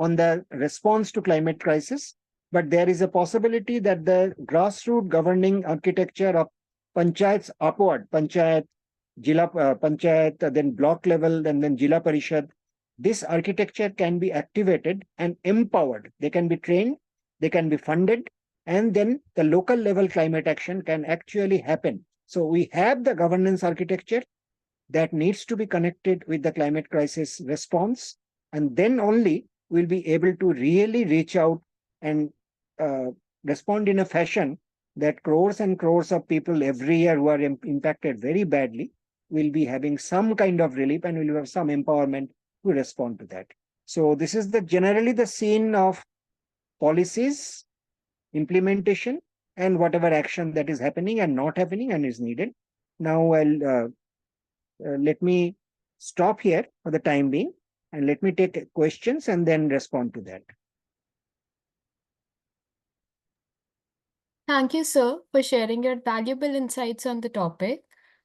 on the response to climate crisis, but there is a possibility that the grassroots governing architecture of panchayats upward, panchayat, jila panchayat, then block level, and then jila parishad, this architecture can be activated and empowered. They can be trained, they can be funded, and then the local level climate action can actually happen. So we have the governance architecture that needs to be connected with the climate crisis response, and then only we'll be able to really reach out and respond in a fashion that crores and crores of people every year who are impacted very badly will be having some kind of relief and will have some empowerment to respond to that. So this is generally the scene of policies, implementation, and whatever action that is happening and not happening and is needed. Now let me stop here for the time being, and let me take questions and then respond to that. Thank you, sir, for sharing your valuable insights on the topic.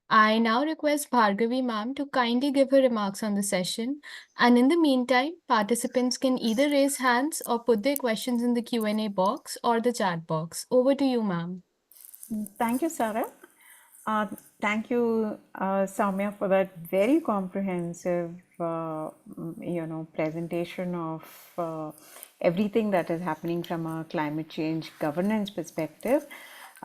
I now request Bhargavi ma'am to kindly give her remarks on the session. And in the meantime, participants can either raise hands or put their questions in the Q&A box or the chat box. Over to you, ma'am. Thank you, Sarah. Thank you, Soumya, for that very comprehensive, presentation of everything that is happening from a climate change governance perspective.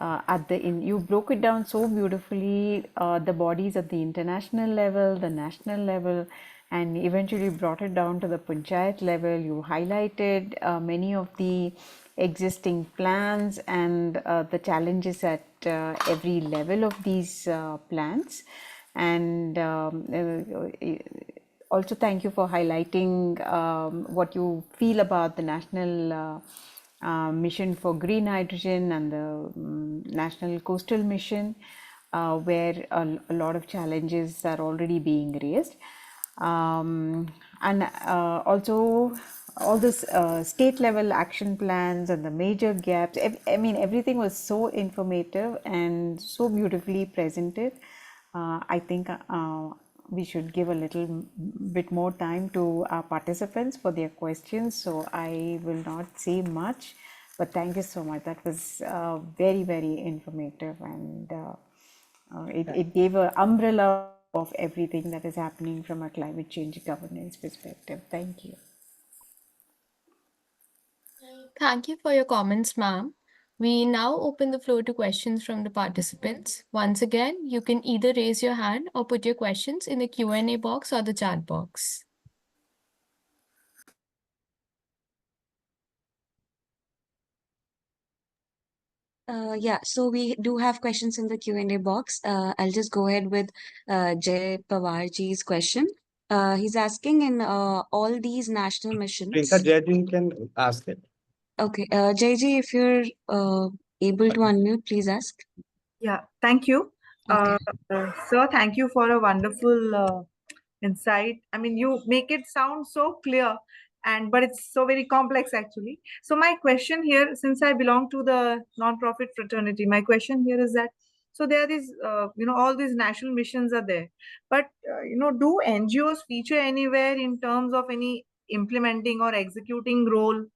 You broke it down so beautifully, the bodies at the international level, the national level, and eventually brought it down to the panchayat level. You highlighted many of the existing plans and the challenges at every level of these plans. And also thank you for highlighting what you feel about the national mission for green hydrogen and the national coastal mission, where a lot of challenges are already being raised. And also all this state level action plans and the major gaps. I mean, everything was so informative and so beautifully presented. I think we should give a little bit more time to our participants for their questions. So I will not say much, but thank you so much. That was very, very informative, and it gave an umbrella of everything that is happening from a climate change governance perspective. Thank you. Thank you for your comments, ma'am. We now open the floor to questions from the participants. Once again, you can either raise your hand or put your questions in the Q&A box or the chat box. Yeah, so we do have questions in the Q&A box. I'll just go ahead with Jay Pawarji's question. He's asking, in all these national missions. Jay can ask it. Okay, Jayji, if you're able to unmute, please ask. Yeah, thank you. Okay. Sir, thank you for a wonderful insight. I mean, you make it sound so clear, but it's so very complex actually. So my question here, since I belong to the non-profit fraternity, my question here is that, so there is, all these national missions are there, but, do NGOs feature anywhere in terms of any implementing or executing role?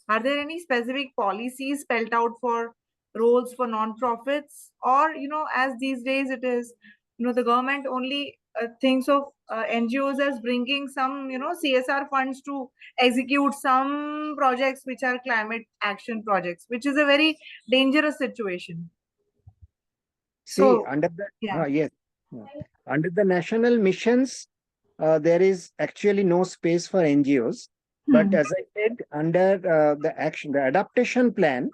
Are there any specific policies spelled out for roles for non-profits, or as these days it is, the government only thinks of NGOs as bringing some CSR funds to execute some projects which are climate action projects, which is a very dangerous situation. See, So under the yeah. under the national missions, there is actually no space for NGOs. But as I said, under the adaptation plan,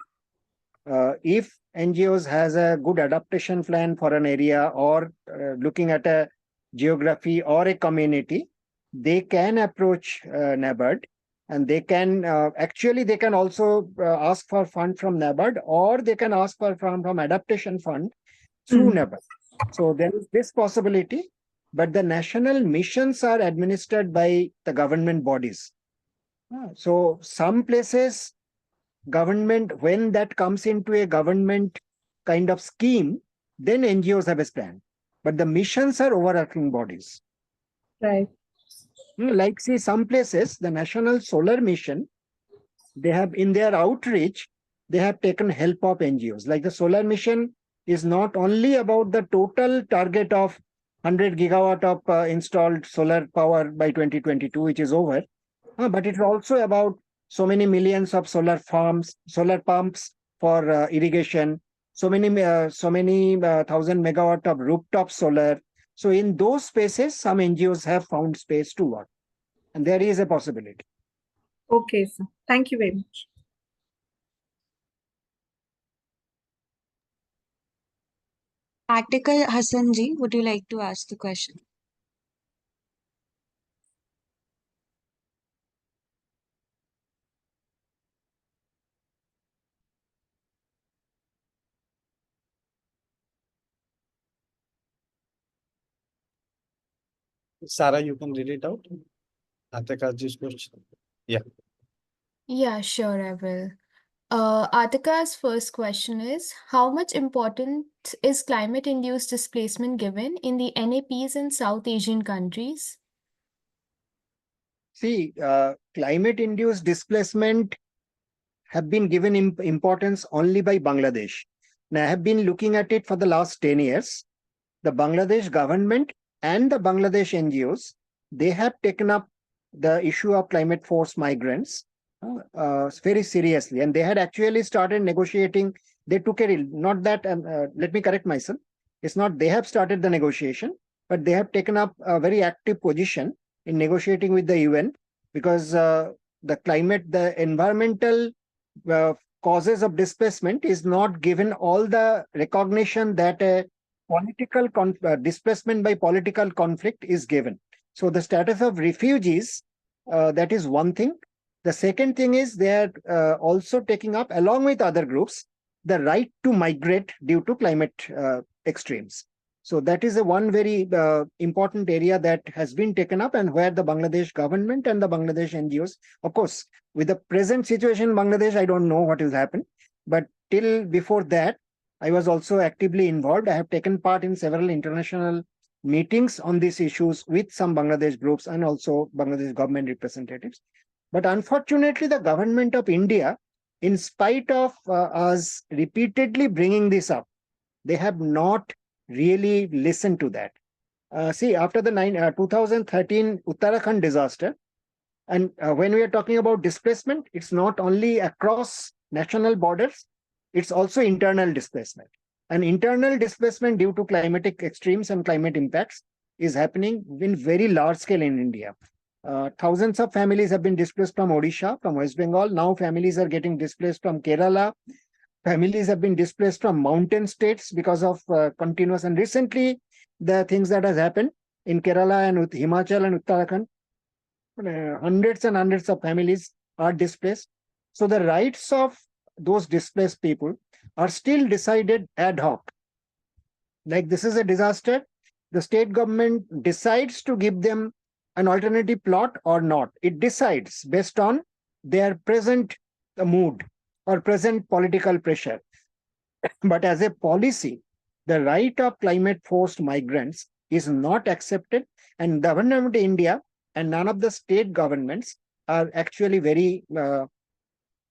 if NGOs has a good adaptation plan for an area, or looking at a geography or a community, they can approach NABARD, and they can actually they can also ask for fund from NABARD, or they can ask for from adaptation fund through NABARD. So there is this possibility, but the national missions are administered by the government bodies. So some places government, when that comes into a government kind of scheme, then NGOs have a stand. But the missions are overarching bodies. Right. Like, see, some places, the National Solar Mission, they have in their outreach, they have taken help of NGOs. Like the Solar Mission is not only about the total target of 100 gigawatt of installed solar power by 2022, which is over, but it's also about so many millions of solar farms, solar pumps for irrigation, so many 1,000 megawatt of rooftop solar. So in those spaces, some NGOs have found space to work, and there is a possibility. Okay, sir. Thank you very much. Article Hassanji, would you like to ask the question? Sarah, you can read it out. Atika's question. Yeah. Yeah, sure, I will. Atika's first question is, how much importance is climate-induced displacement given in the NAPs in South Asian countries? See, climate-induced displacement have been given importance only by Bangladesh. Now, I have been looking at it for the last 10 years. The Bangladesh government and the Bangladesh NGOs, they have taken up the issue of climate force migrants very seriously. And they had actually started negotiating. They took a, not that, let me correct myself. It's not they have started the negotiation, but they have taken up a very active position in negotiating with the UN, because the climate, the environmental causes of displacement is not given all the recognition that a political displacement by political conflict is given. So the status of refugees, that is one thing. The second thing is they are also taking up, along with other groups, the right to migrate due to climate extremes. So that is a one very important area that has been taken up, and where the Bangladesh government and the Bangladesh NGOs, of course, with the present situation in Bangladesh, I don't know what will happen. But till before that, I was also actively involved. I have taken part in several international meetings on these issues with some Bangladesh groups and also Bangladesh government representatives. But unfortunately, the government of India, in spite of us repeatedly bringing this up, they have not really listened to that. See, after the 2013 Uttarakhand disaster, and when we are talking about displacement, it's not only across national borders, it's also internal displacement. And internal displacement due to climatic extremes and climate impacts is happening in very large scale in India. Thousands of families have been displaced from Odisha, from West Bengal. Now families are getting displaced from Kerala. Families have been displaced from mountain states because of continuous. And recently, the things that has happened in Kerala and with Himachal and Uttarakhand, hundreds and hundreds of families are displaced. So the rights of those displaced people are still decided ad hoc. Like, this is a disaster, the state government decides to give them an alternative plot or not. It decides based on their present mood or present political pressure. But as a policy, the right of climate forced migrants is not accepted, and the government of India and none of the state governments are actually very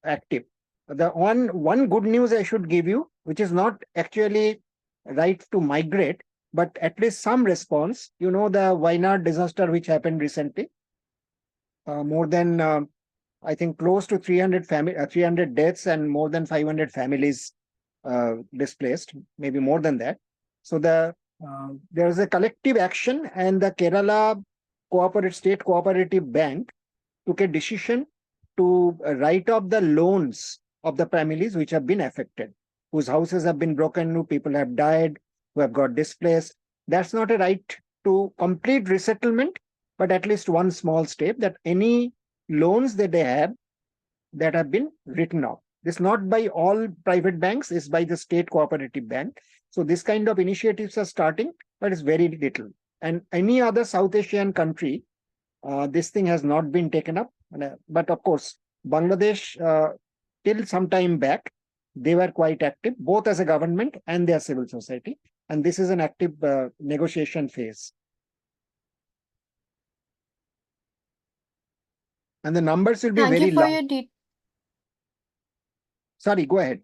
active. The one good news I should give you, which is not actually right to migrate, but at least some response. You know, the Wayanad disaster which happened recently, more than I think close to 300 deaths and more than 500 families displaced, maybe more than that. So there is a collective action, and the Kerala State Cooperative Bank took a decision to write off the loans of the families which have been affected, whose houses have been broken, who people have died, who have got displaced. That's not a right to complete resettlement, but at least one small step, that any loans that they have that have been written off. This is not by all private banks, it's by the state cooperative bank. So this kind of initiatives are starting, but it's very little. And any other South Asian country, this thing has not been taken up. But of course, Bangladesh, till some time back, they were quite active, both as a government and their civil society. And this is an active negotiation phase. And the numbers will be Thank very you for long. your Sorry, go ahead.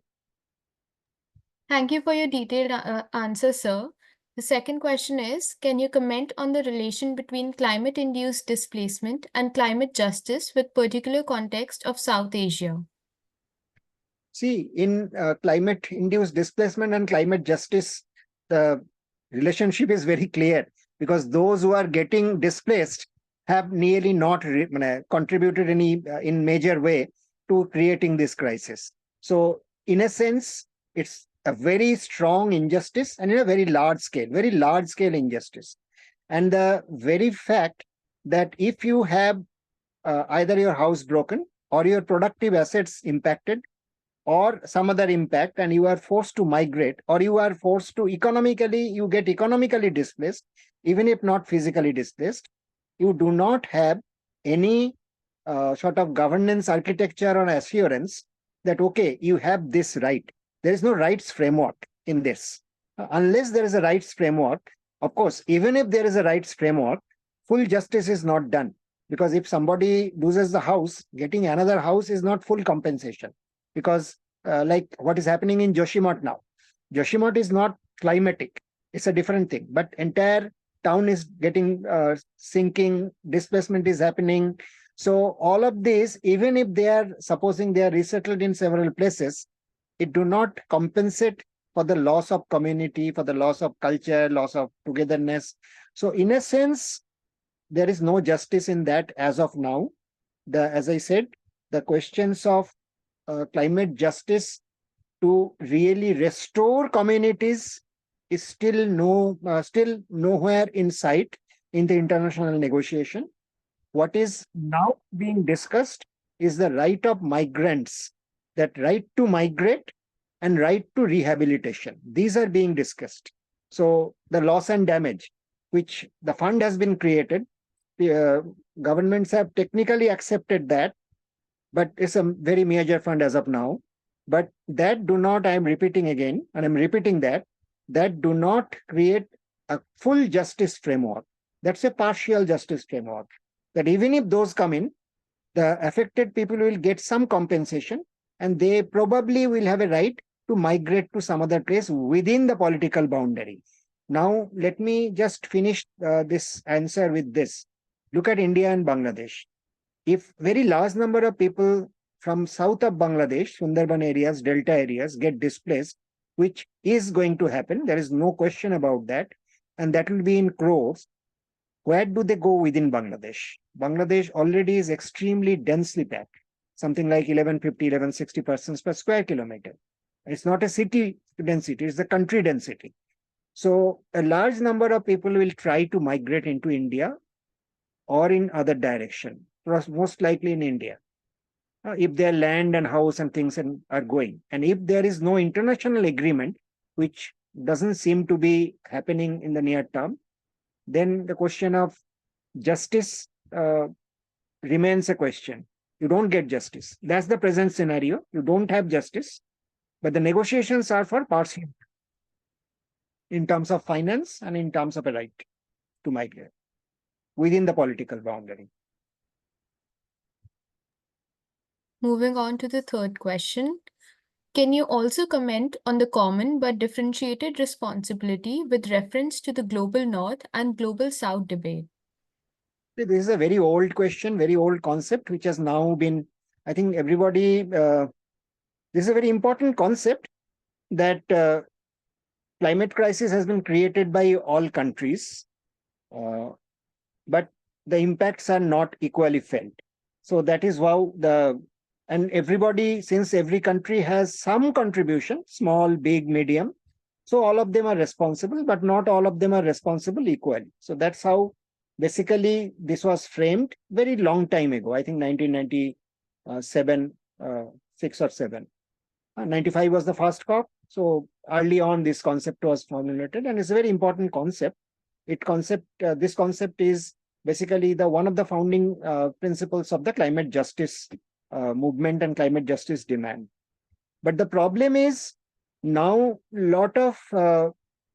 Thank you for your detailed answer, sir. The second question is, can you comment on the relation between climate-induced displacement and climate justice with particular context of South Asia? See, in climate-induced displacement and climate justice, the relationship is very clear, because those who are getting displaced have nearly not contributed any in major way to creating this crisis. So in a sense, it's a very strong injustice and in a very large scale injustice. And the very fact that if you have either your house broken or your productive assets impacted or some other impact, and you are forced to migrate, or you are forced to you get economically displaced, even if not physically displaced, you do not have any sort of governance architecture or assurance that, okay, you have this right. There is no rights framework in this. Unless there is a rights framework, of course, even if there is a rights framework, full justice is not done. Because if somebody loses the house, getting another house is not full compensation. Because like what is happening in Joshimath now. Joshimath is not climatic. It's a different thing. But entire town is getting sinking, displacement is happening. So all of this, even if they are, supposing they are resettled in several places, it do not compensate for the loss of community, for the loss of culture, loss of togetherness. So in a sense, there is no justice in that as of now. As I said, the questions of climate justice to really restore communities is still nowhere in sight in the international negotiation. What is now being discussed is the right of migrants, that right to migrate and right to rehabilitation. These are being discussed. So the loss and damage, which the fund has been created, governments have technically accepted that, but it's a very major fund as of now. But that do not, I am repeating again, and I'm repeating that do not create a full justice framework. That's a partial justice framework. That even if those come in, the affected people will get some compensation, and they probably will have a right to migrate to some other place within the political boundary. Now, let me just finish this answer with this. Look at India and Bangladesh. If very large number of people from south of Bangladesh, Sundarban areas, Delta areas get displaced, which is going to happen, there is no question about that, and that will be in crores, where do they go within Bangladesh? Bangladesh already is extremely densely packed, something like 1150, 1160 persons per square kilometer. It's not a city density, it's the country density. So a large number of people will try to migrate into India or in other direction, most likely in India, if their land and house and things are going. And if there is no international agreement, which doesn't seem to be happening in the near term, then the question of justice remains a question. You don't get justice. That's the present scenario. You don't have justice, but the negotiations are for partial in terms of finance and in terms of a right to migrate within the political boundary. Moving on to the third question. Can you also comment on the common but differentiated responsibility with reference to the global north and global south debate? This is a very old question, very old concept, which has now been, I think everybody, this is a very important concept that climate crisis has been created by all countries, but the impacts are not equally felt. So that is how and everybody, since every country has some contribution, small, big, medium, So all of them are responsible, but not all of them are responsible equally. So that's how basically this was framed very long time ago. I think 1997, 6 or 7. 95 was the first COP. So early on, this concept was formulated, and it's a very important concept. This concept is basically one of the founding principles of the climate justice movement and climate justice demand. But the problem is now a lot of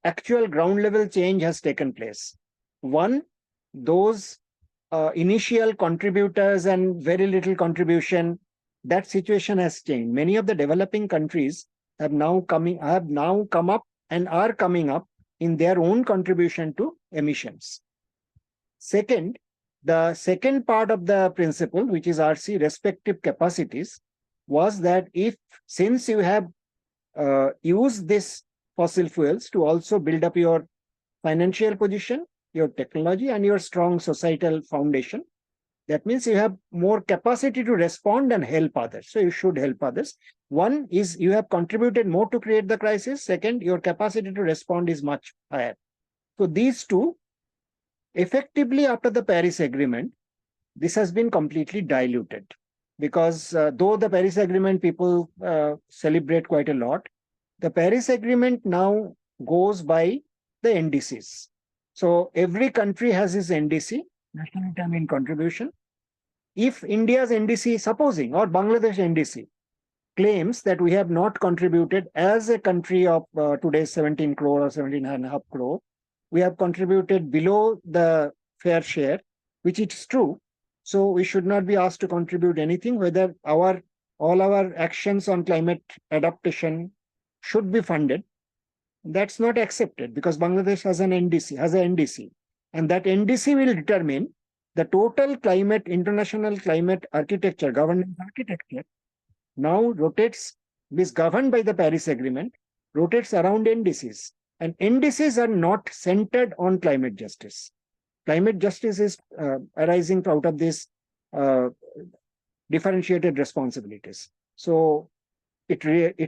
actual ground level change has taken place. One, those initial contributors and very little contribution, that situation has changed. Many of the developing countries have now come up and are coming up in their own contribution to emissions. Second, the second part of the principle, which is RC, respective capacities, was that since you have used this fossil fuels to also build up your financial position, your technology, and your strong societal foundation, that means you have more capacity to respond and help others. So you should help others. One is you have contributed more to create the crisis. Second, your capacity to respond is much higher. So these two, effectively after the Paris Agreement, this has been completely diluted. Because though the Paris Agreement people celebrate quite a lot, the Paris Agreement now goes by the NDCs. So every country has its NDC, national determined contribution. If India's NDC, supposing, or Bangladesh NDC, claims that we have not contributed as a country of today's 17 crore or 17.5 crore, we have contributed below the fair share, which is true. So we should not be asked to contribute anything, whether all our actions on climate adaptation should be funded. That's not accepted because Bangladesh has an NDC, and that NDC will determine the total international climate architecture, governance architecture. Now is governed by the Paris Agreement, rotates around NDCs, and NDCs are not centered on climate justice. Climate justice is arising out of this differentiated responsibilities. So it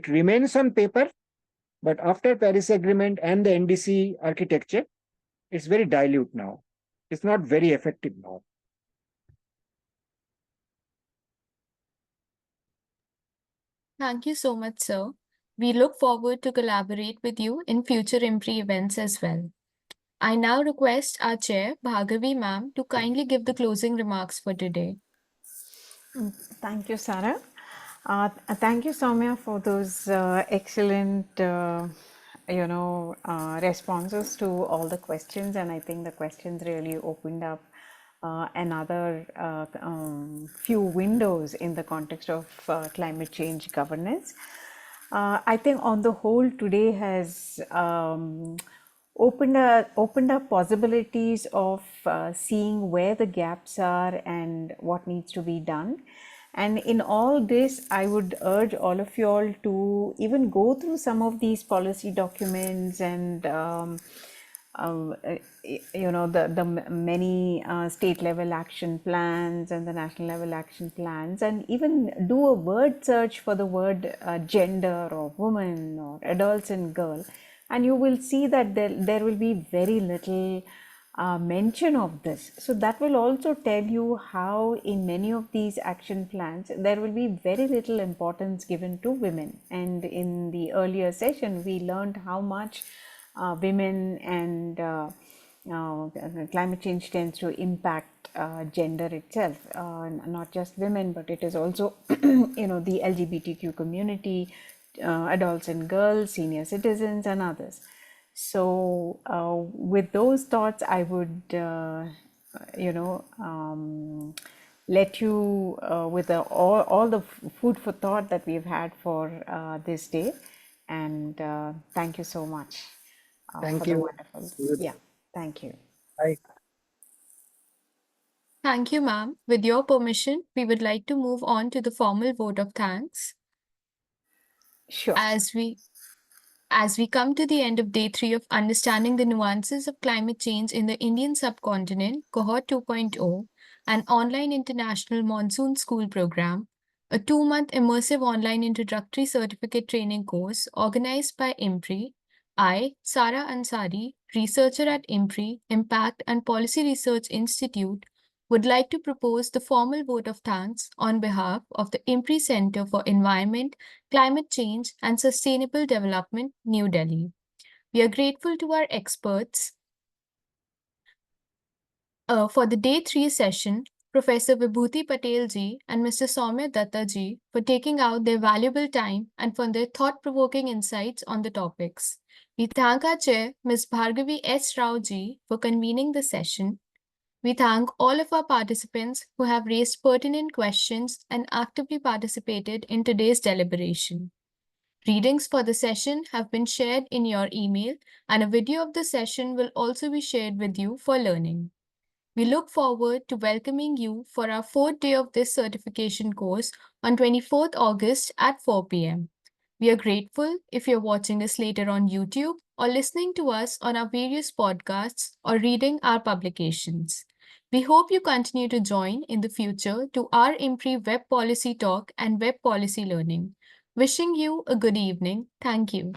remains on paper, but after Paris Agreement and the NDC architecture, it's very dilute now. It's not very effective now. Thank you so much, sir. We look forward to collaborate with you in future IMPRI events as well. I now request our chair, Bhargavi ma'am, to kindly give the closing remarks for today. Thank you, Sarah. Thank you, Soumya, for those excellent, responses to all the questions. And I think the questions really opened up another few windows in the context of climate change governance. I think on the whole today has opened up possibilities of seeing where the gaps are and what needs to be done. And in all this, I would urge all of you all to even go through some of these policy documents and the many state level action plans and the national level action plans, and even do a word search for the word gender or woman or adults and girl, and you will see that there will be very little mention of this. So that will also tell you how in many of these action plans there will be very little importance given to women. And in the earlier session we learned how much women and climate change tends to impact gender itself, not just women, but it is also the LGBTQ community, adults and girls, senior citizens and others. So with those thoughts, I would let you with all the food for thought that we've had for this day, and thank you so much. Thank you. Wonderful. Yeah, thank you. Bye. Thank you, ma'am. With your permission, we would like to move on to the formal vote of thanks. Sure. As we come to the end of day 3 of understanding the nuances of climate change in the Indian subcontinent, Cohort 2.0, an online international monsoon school program, a 2-month immersive online introductory certificate training course organized by IMPRI, I, Sara Ansari, researcher at IMPRI, Impact and Policy Research Institute, would like to propose the formal vote of thanks on behalf of the IMPRI Center for Environment, Climate Change and Sustainable Development, New Delhi. We are grateful to our experts for the Day 3 session, Professor Vibhuti Patel ji and Mr. Soumya Dutta ji for taking out their valuable time and for their thought-provoking insights on the topics. We thank our chair, Ms. Bhargavi S. Rao ji, for convening the session. We thank all of our participants who have raised pertinent questions and actively participated in today's deliberation. Readings for the session have been shared in your email, and a video of the session will also be shared with you for learning. We look forward to welcoming you for our 4th day of this certification course on 24th August at 4 p.m. We are grateful if you're watching us later on YouTube or listening to us on our various podcasts or reading our publications. We hope you continue to join in the future to our IMPRI Web Policy Talk and Web Policy Learning. Wishing you a good evening. Thank you.